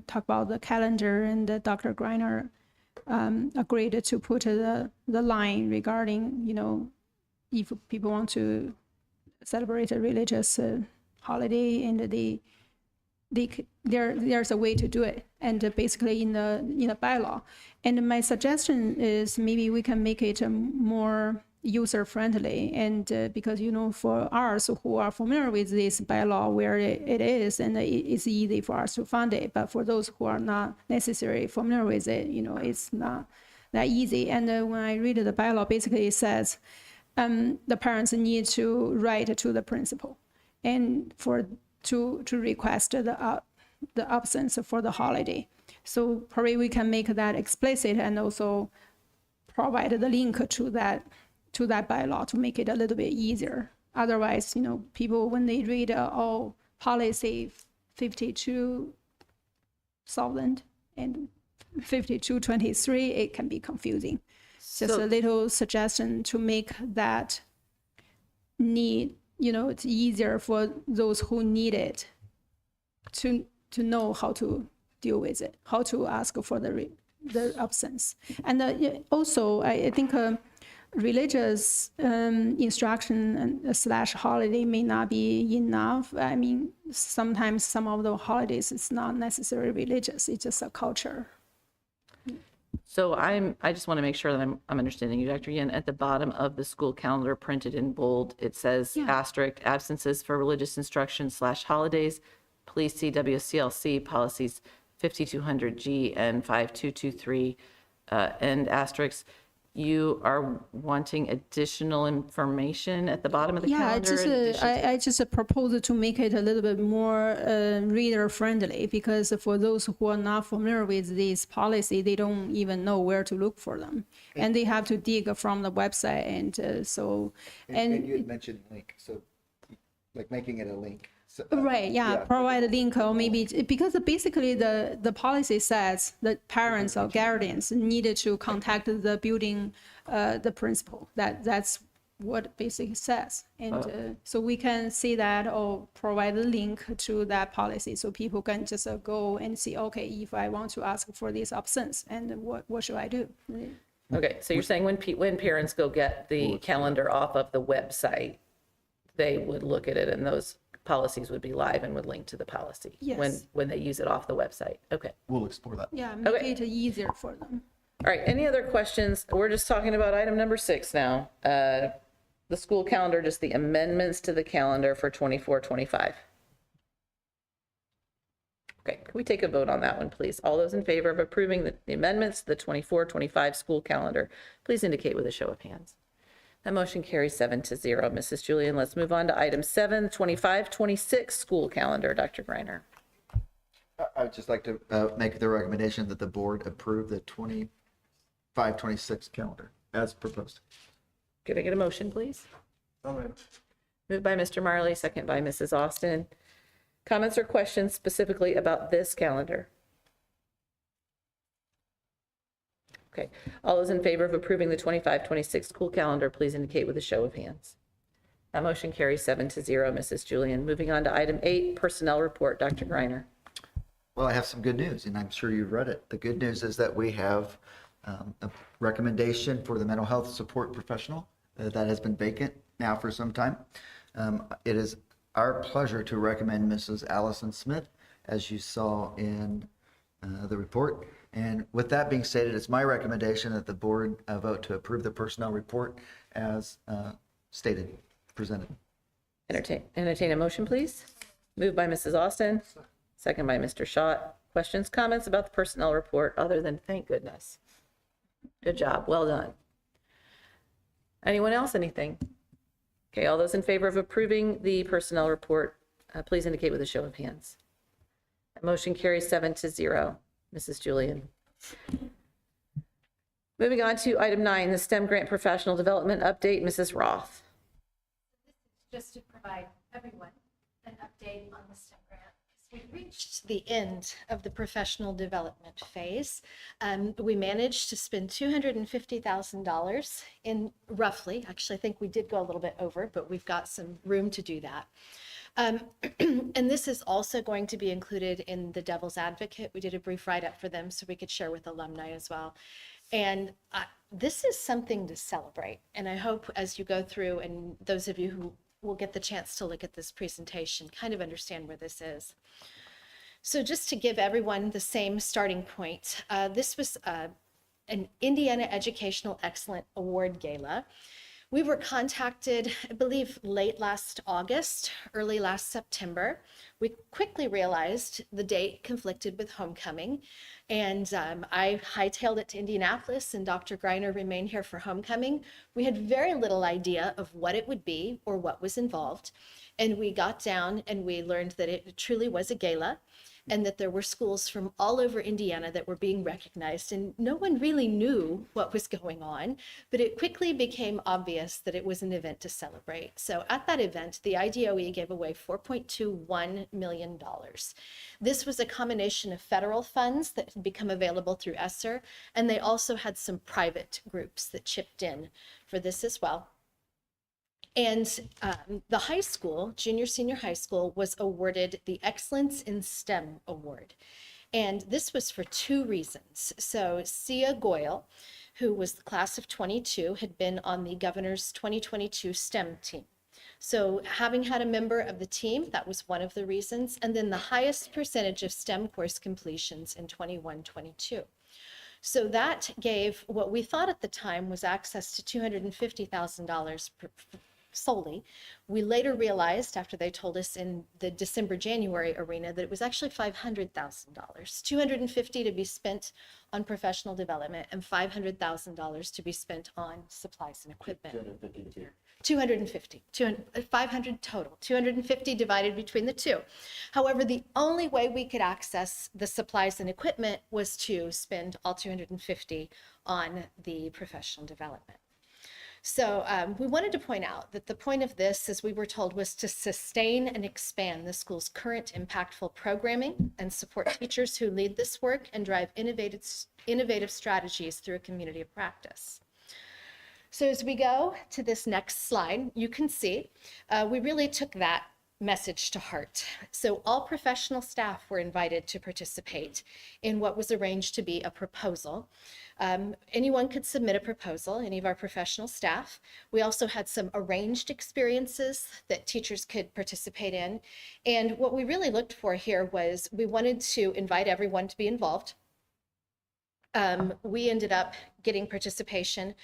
talked about the calendar, and Dr. Greiner agreed to put the line regarding, if people want to celebrate a religious holiday, and there's a way to do it, and basically in the bylaw. And my suggestion is maybe we can make it more user friendly, and because for us who are familiar with this bylaw where it is, and it's easy for us to find it, but for those who are not necessarily familiar with it, it's not that easy. And when I read the bylaw, basically it says the parents need to write to the principal and to request the absence for the holiday. So probably we can make that explicit and also provide the link to that bylaw to make it a little bit easier. Otherwise, people when they read policy 52,000 and 5223, it can be confusing. Just a little suggestion to make that it's easier for those who need it to know how to deal with it, how to ask for the absence. And also, I think religious instruction and / holiday may not be enough. I mean, sometimes some of the holidays, it's not necessarily religious, it's just a culture. So I just want to make sure that I'm understanding you, Dr. Yin. At the bottom of the school calendar, printed in bold, it says asterisk absences for religious instruction / holidays. Please see WCLC policies 5200G and 5223 and asterisks. You are wanting additional information at the bottom of the calendar? I just propose to make it a little bit more reader friendly, because for those who are not familiar with this policy, they don't even know where to look for them, and they have to dig from the website, and And you had mentioned link, so like making it a link. So, right, provide a link, or maybe because basically the policy says that parents or guardians needed to contact the building, the principal. That's what it basically says, and so we can see that or provide a link to that policy, so people can just go and see. Okay, if I want to ask for this absence, and what should I do? Okay, so you're saying when parents go get the calendar off of the website, they would look at it and those policies would be live and would link to the policy. Yes. When they use it off the website. Okay. We'll explore that. Yeah, make it easier for them. All right, any other questions? We're just talking about item number 6 now. The school calendar, just the amendments to the calendar for 24-25. Okay, can we take a vote on that one, please? All those in favor of approving the amendments to the 24-25 school calendar, please indicate with a show of hands. That motion carries 7-0. Mrs. Julian, let's move on to item 7, 25-26 school calendar. Dr. Greiner. I would just like to make the recommendation that the board approve the 25-26 calendar as proposed. Could I get a motion, please? Moved by Mr. Marley, second by Mrs. Austin. Comments or questions specifically about this calendar? Okay, all those in favor of approving the 25-26 school calendar, please indicate with a show of hands. That motion carries 7-0, Mrs. Julian. Moving on to item 8, personnel report. Dr. Greiner. Well, I have some good news, and I'm sure you've read it. The good news is that we have a recommendation for the mental health support professional that has been vacant now for some time. It is our pleasure to recommend Mrs. Allison Smith, as you saw in the report. And with that being stated, it's my recommendation that the board vote to approve the personnel report as stated, presented. Entertain a motion, please. Moved by Mrs. Austin, second by Mr. Schott. Questions, comments about the personnel report other than thank goodness? Good job, well done. Anyone else, anything? Okay, all those in favor of approving the personnel report, please indicate with a show of hands. That motion carries 7-0. Mrs. Julian. Moving on to item 9, the STEM grant professional development update. Mrs. Roth. Just to provide everyone an update on the STEM grant. We've reached the end of the professional development phase. We managed to spend $250,000 in roughly, actually I think we did go a little bit over, but we've got some room to do that. And this is also going to be included in the Devil's Advocate. We did a brief write-up for them so we could share with alumni as well. And this is something to celebrate. And I hope as you go through, and those of you who will get the chance to look at this presentation, kind of understand where this is. So just to give everyone the same starting point, this was an Indiana Educational Excellence Award Gala. We were contacted, I believe, late last August, early last September. We quickly realized the date conflicted with homecoming, and I hightailed it to Indianapolis, and Dr. Greiner remained here for homecoming. We had very little idea of what it would be or what was involved, and we got down and we learned that it truly was a gala, and that there were schools from all over Indiana that were being recognized, and no one really knew what was going on, but it quickly became obvious that it was an event to celebrate. So at that event, the IDOE gave away $4.21 million. This was a combination of federal funds that had become available through ESSER, and they also had some private groups that chipped in for this as well. And the high school, junior, senior high school, was awarded the Excellence in STEM Award. And this was for two reasons. So Sia Goyle, who was the class of 22, had been on the governor's 2022 STEM team. So having had a member of the team, that was one of the reasons. And then the highest percentage of STEM course completions in 21-22. So that gave what we thought at the time was access to $250,000 solely. We later realized, after they told us in the December-January arena, that it was actually $500,000, $250,000 to be spent on professional development and $500,000 to be spent on supplies and equipment. 250, 500 total, 250 divided between the two. However, the only way we could access the supplies and equipment was to spend all 250 on the professional development. So we wanted to point out that the point of this, as we were told, was to sustain and expand the school's current impactful programming and support teachers who lead this work and drive innovative strategies through a community of practice. So as we go to this next slide, you can see we really took that message to heart. So all professional staff were invited to participate in what was arranged to be a proposal. Anyone could submit a proposal, any of our professional staff. We also had some arranged experiences that teachers could participate in. And what we really looked for here was we wanted to invite everyone to be involved. We ended up getting participation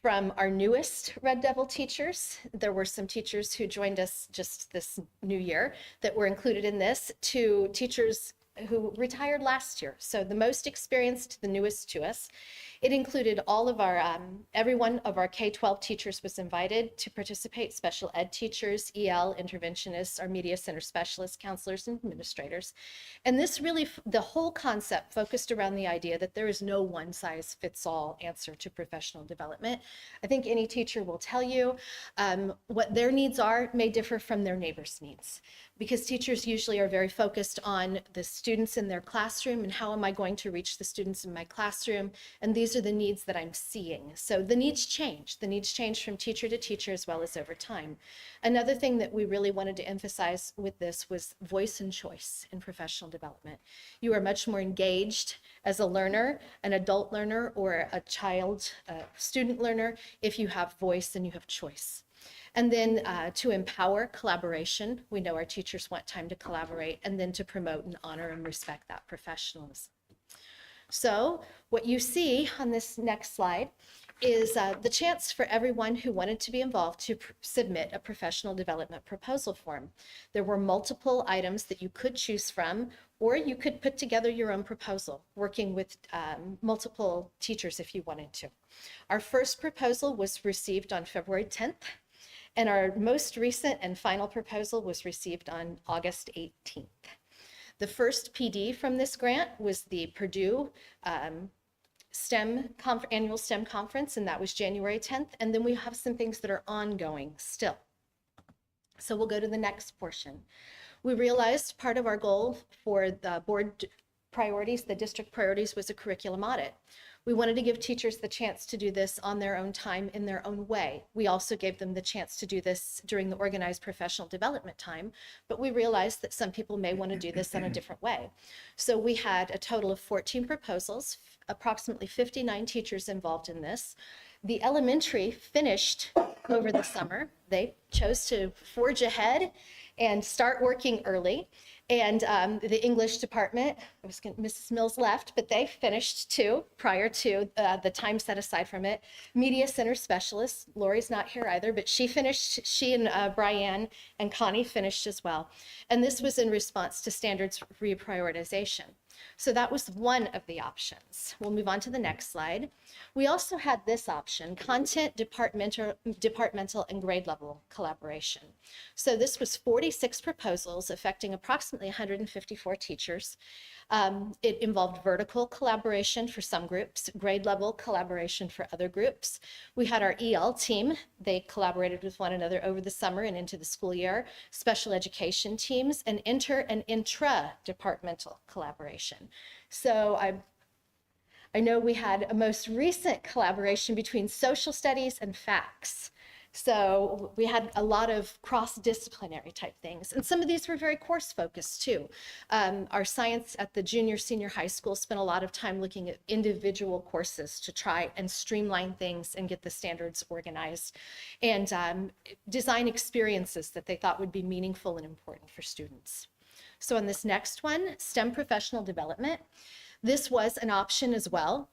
from our newest Red Devil teachers. There were some teachers who joined us just this new year that were included in this, to teachers who retired last year. So the most experienced, the newest to us. It included all of our, every one of our K-12 teachers was invited to participate, special ed teachers, EL, interventionists, our media center specialists, counselors, and administrators. And this really, the whole concept focused around the idea that there is no one-size-fits-all answer to professional development. I think any teacher will tell you what their needs are may differ from their neighbor's needs, because teachers usually are very focused on the students in their classroom and how am I going to reach the students in my classroom, and these are the needs that I'm seeing. So the needs change. The needs change from teacher to teacher as well as over time. Another thing that we really wanted to emphasize with this was voice and choice in professional development. You are much more engaged as a learner, an adult learner, or a child, student learner, if you have voice and you have choice. And then to empower collaboration. We know our teachers want time to collaborate, and then to promote and honor and respect that professionalism. So what you see on this next slide is the chance for everyone who wanted to be involved to submit a professional development proposal form. There were multiple items that you could choose from, or you could put together your own proposal, working with multiple teachers if you wanted to. Our first proposal was received on February 10th. And our most recent and final proposal was received on August 18th. The first PD from this grant was the Purdue annual STEM conference, and that was January 10th. And then we have some things that are ongoing still. So we'll go to the next portion. We realized part of our goal for the board priorities, the district priorities, was a curriculum audit. We wanted to give teachers the chance to do this on their own time in their own way. We also gave them the chance to do this during the organized professional development time, but we realized that some people may want to do this in a different way. So we had a total of 14 proposals, approximately 59 teachers involved in this. The elementary finished over the summer. They chose to forge ahead and start working early. And the English department, Mrs. Mills left, but they finished too prior to the time set aside from it. Media center specialist, Lori's not here either, but she finished, she and Brianne and Connie finished as well. And this was in response to standards reprioritization. So that was one of the options. We'll move on to the next slide. We also had this option, content, departmental and grade level collaboration. So this was 46 proposals affecting approximately 154 teachers. It involved vertical collaboration for some groups, grade level collaboration for other groups. We had our EL team. They collaborated with one another over the summer and into the school year, special education teams, and inter and intra-departmental collaboration. So I know we had a most recent collaboration between social studies and FACS. So we had a lot of cross-disciplinary type things. And some of these were very course focused too. Our science at the junior, senior high school spent a lot of time looking at individual courses to try and streamline things and get the standards organized and design experiences that they thought would be meaningful and important for students. So on this next one, STEM professional development, this was an option as well.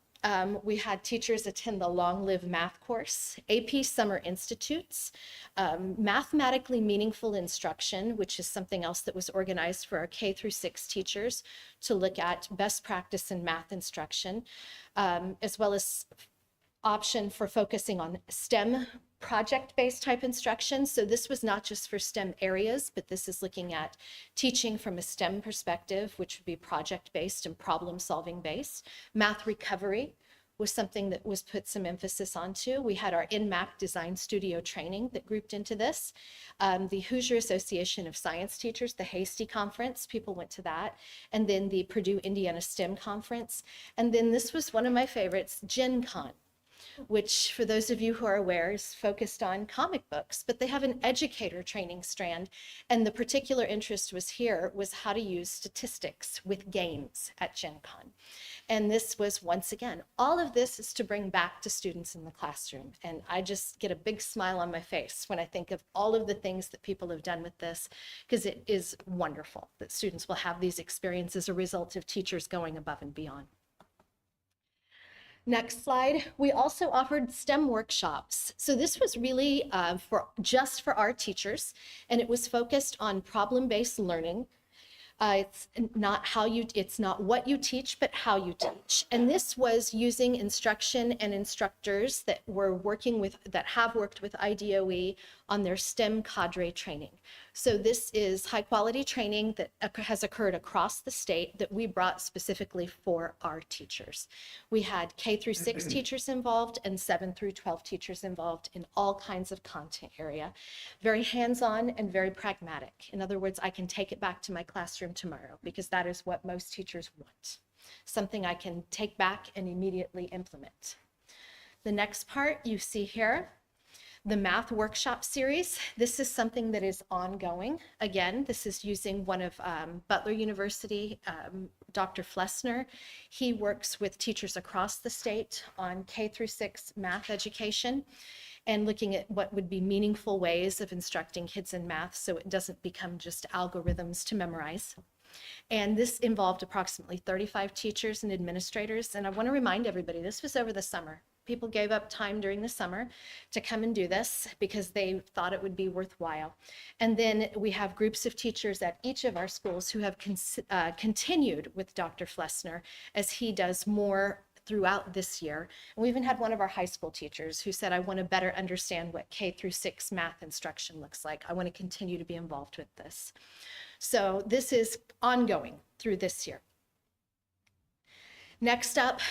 We had teachers attend the Long Live Math course, AP Summer Institutes, mathematically meaningful instruction, which is something else that was organized for our K through 6 teachers to look at best practice in math instruction, as well as option for focusing on STEM project-based type instruction. So this was not just for STEM areas, but this is looking at teaching from a STEM perspective, which would be project-based and problem-solving based. Math recovery was something that was put some emphasis onto. We had our InMap Design Studio training that grouped into this. The Hoosier Association of Science Teachers, the Hasty Conference, people went to that. And then the Purdue Indiana STEM Conference. And then this was one of my favorites, Gen Con, which for those of you who are aware is focused on comic books, but they have an educator training strand. And the particular interest was how to use statistics with games at Gen Con. And this was, once again, all of this is to bring back to students in the classroom. And I just get a big smile on my face when I think of all of the things that people have done with this, because it is wonderful that students will have these experiences as a result of teachers going above and beyond. Next slide. We also offered STEM workshops. So this was really just for our teachers, and it was focused on problem-based learning. It's not what you teach, but how you teach. And this was using instruction and instructors that have worked with IDOE on their STEM cadre training. So this is high quality training that has occurred across the state that we brought specifically for our teachers. We had K through 6 teachers involved and 7 through 12 teachers involved in all kinds of content area. Very hands-on and very pragmatic. In other words, I can take it back to my classroom tomorrow because that is what most teachers want. Something I can take back and immediately implement. The next part you see here, the math workshop series. This is something that is ongoing. Again, this is using one of Butler University, Dr. Flessner. He works with teachers across the state on K through 6 math education and looking at what would be meaningful ways of instructing kids in math so it doesn't become just algorithms to memorize. And this involved approximately 35 teachers and administrators. And I want to remind everybody, this was over the summer. People gave up time during the summer to come and do this because they thought it would be worthwhile. And then we have groups of teachers at each of our schools who have continued with Dr. Flessner as he does more throughout this year. And we even had one of our high school teachers who said, I want to better understand what K through 6 math instruction looks like. I want to continue to be involved with this. So this is ongoing through this year. Next up,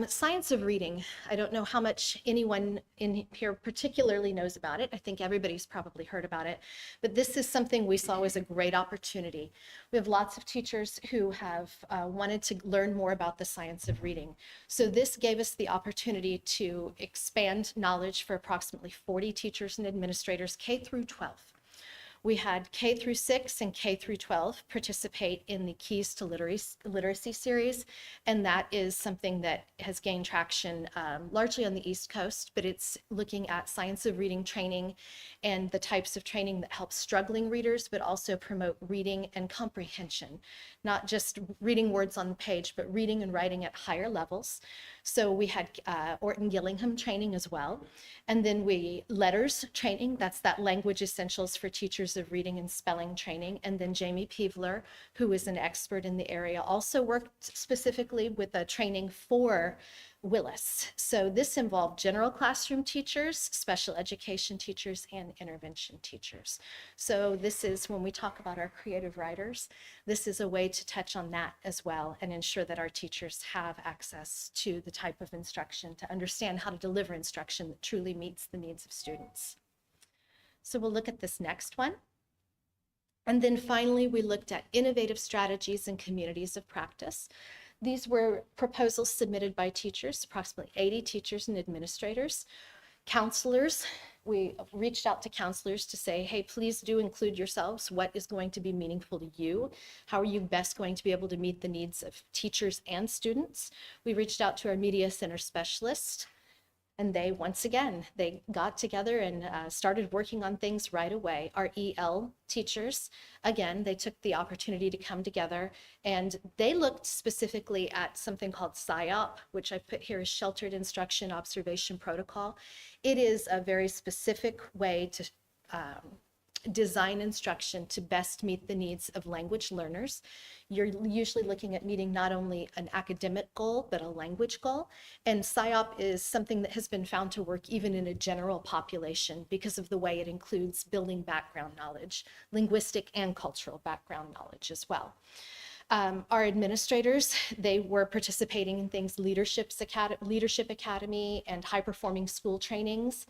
science of reading. I don't know how much anyone in here particularly knows about it. I think everybody's probably heard about it, but this is something we saw as a great opportunity. We have lots of teachers who have wanted to learn more about the science of reading. So this gave us the opportunity to expand knowledge for approximately 40 teachers and administrators, K through 12. We had K through 6 and K through 12 participate in the Keys to Literacy series, and that is something that has gained traction largely on the East Coast, but it's looking at science of reading training and the types of training that help struggling readers, but also promote reading and comprehension, not just reading words on the page, but reading and writing at higher levels. So we had Orton Gillingham training as well. And then letters training, that's that language essentials for teachers years of reading and spelling training. And then Jamie Peevler, who is an expert in the area, also worked specifically with a training for Willis. So this involved general classroom teachers, special education teachers, and intervention teachers. So this is, when we talk about our creative writers, this is a way to touch on that as well and ensure that our teachers have access to the type of instruction to understand how to deliver instruction that truly meets the needs of students. So we'll look at this next one. And then finally, we looked at innovative strategies and communities of practice. These were proposals submitted by teachers, approximately 80 teachers and administrators. Counselors, we reached out to counselors to say, hey, please do include yourselves. What is going to be meaningful to you? How are you best going to be able to meet the needs of teachers and students? We reached out to our media center specialist, and they, once again, they got together and started working on things right away. Our EL teachers, again, they took the opportunity to come together, and they looked specifically at something called SIOP, which I put here as Sheltered Instruction Observation Protocol. It is a very specific way to design instruction to best meet the needs of language learners. You're usually looking at meeting not only an academic goal, but a language goal. And SIOP is something that has been found to work even in a general population because of the way it includes building background knowledge, linguistic and cultural background knowledge as well. Our administrators, they were participating in things, Leadership Academy and high performing school trainings.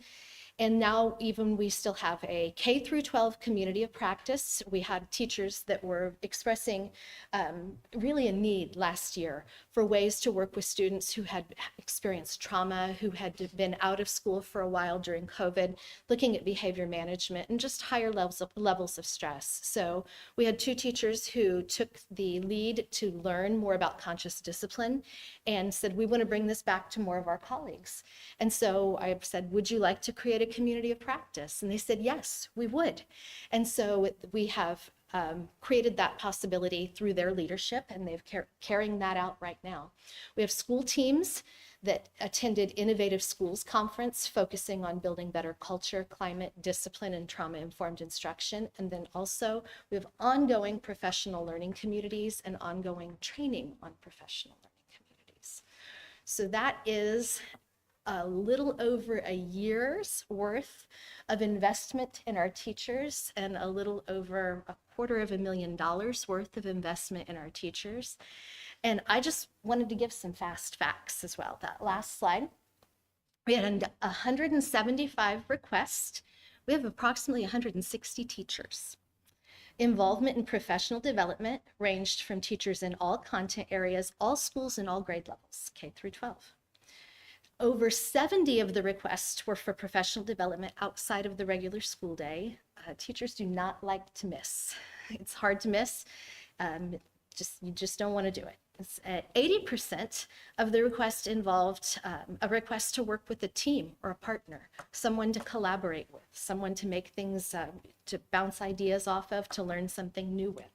And now even we still have a K through 12 community of practice. We had teachers that were expressing really a need last year for ways to work with students who had experienced trauma, who had been out of school for a while during COVID, looking at behavior management and just higher levels of stress. So we had 2 teachers who took the lead to learn more about conscious discipline and said, we want to bring this back to more of our colleagues. And so I said, would you like to create a community of practice? And they said, yes, we would. And so we have created that possibility through their leadership, and they've carrying that out right now. We have school teams that attended Innovative Schools Conference, focusing on building better culture, climate, discipline, and trauma-informed instruction. And then also we have ongoing professional learning communities and ongoing training on professional learning communities. So that is a little over a year's worth of investment in our teachers and a little over $250,000 worth of investment in our teachers. And I just wanted to give some fast facts as well. That last slide, we had 175 requests. We have approximately 160 teachers. Involvement in professional development ranged from teachers in all content areas, all schools, and all grade levels, K through 12. Over 70 of the requests were for professional development outside of the regular school day. Teachers do not like to miss. It's hard to miss. You just don't want to do it. 80% of the requests involved a request to work with a team or a partner, someone to collaborate with, someone to make things, to bounce ideas off of, to learn something new with.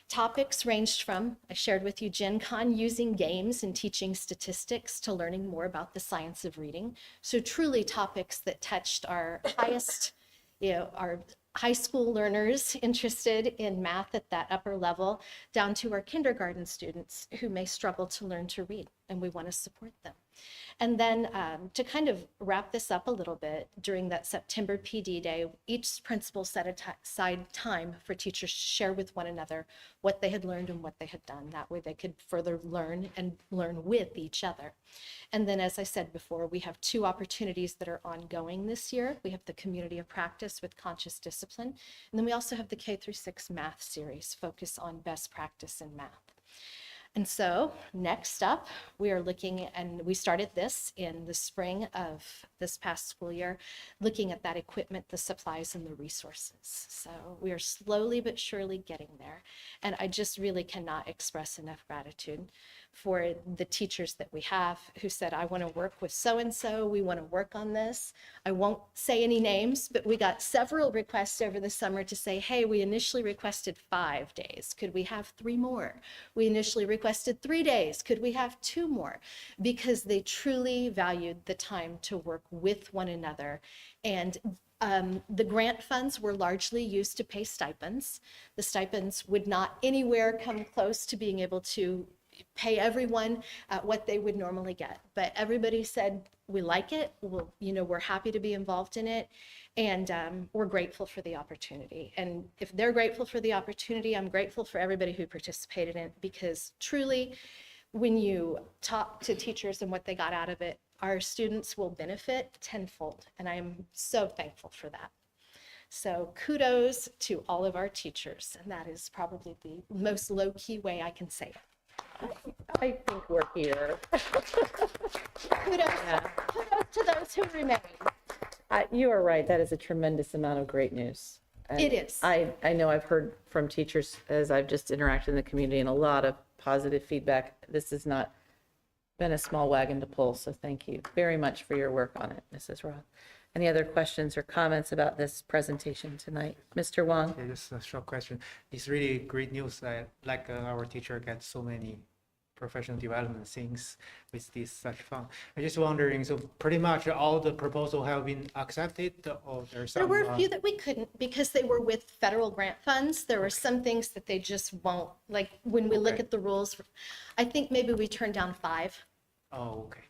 Topics ranged from, I shared with you, Gen Con, using games and teaching statistics to learning more about the science of reading. So truly topics that touched our highest, our high school learners interested in math at that upper level, down to our kindergarten students who may struggle to learn to read, and we want to support them. And then to kind of wrap this up a little bit, during that September PD Day, each principal set aside time for teachers to share with one another what they had learned and what they had done. That way they could further learn and learn with each other. And then, as I said before, we have 2 opportunities that are ongoing this year. We have the community of practice with conscious discipline, and then we also have the K through 6 math series, focus on best practice in math. And so next up, we are looking, and we started this in the spring of this past school year, looking at that equipment, the supplies, and the resources. So we are slowly but surely getting there. And I just really cannot express enough gratitude for the teachers that we have who said, I want to work with so-and-so, we want to work on this. I won't say any names, but we got several requests over the summer to say, hey, we initially requested 5 days. Could we have 3 more? We initially requested 3 days. Could we have 2 more? Because they truly valued the time to work with one another. And the grant funds were largely used to pay stipends. The stipends would not anywhere come close to being able to pay everyone what they would normally get. But everybody said, we like it, we're happy to be involved in it, and we're grateful for the opportunity. And if they're grateful for the opportunity, I'm grateful for everybody who participated in it, because truly, when you talk to teachers and what they got out of it, our students will benefit tenfold, and I am so thankful for that. So kudos to all of our teachers, and that is probably the most low-key way I can say it. I think we're here. Kudos to those who remain. You are right. That is a tremendous amount of great news. And It is. I know I've heard from teachers as I've just interacted in the community, and a lot of positive feedback. This has not been a small wagon to pull, so thank you very much for your work on it, Mrs. Roth. Any other questions or comments about this presentation tonight? Mr. Wong? Yeah, just a short question. It's really great news that our teacher gets so many professional development things with this such fund. I'm just wondering, so pretty much all the proposals have been accepted, or there's some? There were a few that we couldn't because they were with federal grant funds. There were some things that they just won't, like when we look Okay. at the rules, I think maybe we turned down 5. Oh, okay.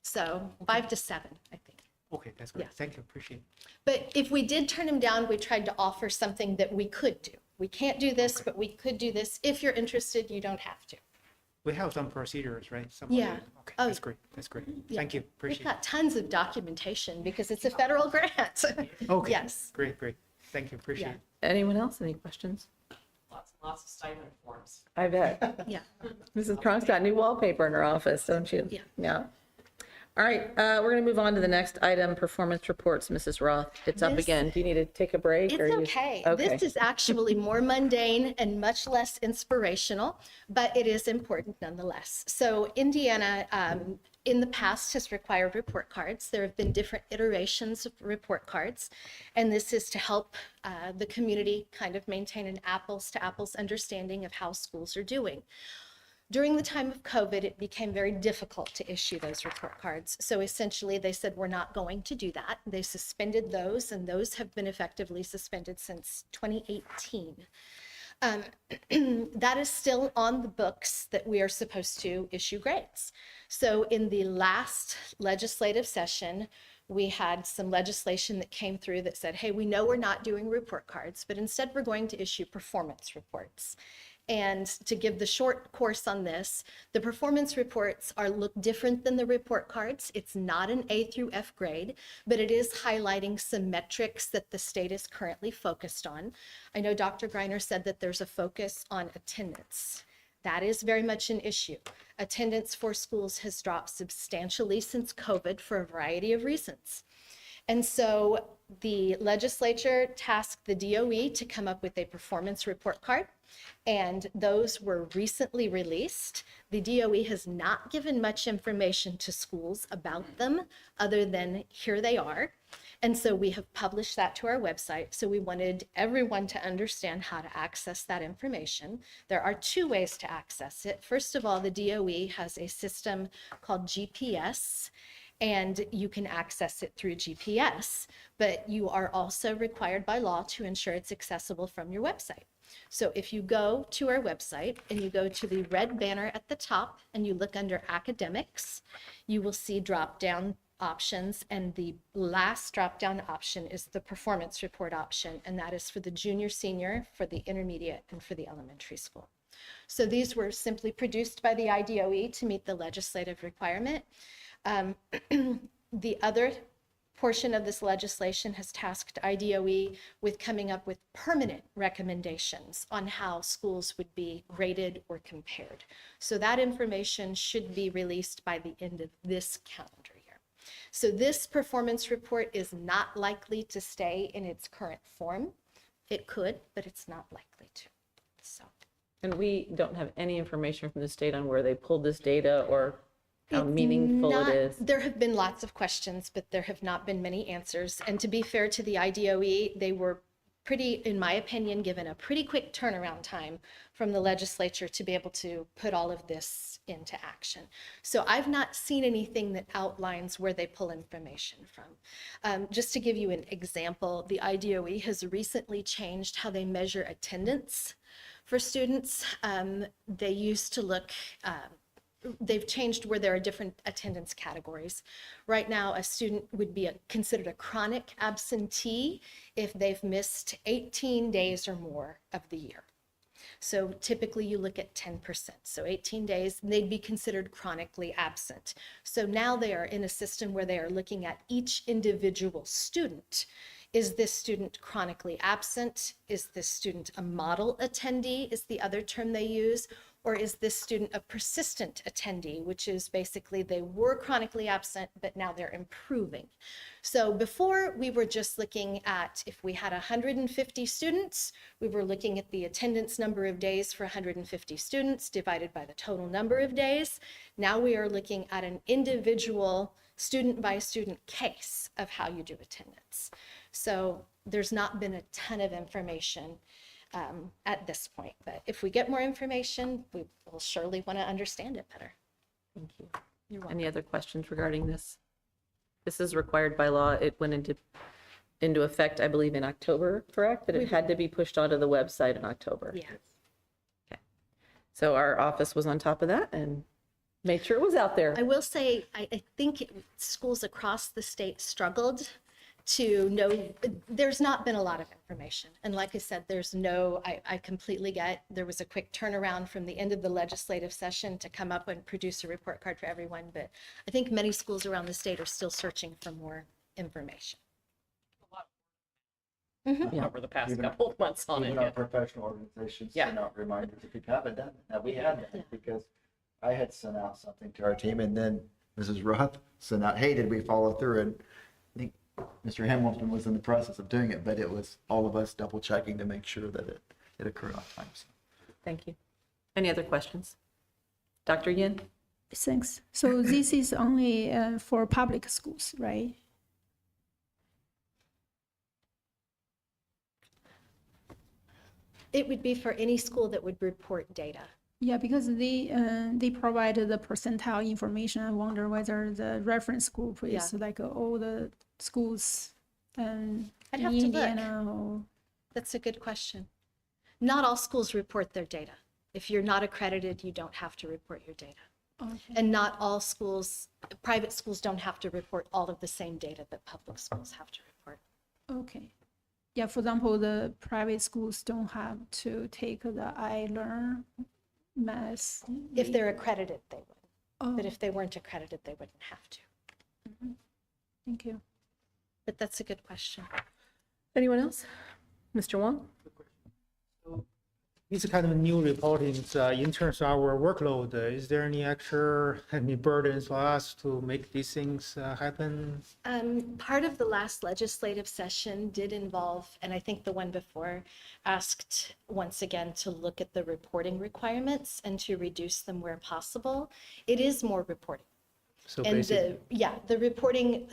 So 5 to 7, I think. Okay, that's great. Yeah. Thank you, appreciate it. But if we did turn them down, we tried to offer something that we could do. We can't do this, but we could do this. If you're interested, you don't have to. We have some procedures, right? Yeah. Okay, Oh, that's great, that's great. Yeah. Thank you, We've appreciate it. got tons of documentation because it's a federal grant. Okay. Yes. Great, great. Thank you, appreciate Yeah. it. Anyone else? Any questions? Lots of stipend forms. I bet. Yeah. Mrs. Cron's got new wallpaper in her office, don't you? Yeah. Yeah. All right, we're going to move on to the next item, performance reports. Mrs. Roth, it's up This- again. Do you need to take a break? It's or you- okay. Okay. This is actually more mundane and much less inspirational, but it is important nonetheless. So Indiana, in the past, has required report cards. There have been different iterations of report cards, and this is to help the community kind of maintain an apples-to-apples understanding of how schools are doing. During the time of COVID, it became very difficult to issue those report cards. So essentially, they said, we're not going to do that. They suspended those, and those have been effectively suspended since 2018. That is still on the books that we are supposed to issue grades. So in the last legislative session, we had some legislation that came through that said, hey, we know we're not doing report cards, but instead we're going to issue performance reports. And to give the short course on this, the performance reports look different than the report cards. It's not an A through F grade, but it is highlighting some metrics that the state is currently focused on. I know Dr. Greiner said that there's a focus on attendance. That is very much an issue. Attendance for schools has dropped substantially since COVID for a variety of reasons. And so the legislature tasked the DOE to come up with a performance report card, and those were recently released. The DOE has not given much information to schools about them other than here they are. And so we have published that to our website. So we wanted everyone to understand how to access that information. There are 2 ways to access it. First of all, the DOE has a system called GPS, and you can access it through GPS, but you are also required by law to ensure it's accessible from your website. So if you go to our website and you go to the red banner at the top and you look under academics, you will see drop-down options, and the last drop-down option is the performance report option, and that is for the junior, senior, for the intermediate, and for the elementary school. So these were simply produced by the IDOE to meet the legislative requirement. The other portion of this legislation has tasked IDOE with coming up with permanent recommendations on how schools would be graded or compared. So that information should be released by the end of this calendar year. So this performance report is not likely to stay in its current form. It could, but it's not likely to. So And we don't have any information from the state on where they pulled this data or how It's meaningful not- it is. There have been lots of questions, but there have not been many answers. And to be fair to the IDOE, they were pretty, in my opinion, given a pretty quick turnaround time from the legislature to be able to put all of this into action. So I've not seen anything that outlines where they pull information from. Just to give you an example, the IDOE has recently changed how they measure attendance for students. They used to look, they've changed where there are different attendance categories. Right now, a student would be considered a chronic absentee if they've missed 18 days or more of the year. So typically you look at 10%. So 18 days, they'd be considered chronically absent. So now they are in a system where they are looking at each individual student. Is this student chronically absent? Is this student a model attendee, is the other term they use? Or is this student a persistent attendee, which is basically they were chronically absent, but now they're improving. So before we were just looking at if we had 150 students, we were looking at the attendance number of days for 150 students divided by the total number of days. Now we are looking at an individual student by student case of how you do attendance. So there's not been a ton of information at this point, but if we get more information, we will surely want to understand it better. Thank you. Any other questions regarding this? This is required by law. It went into effect, I believe, in October, correct? That it had to be pushed onto the website in October. Yeah. Okay. So our office was on top of that and made sure it was out there. I will say, I think schools across the state struggled to know, there's not been a lot of information. And like I said, there's no, I completely get, there was a quick turnaround from the end of the legislative session to come up and produce a report card for everyone. But I think many schools around the state are still searching for more information. Over the past couple of months on it. Even our professional organizations Yeah. send out reminders if people haven't done it. Now, we had that because I had sent out something to our team and then Mrs. Ruff sent out, hey, did we follow through? And I think Mr. Hamilton was in the process of doing it, but it was all of us double checking to make sure that it occurred on time. So. Thank you. Any other questions? Dr. Yin? Thanks. So this is only for public schools, right? It would be for any school that would report data. Yeah, because they provided the percentile information. I wonder whether the reference group is like all the schools in I'd have to look. Indiana or... That's a good question. Not all schools report their data. If you're not accredited, you don't have to report your data. Okay. And not all schools, private schools don't have to report all of the same data that public schools have to report. Okay. Yeah, for example, the private schools don't have to take the iLearn math. If they're accredited, they would. Oh, But if they weren't accredited, they wouldn't have to. thank you. But that's a good question. Anyone else? Mr. Wong? These kind of new reportings, in terms of our workload, is there any burdens for us to make these things happen? Part of the last legislative session did involve, and I think the one before asked once again to look at the reporting requirements and to reduce them where possible. It is more reporting. So And basically,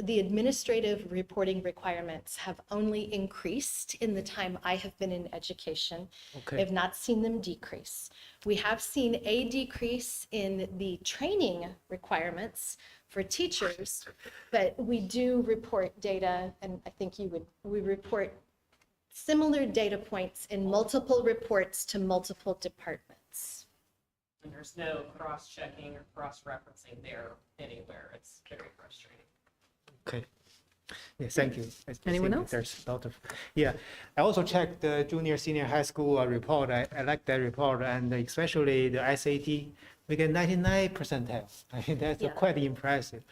the administrative reporting requirements have only increased in the time I have been in education. Okay. I have not seen them decrease. We have seen a decrease in the training requirements for teachers, but we do report data, and I think we report similar data points in multiple reports to multiple departments. And there's no cross-checking or cross-referencing there anywhere. It's very frustrating. okay. Yeah, thank you. I Anyone think else? There's a lot of, yeah. I also checked the junior, senior high school report. I like that report, and especially the SAT, we get 99 percentile. I mean, that's Yeah. quite impressive.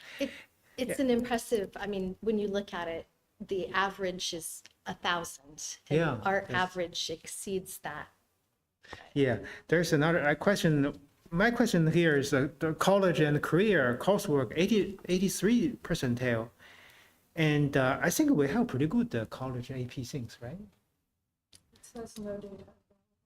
It's an impressive, I mean, when you look at it, the average is 1,000. And Yeah, our that's- average exceeds that. Yeah, there's another question. My question here is the college and career coursework, 83 percentile. And I think we have pretty good college AP things, right? It says no data.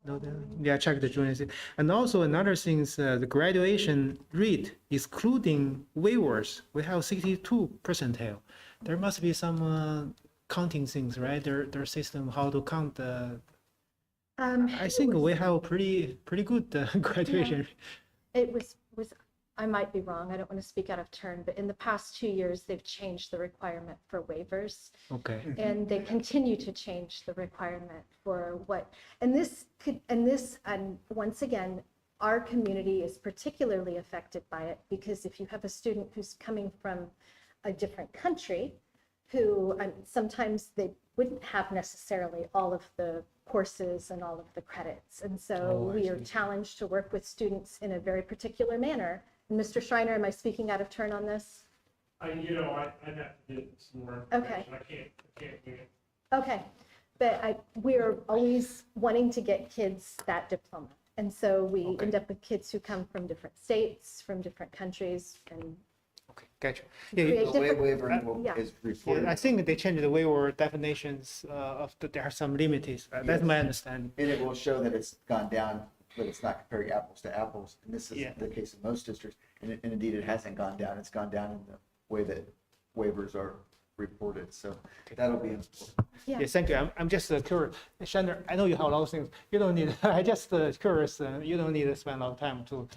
No, yeah, check the junior. And also another thing is the graduation rate, excluding waivers, we have 62 percentile. There must be some counting things, right? Their system, how to count the. I think we have pretty good graduation. It was, I might be wrong, I don't want to speak out of turn, but in the past 2 years, they've changed the requirement for waivers. Okay. And they continue to change the requirement for what, and once again, our community is particularly affected by it, because if you have a student who's coming from a different country, who sometimes they wouldn't have necessarily all of the courses and all of the credits. And so we are challenged to work with students in a very particular manner. And Mr. Schreiner, am I speaking out of turn on this? I'd have to get some more Okay. information. I can't do it. Okay, but we're always wanting to get kids that diploma. And so we end up with kids who come from different states, from different countries, and Okay, gotcha. create Yeah, The way different, waiver yeah. is reported. I think they changed the waiver definitions there are some limits. That's my understanding. And it will show that it's gone down, but it's not comparing apples to apples. And this is Yeah. the case in most districts. And indeed, it hasn't gone down. It's gone down in the way that waivers are reported. So that'll be important. Yeah. Yeah, thank you. I'm just curious. Chandler, I know you have a lot of things. You don't need, I just curious, you don't need to spend a lot of time to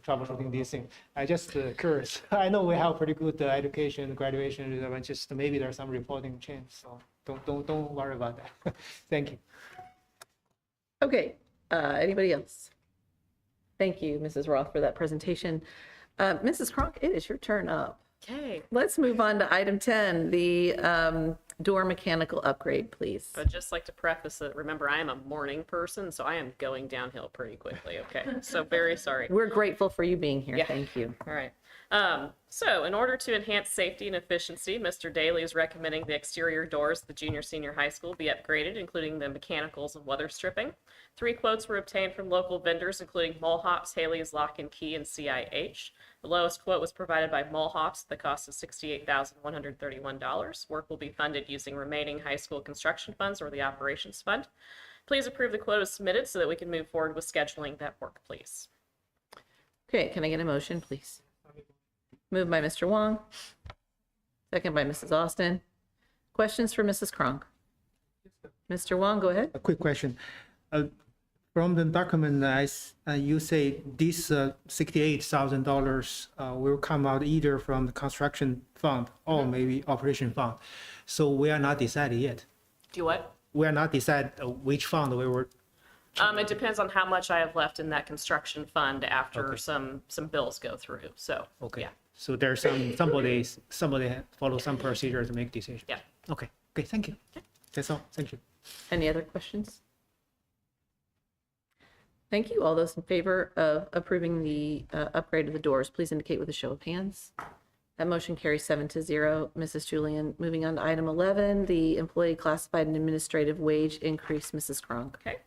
troubleshooting these things. I just curious. I know we have pretty good education, graduation results, just maybe there's some reporting change. So don't worry about that. Thank you. Okay, anybody else? Thank you, Mrs. Roth, for that presentation. Mrs. Cronk, it is your turn up. Okay. Let's move on to item 10, the door mechanical upgrade, please. I'd just like to preface that, remember, I am a morning person, so I am going downhill pretty quickly, okay? So very sorry. We're grateful for you being here. Yeah. Thank you. All right. So in order to enhance safety and efficiency, Mr. Daly is recommending the exterior doors of the junior senior high school be upgraded, including the mechanicals and weather stripping. 3 quotes were obtained from local vendors, including Mulhops, Haley's Lock and Key, and CIH. The lowest quote was provided by Mulhops at the cost of $68,131. Work will be funded using remaining high school construction funds or the operations fund. Please approve the quote as submitted so that we can move forward with scheduling that work, please. Okay, can I get a motion, please? Moved by Mr. Wong, second by Mrs. Austin. Questions for Mrs. Cronk? Mr. Wong, go ahead. A quick question. From the document, you say this $68,000 will come out either from the construction fund or maybe operation fund. So we are not decided yet. Do what? We are not decided which fund we were. It depends on how much I have left in that construction fund after some bills go through. So, Okay. yeah. So there's somebody follow some procedure to make decision. Yeah. Okay. Okay. Thank you. That's all. Thank you. Any other questions? Thank you. All those in favor of approving the upgrade of the doors, please indicate with a show of hands. That motion carries 7-0. Mrs. Julian, moving on to item 11, the employee classified and administrative wage increase, Mrs. Cronk. Okay.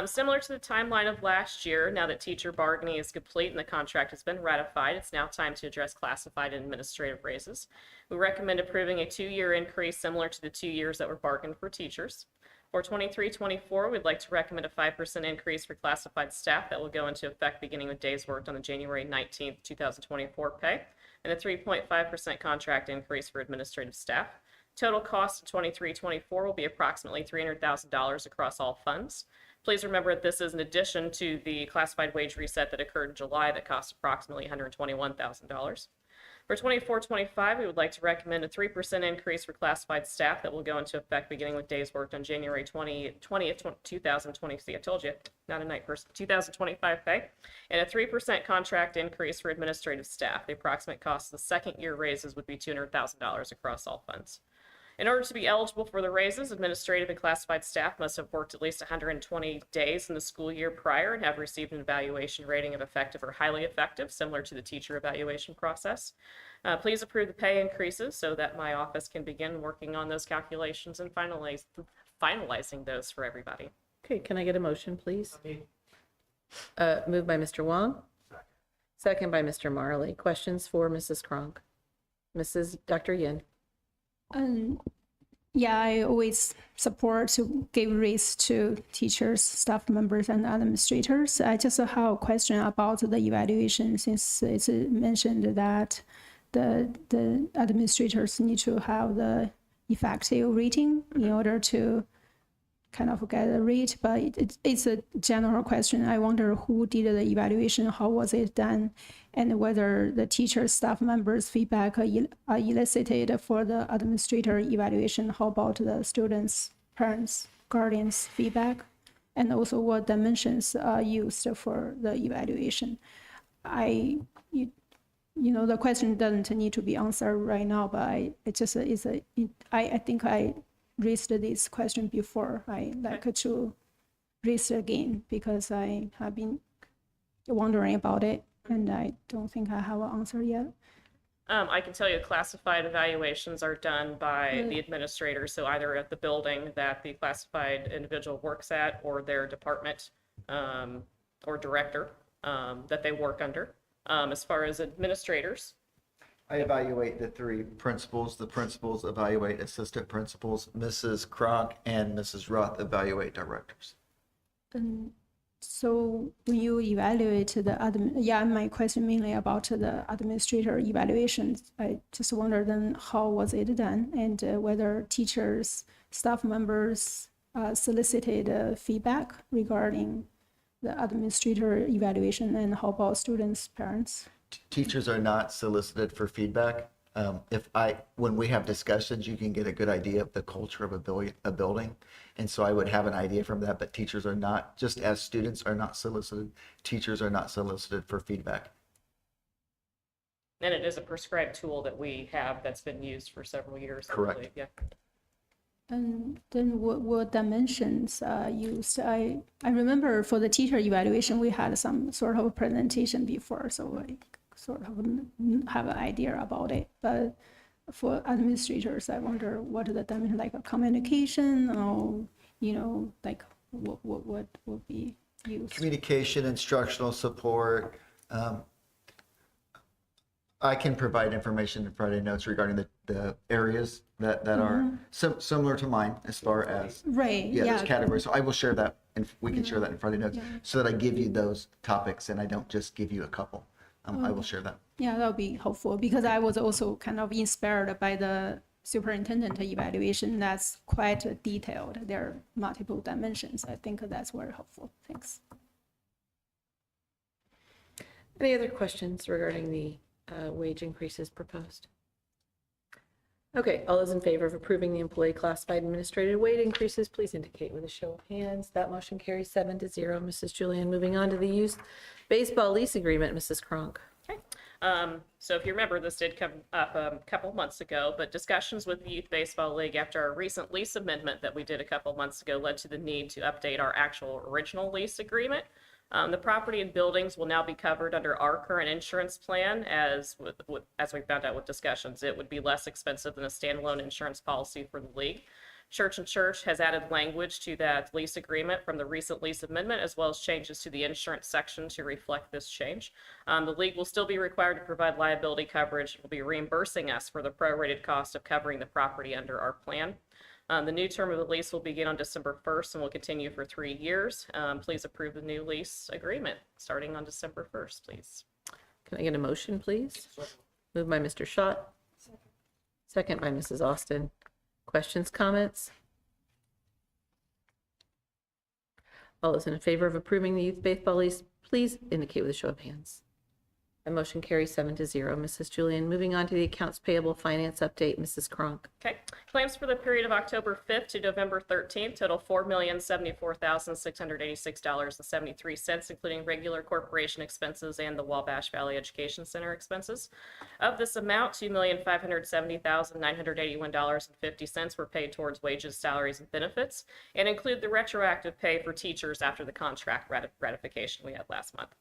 Similar to the timeline of last year, now that teacher bargaining is complete and the contract has been ratified, it's now time to address classified and administrative raises. We recommend approving a 2-year increase similar to the 2 years that were bargained for teachers. For 23-24, we'd like to recommend a 5% increase for classified staff that will go into effect beginning with days worked on the January 19th, 2024 pay, and a 3.5% contract increase for administrative staff. Total cost in 23-24 will be approximately $300,000 across all funds. Please remember that this is in addition to the classified wage reset that occurred in July that cost approximately $121,000. For 24-25, we would like to recommend a 3% increase for classified staff that will go into effect beginning with days worked on January 20th, 2020. See, I told you, not a night person. 2025 pay, and a 3% contract increase for administrative staff. The approximate cost of the second year raises would be $200,000 across all funds. In order to be eligible for the raises, administrative and classified staff must have worked at least 120 days in the school year prior and have received an evaluation rating of effective or highly effective, similar to the teacher evaluation process. Please approve the pay increases so that my office can begin working on those calculations and finalizing those for everybody. Okay, can I get a motion, please? Moved by Mr. Wong, second by Mr. Marley. Questions for Mrs. Cronk? Dr. Yin. Yeah, I always support to give raise to teachers, staff members, and administrators. I just have a question about the evaluation, since it's mentioned that the administrators need to have the effective rating in order to kind of get a rate, but it's a general question. I wonder who did the evaluation, how was it done, and whether the teacher, staff members' feedback are elicited for the administrator evaluation. How about the students, parents, guardians' feedback, and also what dimensions are used for the evaluation. The question doesn't need to be answered right now, but I think I raised this question before. I like to raise it again because I have been wondering about it, and I don't think I have an answer yet. I can tell you classified evaluations are done by the administrator, so either at the building that the classified individual works at or their department or director that they work under. As far as administrators, I evaluate the three principals. The principals evaluate assistant principals. Mrs. Kronk and Mrs. Roth evaluate directors. So when you evaluate the my question mainly about the administrator evaluations. I just wonder then how was it done, and whether teachers, staff members solicited feedback regarding the administrator evaluation, and how about students, parents? Teachers are not solicited for feedback. When we have discussions, you can get a good idea of the culture of a building. And so I would have an idea from that, but teachers are not, just as students are not solicited, teachers are not solicited for feedback. and it is a prescribed tool that we have that's been used for several years. I Correct. believe. Yeah. And then what dimensions are used? I remember for the teacher evaluation, we had some sort of presentation before, so I sort of have an idea about it. But for administrators, I wonder what are the dimensions, like a communication, or like what would be used? Communication, instructional support. I can provide information in Friday notes regarding the areas that are similar to mine as far as those categories. So I will share that, and we can share that in Friday notes so that I give you those topics and I don't just give you a couple. I will share that. Yeah, that would be helpful, because I was also kind of inspired by the superintendent evaluation. That's quite detailed. There are multiple dimensions. I think that's very helpful. Thanks. Any other questions regarding the wage increases proposed? Okay, all those in favor of approving the employee classified administrative wage increases, please indicate with a show of hands. That motion carries 7-0. Mrs. Julian, moving on to the youth baseball lease agreement, Mrs. Kronk. Okay. So if you remember, this did come up a couple months ago, but discussions with the Youth Baseball League after our recent lease amendment that we did a couple months ago led to the need to update our actual original lease agreement. The property and buildings will now be covered under our current insurance plan. As we found out with discussions, it would be less expensive than a standalone insurance policy for the league. Church and Church has added language to that lease agreement from the recent lease amendment, as well as changes to the insurance section to reflect this change. The league will still be required to provide liability coverage and will be reimbursing us for the prorated cost of covering the property under our plan. The new term of the lease will begin on December 1st and will continue for 3 years. Please approve the new lease agreement starting on December 1st, please. Can I get a motion, please? Moved by Mr. Schott. Second by Mrs. Austin. Questions, comments? All those in favor of approving the youth baseball lease, please indicate with a show of hands. The motion carries 7-0. Mrs. Julian, moving on to the accounts payable finance update, Mrs. Kronk. Okay. Claims for the period of October 5th to November 13th total $4,074,686.73, including regular corporation expenses and the Wabash Valley Education Center expenses. Of this amount, $2,570,981.50 were paid towards wages, salaries, and benefits, and include the retroactive pay for teachers after the contract ratification we had last month.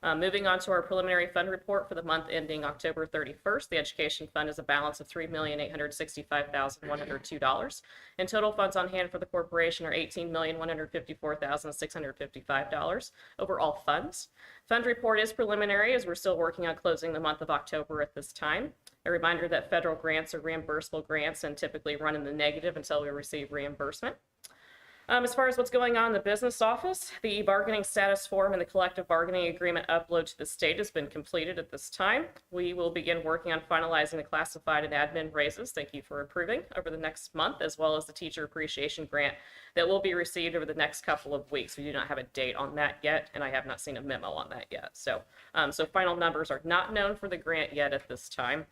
Moving on to our preliminary fund report for the month ending October 31st, the education fund is a balance of $3,865,102. And total funds on hand for the corporation are $18,154,655 over all funds. Fund report is preliminary as we're still working on closing the month of October at this time. A reminder that federal grants are reimbursable grants and typically run in the negative until we receive reimbursement. As far as what's going on in the business office, the bargaining status form and the collective bargaining agreement upload to the state has been completed at this time. We will begin working on finalizing the classified and admin raises, thank you for approving, over the next month, as well as the teacher appreciation grant that will be received over the next couple of weeks. We do not have a date on that yet, and I have not seen a memo on that yet. So final numbers are not known for the grant yet at this time.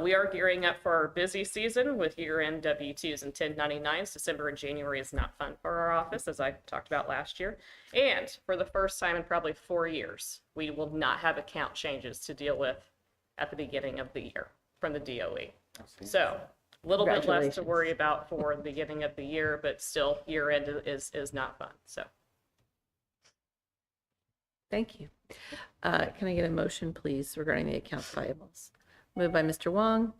We are gearing up for our busy season with year-end W-2s and 1099s. December and January is not fun for our office, as I talked about last year. And for the first time in probably 4 years, we will not have account changes to deal with at the beginning of the year from the DOE. So a little bit less to worry about for the beginning of the year, but still year-end is not fun. So Thank you. Can I get a motion, please, regarding the accounts payables? Moved by Mr. Wong,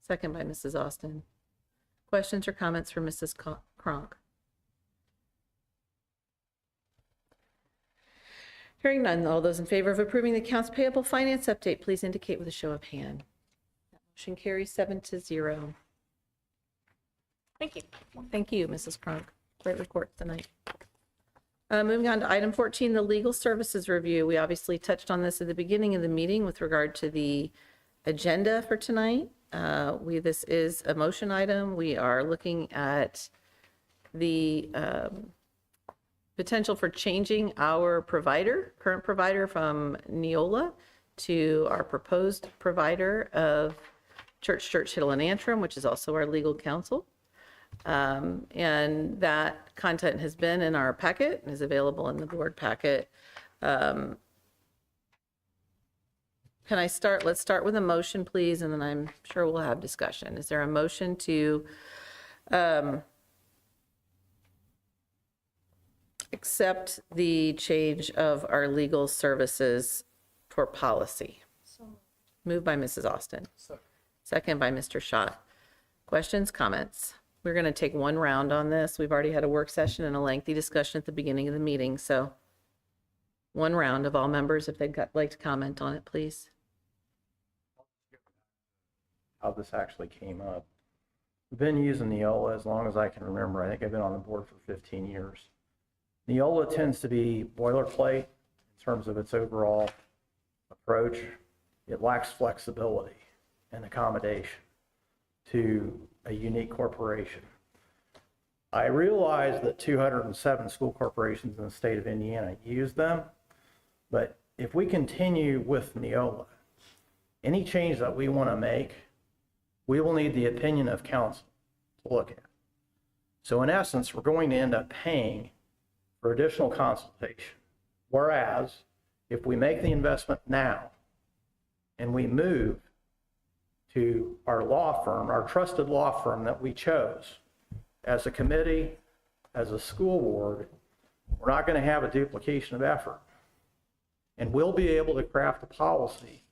second by Mrs. Austin. Questions or comments from Mrs. Kronk? Hearing none, all those in favor of approving the accounts payable finance update, please indicate with a show of hand. That motion carries 7-0. thank you. Thank you, Mrs. Kronk. Great report tonight. Moving on to item 14, the legal services review. We obviously touched on this at the beginning of the meeting with regard to the agenda for tonight. This is a motion item. We are looking at the potential for changing our current provider from Neola to our proposed provider of Church Hill and Antrim, which is also our legal counsel. And that content has been in our packet and is available in the board packet. Let's start with a motion, please, and then I'm sure we'll have discussion. Is there a motion to accept the change of our legal services for policy? Moved by Mrs. Austin. Second by Mr. Schott. Questions, comments? We're going to take one round on this. We've already had a work session and a lengthy discussion at the beginning of the meeting, so one round of all members, if they'd like to comment on it, please. How this actually came up. We've been using Neola as long as I can remember. I think I've been on the board for 15 years. Neola tends to be boilerplate in terms of its overall approach. It lacks flexibility and accommodation to a unique corporation. I realize that 207 school corporations in the state of Indiana use them, but if we continue with Neola, any change that we want to make, we will need the opinion of council to look at. So in essence, we're going to end up paying for additional consultation. Whereas if we make the investment now and we move to our law firm, our trusted law firm that we chose as a committee, as a school board, we're not going to have a duplication of effort. And we'll be able to craft a policy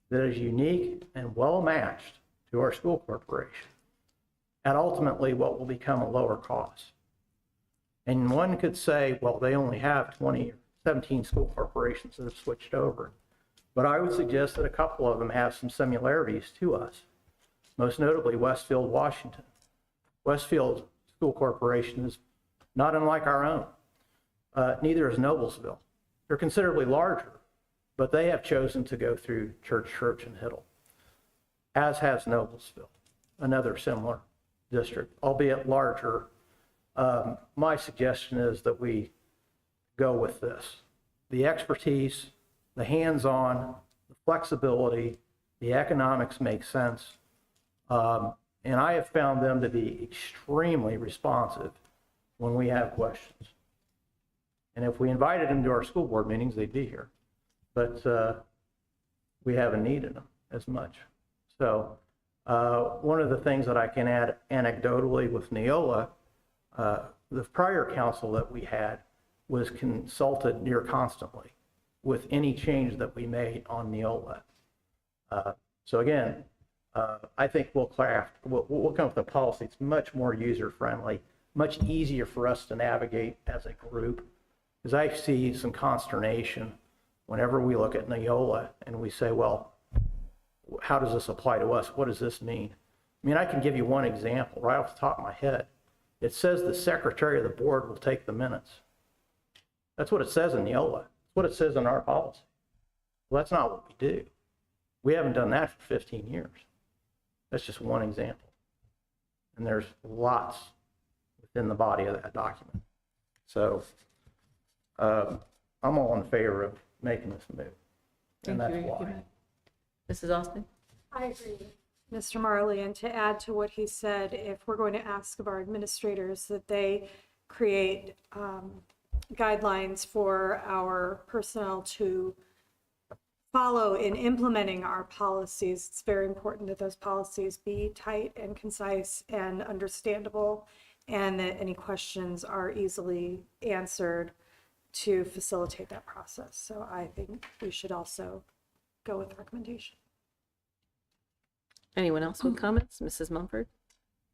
that is unique and well matched to our school corporation at ultimately what will become a lower cost. And one could say, well, they only have 17 school corporations that have switched over. But I would suggest that a couple of them have some similarities to us, most notably Westfield, Washington. Westfield School Corporation is not unlike our own. Neither is Noblesville. They're considerably larger, but they have chosen to go through Church and Hiddle, as has Noblesville, another similar district, albeit larger. My suggestion is that we go with this. The expertise, the hands-on, the flexibility, the economics make sense. And I have found them to be extremely responsive when we have questions. And if we invited them to our school board meetings, they'd be here. But we haven't needed them as much. So one of the things that I can add anecdotally with Neola, the prior council that we had was consulted near constantly with any change that we made on Neola. So again, I think we'll come up with a policy that's much more user-friendly, much easier for us to navigate as a group. Because I see some consternation whenever we look at Neola and we say, well, how does this apply to us? What does this mean? I mean, I can give you one example right off the top of my head. It says the secretary of the board will take the minutes. That's what it says in Neola. That's what it says in our policy. Well, that's not what we do. We haven't done that for 15 years. That's just one example. And there's lots within the body of that document. So I'm all in favor of making this move. And that's why. Mrs. Austin? I agree with Mr. Marley, and to add to what he said, if we're going to ask of our administrators that they create guidelines for our personnel to follow in implementing our policies, it's very important that those policies be tight and concise and understandable, and that any questions are easily answered to facilitate that process. So I think we should also go with the recommendation. Anyone else with comments? Mrs. Mumford?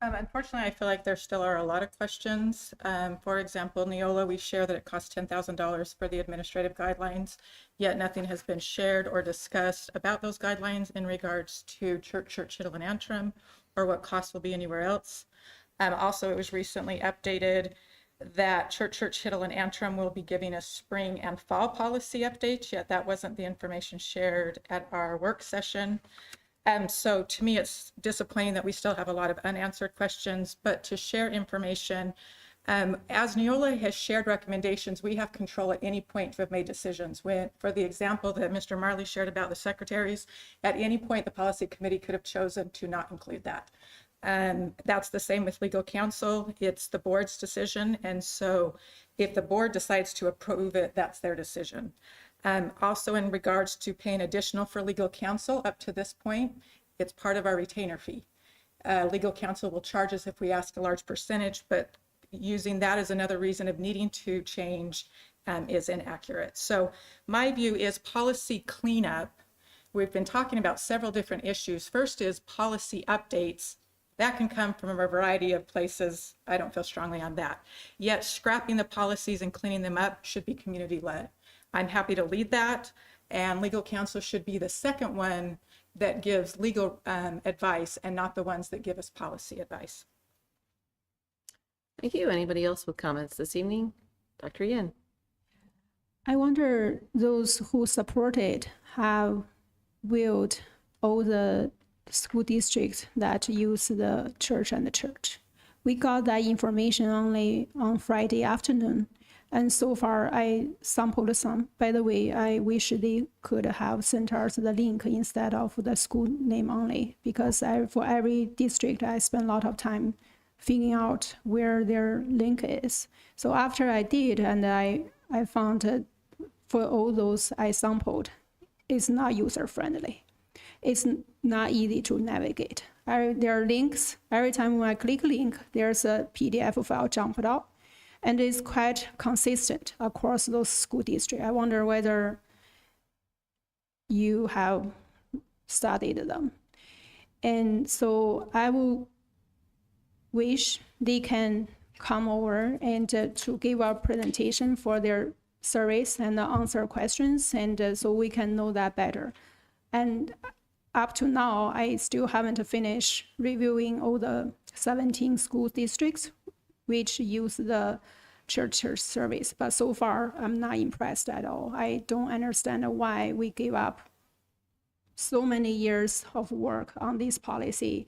Unfortunately, I feel like there still are a lot of questions. For example, Neola, we share that it costs $10,000 for the administrative guidelines, yet nothing has been shared or discussed about those guidelines in regards to Church, Hiddle, and Antrim, or what costs will be anywhere else. Also, it was recently updated that Church, Hiddle, and Antrim will be giving us spring and fall policy updates, yet that wasn't the information shared at our work session. So to me, it's disappointing that we still have a lot of unanswered questions, but to share information, as Neola has shared recommendations, we have control at any point to have made decisions. For the example that Mr. Marley shared about the secretaries, at any point, the policy committee could have chosen to not include that. That's the same with legal counsel. It's the board's decision. And so if the board decides to approve it, that's their decision. Also, in regards to paying additional for legal counsel, up to this point, it's part of our retainer fee. Legal counsel will charge us if we ask a large percentage, but using that as another reason of needing to change is inaccurate. So my view is policy cleanup. We've been talking about several different issues. First is policy updates. That can come from a variety of places. I don't feel strongly on that. Yet scrapping the policies and cleaning them up should be community-led. I'm happy to lead that, and legal counsel should be the second one that gives legal advice and not the ones that give us policy advice. Thank you. Anybody else with comments this evening? Dr. Yin? I wonder those who supported have willed all the school districts that use the church and the church. We got that information only on Friday afternoon. And so far, I sampled some. By the way, I wish they could have sent us the link instead of the school name only, because for every district, I spend a lot of time figuring out where their link is. So after I did, and I found for all those I sampled, it's not user-friendly. It's not easy to navigate. There are links. Every time when I click link, there's a PDF file jumped out. And it's quite consistent across those school districts. I wonder whether you have studied them. And so I will wish they can come over and to give a presentation for their surveys and answer questions, and so we can know that better. And up to now, I still haven't finished reviewing all the 17 school districts which use the church service. But so far, I'm not impressed at all. I don't understand why we gave up so many years of work on this policy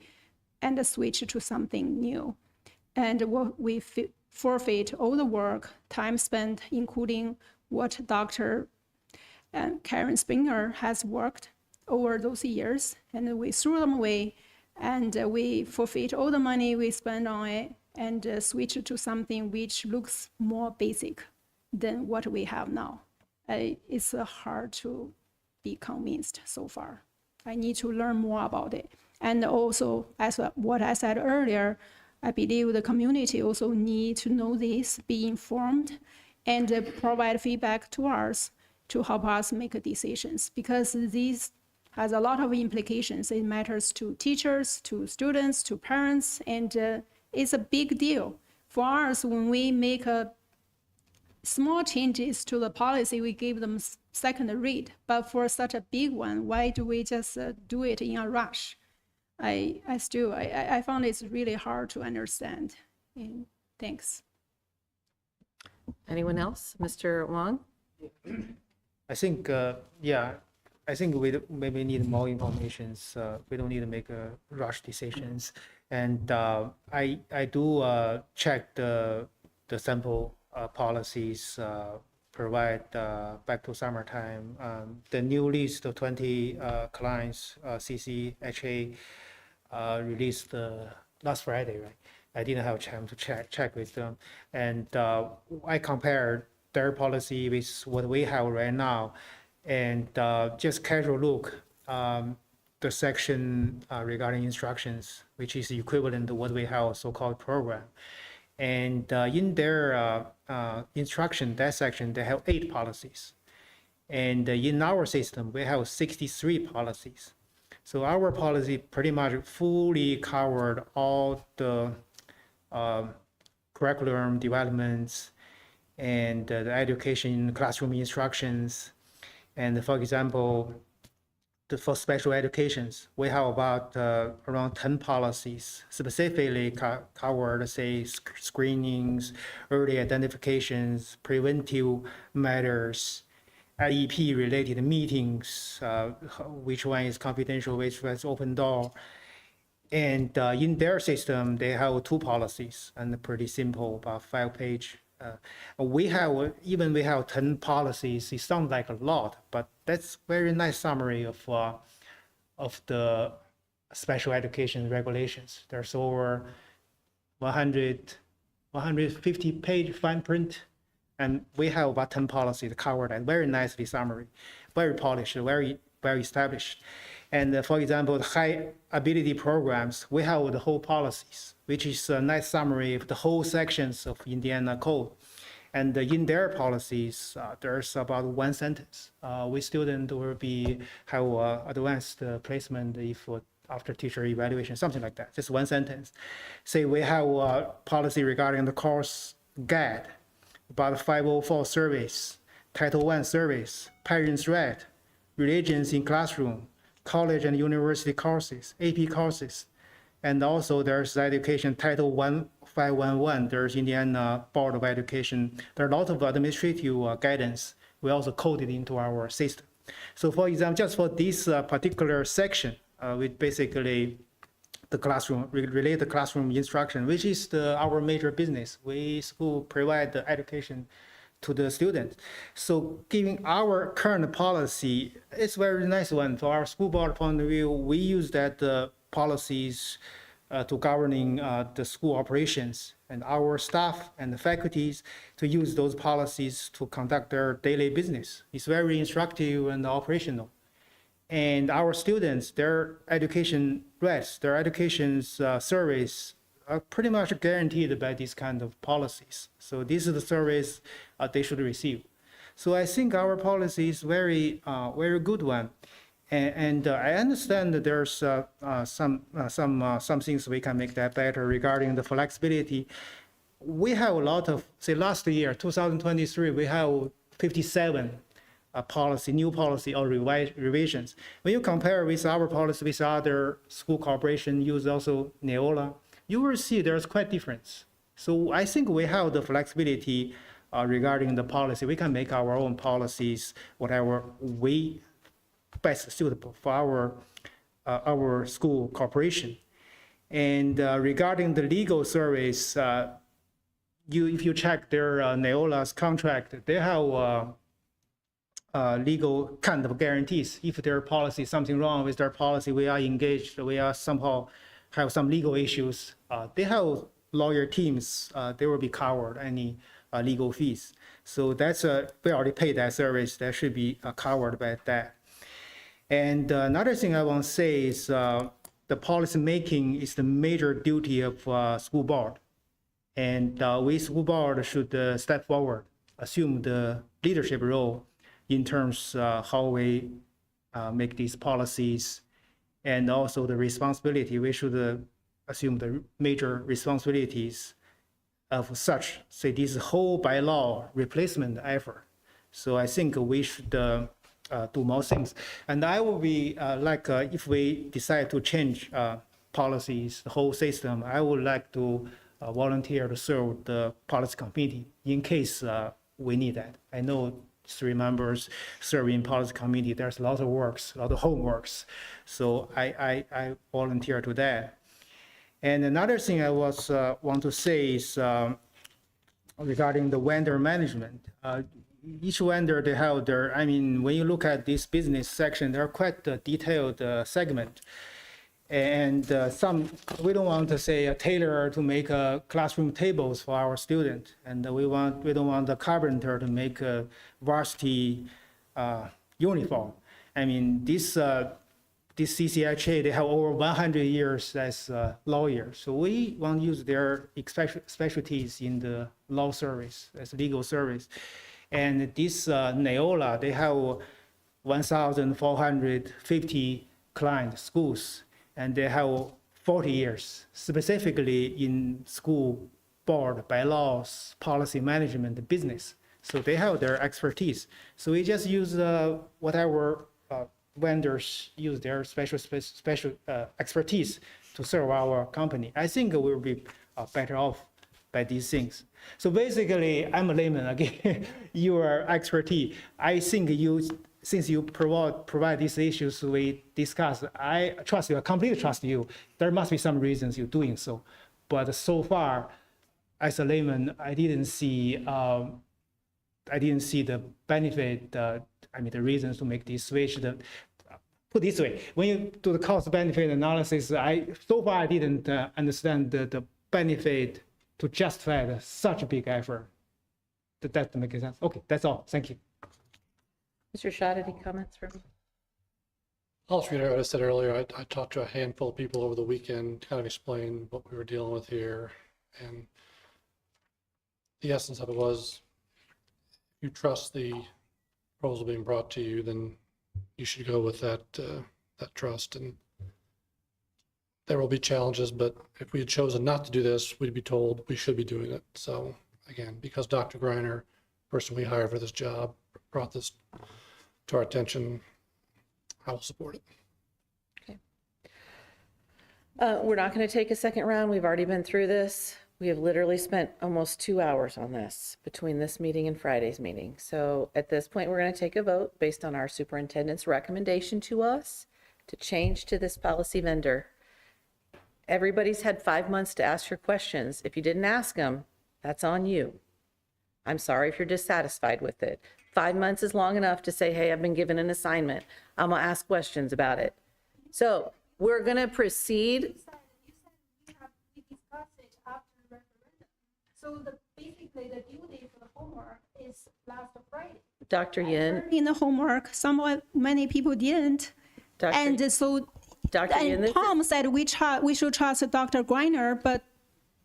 and switch to something new. And we forfeit all the work, time spent, including what Dr. Karen Springer has worked over those years, and we threw them away, and we forfeit all the money we spend on it, and switch to something which looks more basic than what we have now. It's hard to be convinced so far. I need to learn more about it. And also, as what I said earlier, I believe the community also need to know this, be informed, and provide feedback to us to help us make decisions, because this has a lot of implications. It matters to teachers, to students, to parents, and it's a big deal. For us, when we make small changes to the policy, we give them second read. But for such a big one, why do we just do it in a rush? I found it's really hard to understand. And thanks. Anyone else? Mr. Wang? I think, I think we maybe need more information. We don't need to make rush decisions. And I do check the sample policies provide back to summertime. The new list of 20 clients, CCHA, released last Friday, right? I didn't have a chance to check with them. And I compared their policy with what we have right now. And just casual look, the section regarding instructions, which is equivalent to what we have so-called program. And in their instruction, that section, they have 8 policies. And in our system, we have 63 policies. So our policy pretty much fully covered all the curriculum developments and the education classroom instructions. And for example, for special educations, we have about around 10 policies specifically covered, say, screenings, early identifications, preventive measures, IEP-related meetings, which one is confidential, which one is open door. And in their system, they have 2 policies, and pretty simple, about 5-page. We have 10 policies. It sounds like a lot, but that's very nice summary of the special education regulations. There's over 150-page fine print, and we have about 10 policies covered and very nicely summary, very polished, very established. And for example, the high ability programs, we have the whole policies, which is a nice summary of the whole sections of Indiana code. And in their policies, there's about 1 sentence. We student will have advanced placement if after teacher evaluation, something like that, just 1 sentence. Say we have a policy regarding the course guide, about 504 surveys, Title I surveys, parents' right, religions in classroom, college and university courses, AP courses, and also there's education Title 1511, there's Indiana Board of Education. There are a lot of administrative guidance we also coded into our system. So for example, just for this particular section, with basically the classroom, related classroom instruction, which is our major business. We school provide the education to the students. So given our current policy, it's very nice one. For our school board point of view, we use that policies to governing the school operations, and our staff and the faculties to use those policies to conduct their daily business. It's very instructive and operational. And our students, their education rights, their education surveys are pretty much guaranteed by these kind of policies. So these are the surveys they should receive. So I think our policy is very good one. And I understand that there's some things we can make that better regarding the flexibility. We have a lot of, say last year, 2023, we have 57 new policy or revisions. When you compare with our policy with other school corporation use also Neola, you will see there's quite difference. So I think we have the flexibility regarding the policy. We can make our own policies, whatever we best suitable for our school corporation. And regarding the legal service, if you check their Neola's contract, they have legal kind of guarantees. If their policy, something wrong with their policy, we are engaged, we are somehow have some legal issues, they have lawyer teams, they will be covered any legal fees. So that's we already paid that service, that should be covered by that. And another thing I want to say is the policy making is the major duty of school board. And we school board should step forward, assume the leadership role in terms how we make these policies, and also the responsibility. We should assume the major responsibilities of such, say, this whole bylaw replacement effort. So I think we should do more things. And I will be if we decide to change policies, the whole system, I would like to volunteer to serve the policy committee in case we need that. I know 3 members serving policy committee, there's a lot of works, a lot of homeworks. So I volunteer to that. And another thing I want to say is regarding the vendor management. Each vendor, they have their, I mean, when you look at this business section, they're quite detailed segment. And we don't want to say a tailor to make classroom tables for our student. And we don't want the carpenter to make a varsity uniform. I mean, this CCHA, they have over 100 years as lawyers. So we want to use their specialties in the law service, as legal service. And this Neola, they have 1,450 client schools, and they have 40 years, specifically in school board, bylaws, policy management, business. So they have their expertise. So we just use whatever vendors use their special expertise to serve our company. I think we'll be better off by these things. So basically, I'm a layman again. Your expertise. I think since you provide these issues we discuss, I trust you. I completely trust you. There must be some reasons you're doing so, but so far, as a layman, I didn't see the benefit. The reasons to make this switch. Put this way, when you do the cost-benefit analysis, so far I didn't understand the benefit to justify such a big effort. Did that make sense? Okay, that's all. Thank you. Mr. Shaw, any comments from you? I'll just reiterate what I said earlier. I talked to a handful of people over the weekend to kind of explain what we were dealing with here. And the essence of it was, if you trust the proposal being brought to you, then you should go with that trust. And there will be challenges, but if we had chosen not to do this, we'd be told we should be doing it. So again, because Dr. Greiner, person we hired for this job, brought this to our attention, I will support it. Okay. We're not going to take a second round. We've already been through this. We have literally spent almost 2 hours on this between this meeting and Friday's meeting. So at this point, we're going to take a vote based on our superintendent's recommendation to us to change to this policy vendor. Everybody's had 5 months to ask your questions. If you didn't ask them, that's on you. I'm sorry if you're dissatisfied with it. 5 months is long enough to say, hey, I've been given an assignment. I'm going to ask questions about it. So we're going to proceed. You said we discussed it after the referendum. So basically the due date for the homework is last Friday. Dr. Yin. In the homework, many people didn't. Dr. And so Dr. Yin, and Tom said we should trust Dr. Greiner, but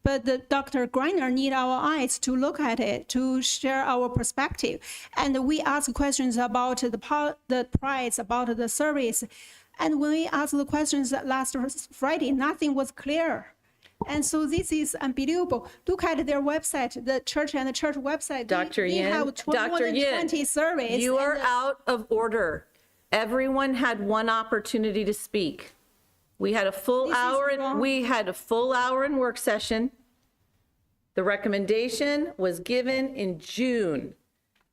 the Dr. Greiner need our eyes to look at it, to share our perspective. And we ask questions about the price, about the service. And when we asked the questions last Friday, nothing was clear. And so this is unbelievable. Look at their website, the church and the church website. Dr. They Yin, have more than 20 surveys. You are out of order. Everyone had one opportunity to speak. We had a full hour. We had a full hour in work session. The recommendation was given in June.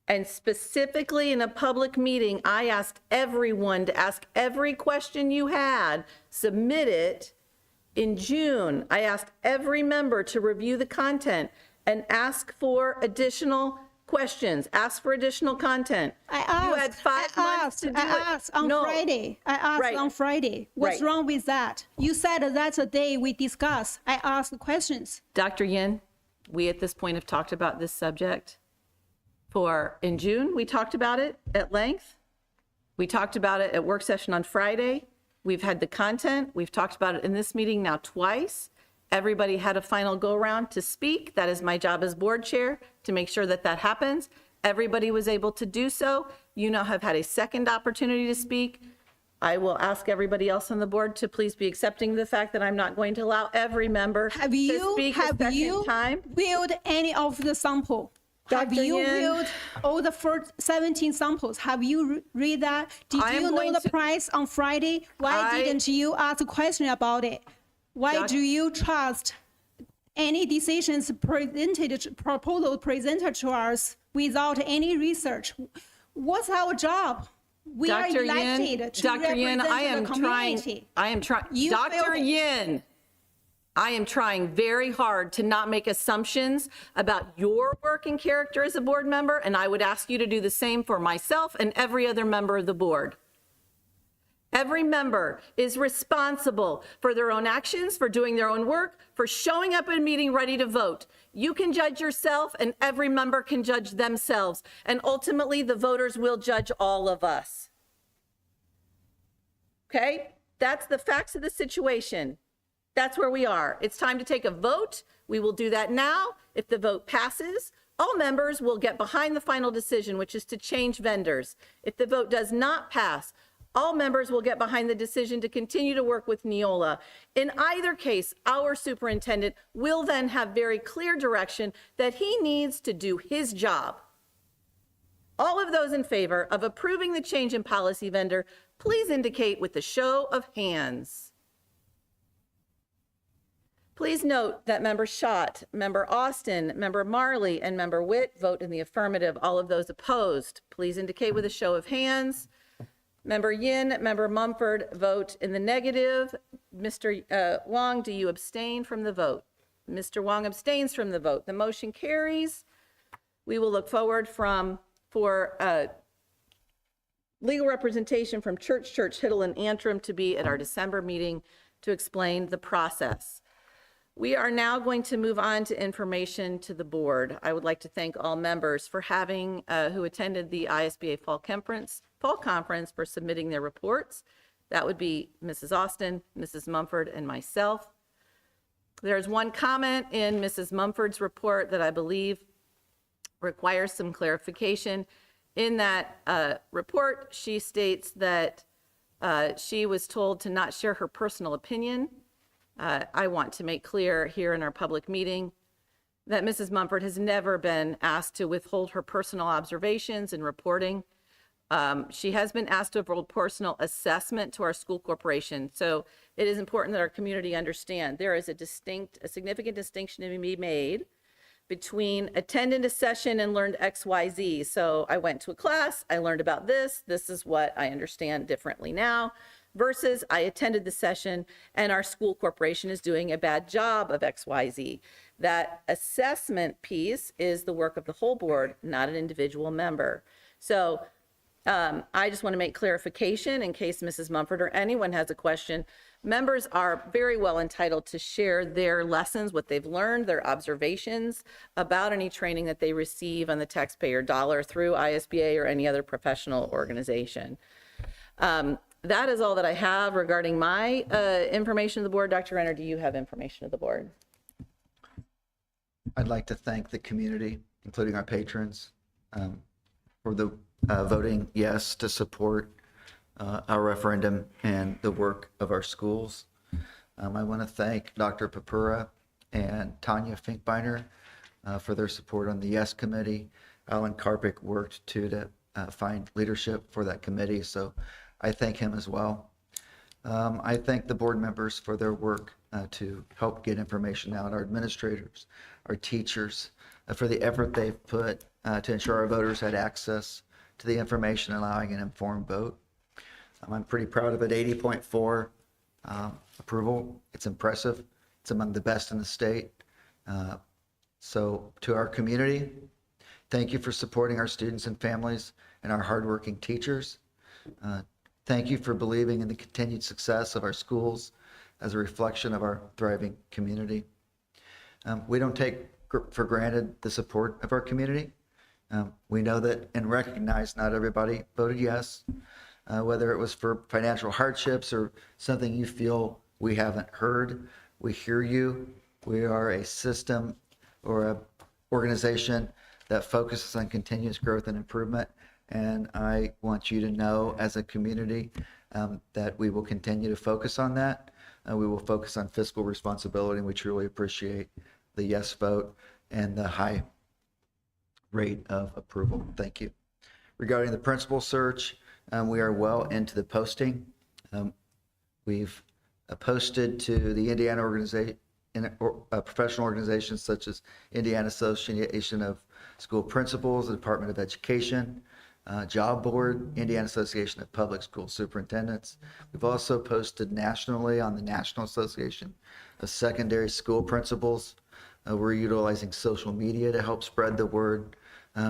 And specifically in a public meeting, I asked everyone to ask every question you had, submit it in June. I asked every member to review the content and ask for additional questions, ask for additional content. I asked, you had 5 months to do it. I asked on Friday. I asked on Friday. What's wrong with that? You said that's a day we discuss. I asked questions. Dr. Yin, we at this point have talked about this subject in June. We talked about it at length. We talked about it at work session on Friday. We've had the content. We've talked about it in this meeting now twice. Everybody had a final go around to speak. That is my job as board chair, to make sure that that happens. Everybody was able to do so. You now have had a second opportunity to speak. I will ask everybody else on the board to please be accepting the fact that I'm not going to allow every member to speak a second time. Viewed any of the sample? Have Dr. you Yin? viewed all the first 17 samples? Have you read that? Did I am you know going the to- price on Friday? Why didn't you ask a question about it? Why do you trust any decisions presented, proposal presented to us without any research? What's our job? We are Dr. Yin, elected to Dr. Yin, represent I am the trying, community. Dr. You failed it. Yin, I am trying very hard to not make assumptions about your work and character as a board member, and I would ask you to do the same for myself and every other member of the board. Every member is responsible for their own actions, for doing their own work, for showing up at a meeting ready to vote. You can judge yourself, and every member can judge themselves. And ultimately, the voters will judge all of us. Okay? That's the facts of the situation. That's where we are. It's time to take a vote. We will do that now. If the vote passes, all members will get behind the final decision, which is to change vendors. If the vote does not pass, all members will get behind the decision to continue to work with Neola. In either case, our superintendent will then have very clear direction that he needs to do his job. All of those in favor of approving the change in policy vendor, please indicate with a show of hands. Please note that Member Schott, Member Austin, Member Marley, and Member Witt vote in the affirmative. All of those opposed, please indicate with a show of hands. Member Yin, Member Mumford vote in the negative. Mr. Wong, do you abstain from the vote? Mr. Wong abstains from the vote. The motion carries. We will look forward for legal representation from Church, Hiddle, and Antrim to be at our December meeting to explain the process. We are now going to move on to information to the board. I would like to thank all members for having, who attended the ISBA Fall Conference for submitting their reports. That would be Mrs. Austin, Mrs. Mumford, and myself. There's one comment in Mrs. Mumford's report that I believe requires some clarification. In that report, she states that she was told to not share her personal opinion. I want to make clear here in our public meeting that Mrs. Mumford has never been asked to withhold her personal observations and reporting. She has been asked to withhold personal assessment to our school corporation. So it is important that our community understand there is a significant distinction to be made between attended a session and learned XYZ. So I went to a class, I learned about this is what I understand differently now, versus I attended the session and our school corporation is doing a bad job of XYZ. That assessment piece is the work of the whole board, not an individual member. So I just want to make clarification in case Mrs. Mumford or anyone has a question. Members are very well entitled to share their lessons, what they've learned, their observations about any training that they receive on the taxpayer dollar through ISBA or any other professional organization. That is all that I have regarding my information to the board. Dr. Renner, do you have information to the board? I'd like to thank the community, including our patrons, for the voting yes to support our referendum and the work of our schools. I want to thank Dr. Papura and Tanya Finkbeiner for their support on the yes committee. Alan Karpic worked to find leadership for that committee, so I thank him as well. I thank the board members for their work to help get information out, our administrators, our teachers, for the effort they've put to ensure our voters had access to the information, allowing an informed vote. I'm pretty proud of it, 80.4 approval. It's impressive. It's among the best in the state. So to our community, thank you for supporting our students and families and our hardworking teachers. Thank you for believing in the continued success of our schools as a reflection of our thriving community. We don't take for granted the support of our community. We know that and recognize not everybody voted yes, whether it was for financial hardships or something you feel we haven't heard. We hear you. We are a system or an organization that focuses on continuous growth and improvement. And I want you to know as a community that we will continue to focus on that. We will focus on fiscal responsibility, and we truly appreciate the yes vote and the high rate of approval. Thank you. Regarding the principal search, we are well into the posting. We've posted to the Indiana organization, professional organizations such as Indiana Association of School Principals, the Department of Education, Job Board, Indiana Association of Public School Superintendents. We've also posted nationally on the National Association of Secondary School Principals. We're utilizing social media to help spread the word.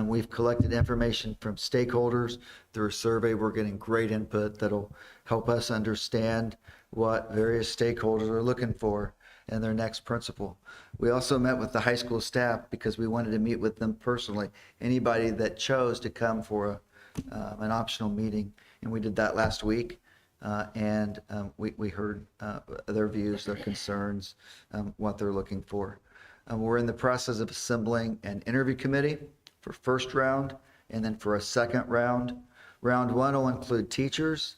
We've collected information from stakeholders through a survey. We're getting great input that'll help us understand what various stakeholders are looking for in their next principal. We also met with the high school staff because we wanted to meet with them personally. Anybody that chose to come for an optional meeting, and we did that last week. We heard their views, their concerns, what they're looking for. We're in the process of assembling an interview committee for first round, and then for a second round. Round one will include teachers,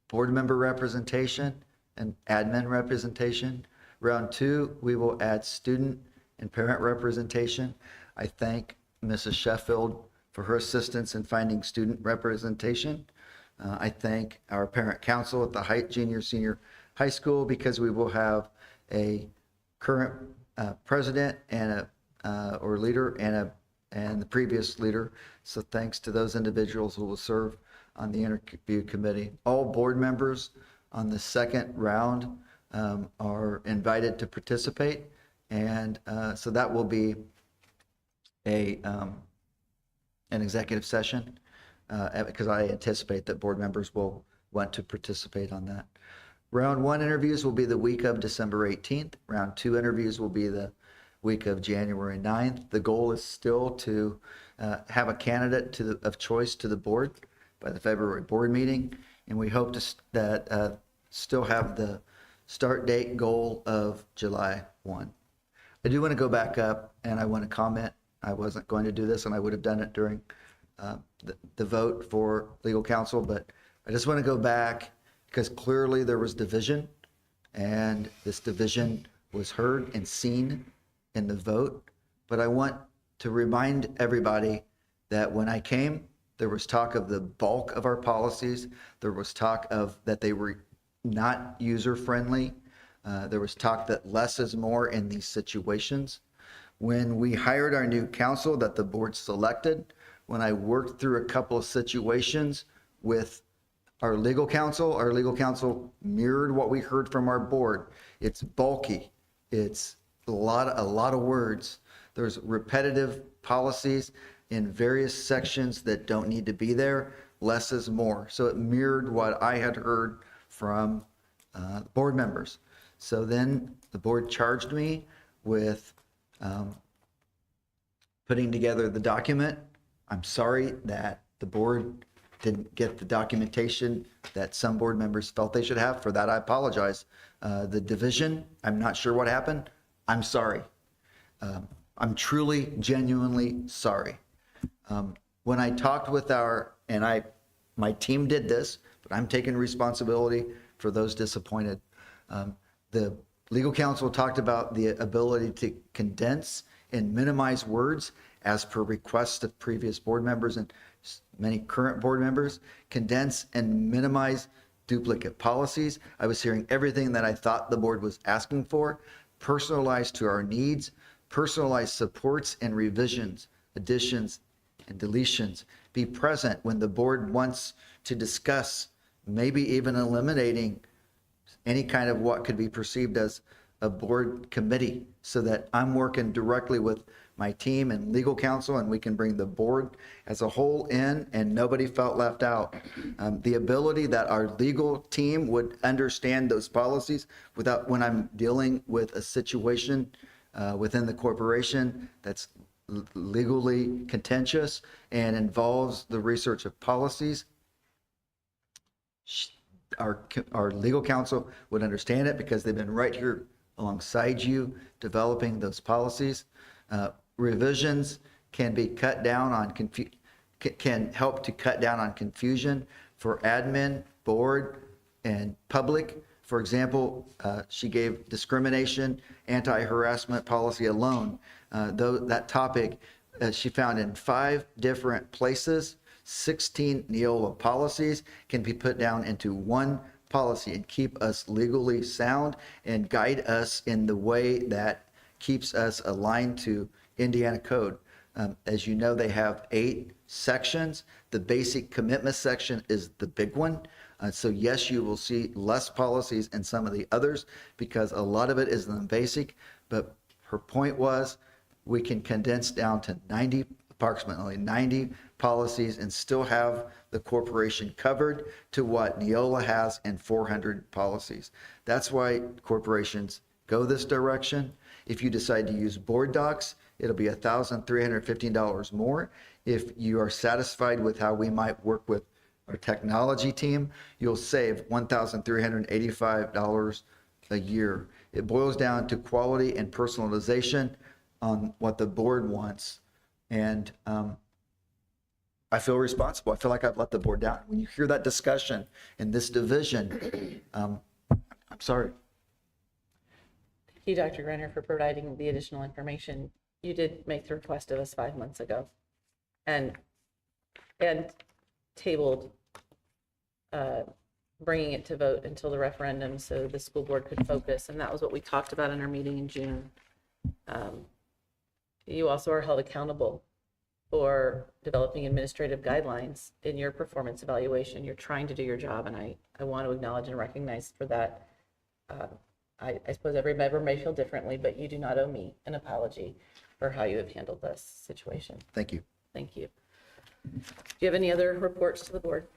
board member representation, and admin representation. Round two, we will add student and parent representation. I thank Mrs. Sheffield for her assistance in finding student representation. I thank our parent council at the junior, senior high school, because we will have a current president and or leader and the previous leader. So thanks to those individuals who will serve on the interview committee. All board members on the second round are invited to participate, and so that will be an executive session because I anticipate that board members will want to participate on that. Round one interviews will be the week of December 18th. Round two interviews will be the week of January 9th. The goal is still to have a candidate of choice to the board by the February board meeting, and we hope that still have the start date goal of July 1. I do want to go back up and I want to comment. I wasn't going to do this, and I would have done it during the vote for legal counsel, but I just want to go back because clearly there was division, and this division was heard and seen in the vote. But I want to remind everybody that when I came, there was talk of the bulk of our policies. There was talk of that they were not user-friendly. There was talk that less is more in these situations. When we hired our new counsel that the board selected, when I worked through a couple of situations with our legal counsel mirrored what we heard from our board. It's bulky. It's a lot of words. There's repetitive policies in various sections that don't need to be there. Less is more. So it mirrored what I had heard from board members. So then the board charged me with putting together the document. I'm sorry that the board didn't get the documentation that some board members felt they should have. For that, I apologize. The division, I'm not sure what happened. I'm sorry. I'm truly, genuinely sorry. When I talked with my team did this, but I'm taking responsibility for those disappointed. The legal counsel talked about the ability to condense and minimize words as per request of previous board members and many current board members, condense and minimize duplicate policies. I was hearing everything that I thought the board was asking for, personalized to our needs, personalized supports and revisions, additions and deletions. Be present when the board wants to discuss, maybe even eliminating any kind of what could be perceived as a board committee, so that I'm working directly with my team and legal counsel, and we can bring the board as a whole in, and nobody felt left out. The ability that our legal team would understand those policies without, when I'm dealing with a situation within the corporation that's legally contentious and involves the research of policies, our legal counsel would understand it because they've been right here alongside you developing those policies. Revisions can be cut down on can help to cut down on confusion for admin, board, and public. For example, she gave discrimination, anti-harassment policy alone. Though that topic she found in 5 different places, 16 Neola policies can be put down into one policy and keep us legally sound and guide us in the way that keeps us aligned to Indiana code. As you know, they have 8 sections. The basic commitment section is the big one. So yes, you will see less policies in some of the others because a lot of it is in the basic, but her point was we can condense down to approximately 90 policies and still have the corporation covered to what Neola has in 400 policies. That's why corporations go this direction. If you decide to use board docs, it'll be $1,315 more. If you are satisfied with how we might work with our technology team, you'll save $1,385 a year. It boils down to quality and personalization on what the board wants. And I feel responsible. I feel like I've let the board down. When you hear that discussion in this division, I'm sorry. Thank you, Dr. Greiner, for providing the additional information. You did make the request of us 5 months ago and tabled bringing it to vote until the referendum so the school board could focus. And that was what we talked about in our meeting in June. You also are held accountable for developing administrative guidelines in your performance evaluation. You're trying to do your job, and I want to acknowledge and recognize for that. I suppose every member may feel differently, but you do not owe me an apology for how you have handled this situation. Thank you. Thank you. Do you have any other reports to the board?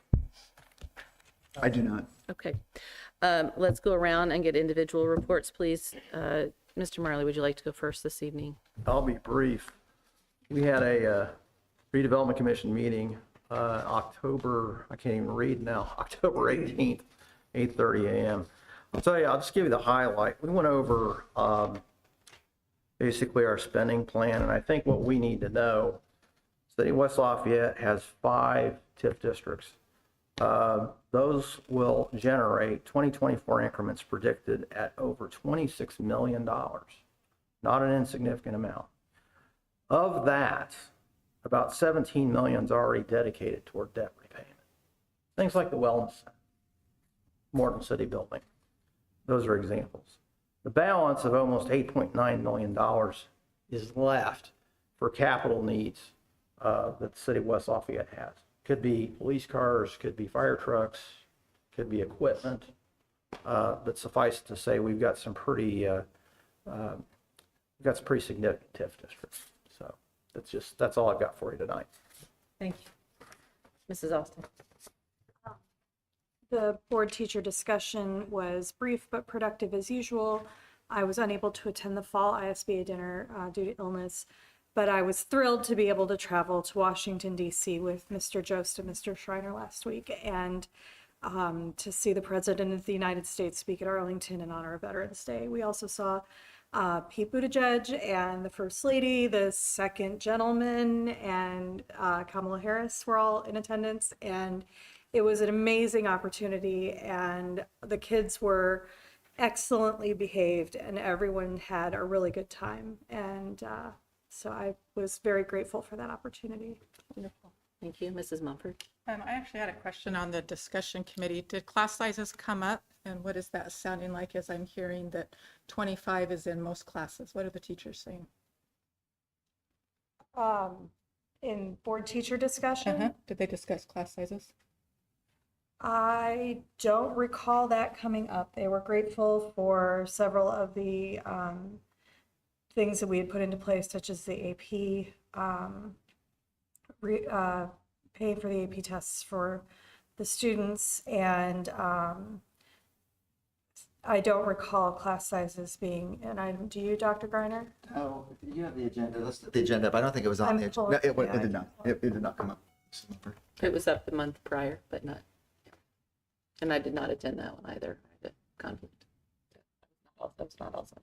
I do not. Okay. Let's go around and get individual reports, please. Mr. Marley, would you like to go first this evening? I'll be brief. We had a redevelopment commission meeting October, I can't even read now, October 18th, 8:30 a.m. I'll tell you, I'll just give you the highlight. We went over basically our spending plan, and I think what we need to know is that West Lafayette has 5 TIF districts. Those will generate 2024 increments predicted at over $26 million, not an insignificant amount. Of that, about $17 million is already dedicated toward debt repayment. Things like the Wellness Center, Morton City Building. Those are examples. The balance of almost $8.9 million is left for capital needs that the city of West Lafayette has. Could be police cars, could be fire trucks, could be equipment. But suffice to say, we've got some pretty significant TIF districts. So that's all I've got for you tonight. Thank you. Mrs. Austin. The board teacher discussion was brief but productive as usual. I was unable to attend the fall ISBA dinner due to illness, but I was thrilled to be able to travel to Washington, D.C. with Mr. Jost and Mr. Schreiner last week and to see the President of the United States speak at Arlington in honor of Veterans Day. We also saw Pete Buttigieg and the First Lady, the second gentleman, and Kamala Harris were all in attendance. And it was an amazing opportunity, and the kids were excellently behaved, and everyone had a really good time. And so I was very grateful for that opportunity. Wonderful. Thank you. Mrs. Mumford. I actually had a question on the discussion committee. Did class sizes come up? And what is that sounding like as I'm hearing that 25 is in most classes? What are the teachers saying? In board teacher discussion, Did they discuss class sizes? I don't recall that coming up. They were grateful for several of the things that we had put into place, such as the AP, paying for the AP tests for the students. And I don't recall class sizes being an item. Do you, Dr. Greiner? Oh, you have the agenda. Let's look at the agenda, but I don't think it was on the agenda. It did not. It did not come up. It was up the month prior, but not. And I did not attend that one either. I had a conflict. That was not also.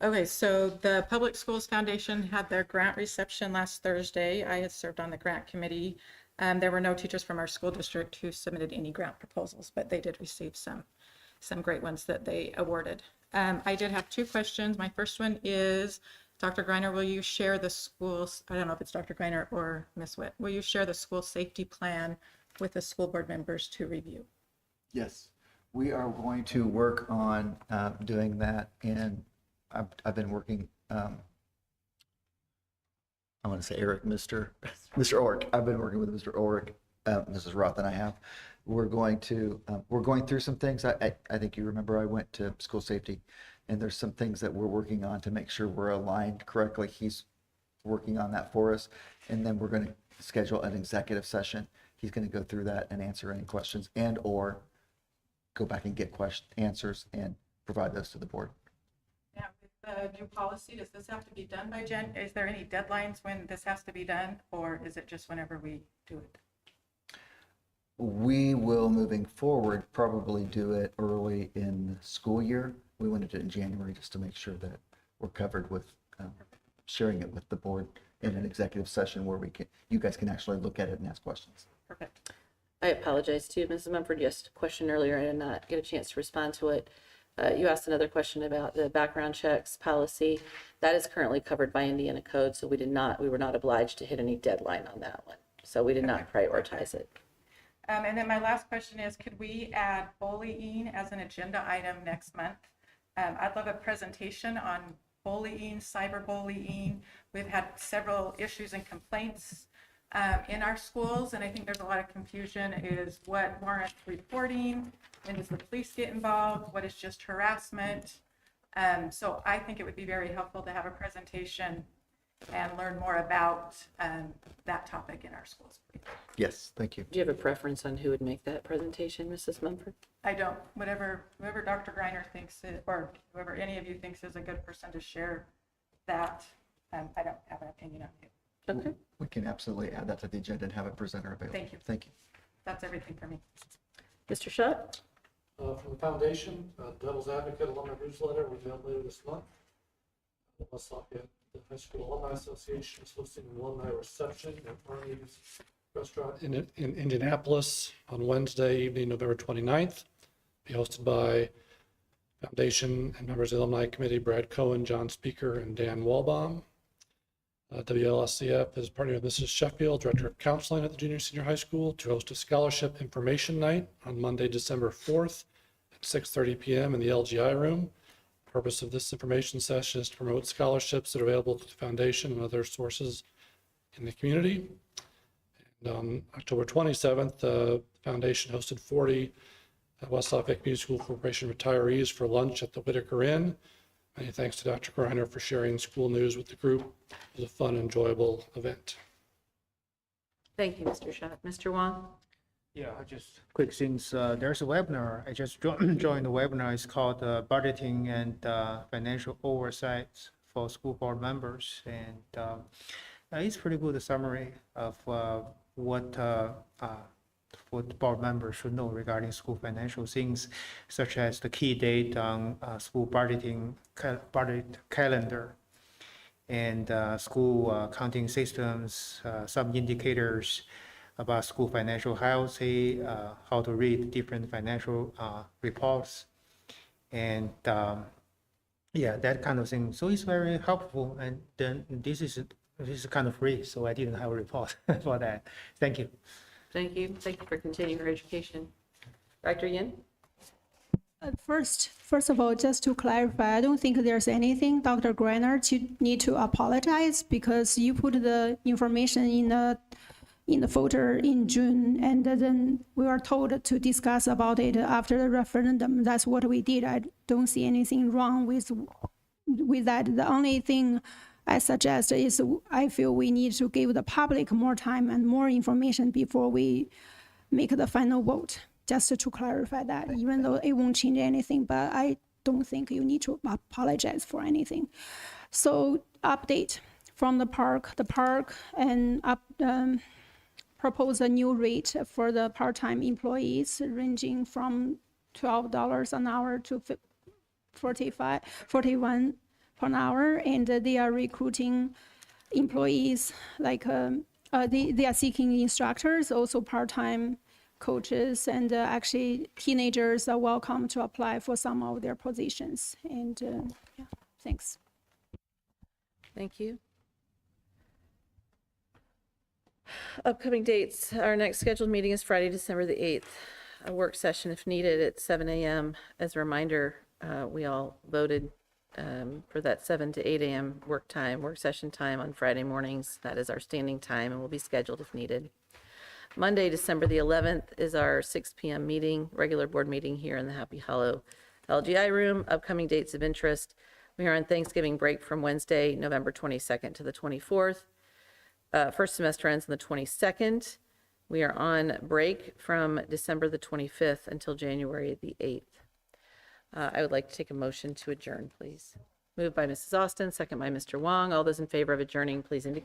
Okay, so the Public Schools Foundation had their grant reception last Thursday. I had served on the grant committee. There were no teachers from our school district who submitted any grant proposals, but they did receive some great ones that they awarded. I did have 2 questions. My first one is, Dr. Greiner, will you share the schools, I don't know if it's Dr. Greiner or Ms. Witt, will you share the school safety plan with the school board members to review? Yes, we are going to work on doing that, and I've been working, I want to say Eric, Mr. Orrick. I've been working with Mr. Orrick, Mrs. Roth and I have. We're going through some things. I think you remember I went to school safety, and there's some things that we're working on to make sure we're aligned correctly. He's working on that for us, and then we're going to schedule an executive session. He's going to go through that and answer any questions and or go back and get answers and provide those to the board. Now, with the new policy, does this have to be done by is there any deadlines when this has to be done, or is it just whenever we do it? We will, moving forward, probably do it early in the school year. We want to do it in January just to make sure that we're covered with sharing it with the board in an executive session where you guys can actually look at it and ask questions. Perfect. I apologize too, Mrs. Mumford, you asked a question earlier. I did not get a chance to respond to it. You asked another question about the background checks policy. That is currently covered by Indiana code, so we were not obliged to hit any deadline on that one. So we did not prioritize it. And then my last question is, could we add bullying as an agenda item next month? I'd love a presentation on bullying, cyberbullying. We've had several issues and complaints in our schools, and I think there's a lot of confusion is what warrants reporting, when does the police get involved, what is just harassment. So I think it would be very helpful to have a presentation and learn more about that topic in our schools. Yes, thank you. Do you have a preference on who would make that presentation, Mrs. Mumford? I don't. Whoever Dr. Greiner thinks, or whoever any of you thinks is a good person to share that, I don't have an opinion on it. Okay. We can absolutely add that to the agenda and have a presenter available. Thank you. Thank you. That's everything for me. Mr. Shutt? From the foundation, Devil's Advocate Alumni Newsletter will be out later this month. West Lafayette High School Alumni Association is hosting an alumni reception at Arnie's Restaurant in Indianapolis on Wednesday evening, November 29th. Be hosted by Foundation and members of the Alumni Committee, Brad Cohen, John Speaker, and Dan Walbaum. WLCSC is partnering with Mrs. Sheffield, Director of Counseling at the Junior Senior High School, to host a scholarship information night on Monday, December 4th at 6:30 p.m. in the LGI room. The purpose of this information session is to promote scholarships that are available to the foundation and other sources in the community. And on October 27th, the foundation hosted 40 West Lafayette Community School Corporation retirees for lunch at the Whitaker Inn. Many thanks to Dr. Greiner for sharing school news with the group. It was a fun, enjoyable event. Thank you, Mr. Shutt. Mr. Wong? Yeah, just quick things. There's a webinar. I just joined the webinar. It's called Budgeting and Financial Oversight for School Board Members. And it's pretty good summary of what board members should know regarding school financial things, such as the key date on school budget calendar and school accounting systems, some indicators about school financial health, how to read different financial reports, and yeah, that kind of thing. So it's very helpful. And then this is kind of free, so I didn't have a report for that. Thank you. Thank you. Thank you for continuing your education. Dr. Yin? First of all, just to clarify, I don't think there's anything, Dr. Greiner, to need to apologize because you put the information in the folder in June, and then we were told to discuss about it after the referendum. That's what we did. I don't see anything wrong with that. The only thing I suggest is I feel we need to give the public more time and more information before we make the final vote, just to clarify that, even though it won't change anything, but I don't think you need to apologize for anything. So update from the park and propose a new rate for the part-time employees ranging from $12 an hour to $41 per hour, and they are recruiting employees like they are seeking instructors, also part-time coaches, and actually teenagers are welcome to apply for some of their positions. And yeah, thanks. Thank you. Upcoming dates, our next scheduled meeting is Friday, December the 8th. A work session if needed at 7 a.m. As a reminder, we all voted for that 7 to 8 a.m. work session time on Friday mornings. That is our standing time and will be scheduled if needed. Monday, December the 11th is our 6 p.m. meeting, regular board meeting here in the Happy Hollow LGI room. Upcoming dates of interest. We are on Thanksgiving break from Wednesday, November 22nd to the 24th. First semester ends on the 22nd. We are on break from December the 25th until January the 8th. I would like to take a motion to adjourn, please. Moved by Mrs. Austin, second by Mr. Wong. All those in favor of adjourning, please indicate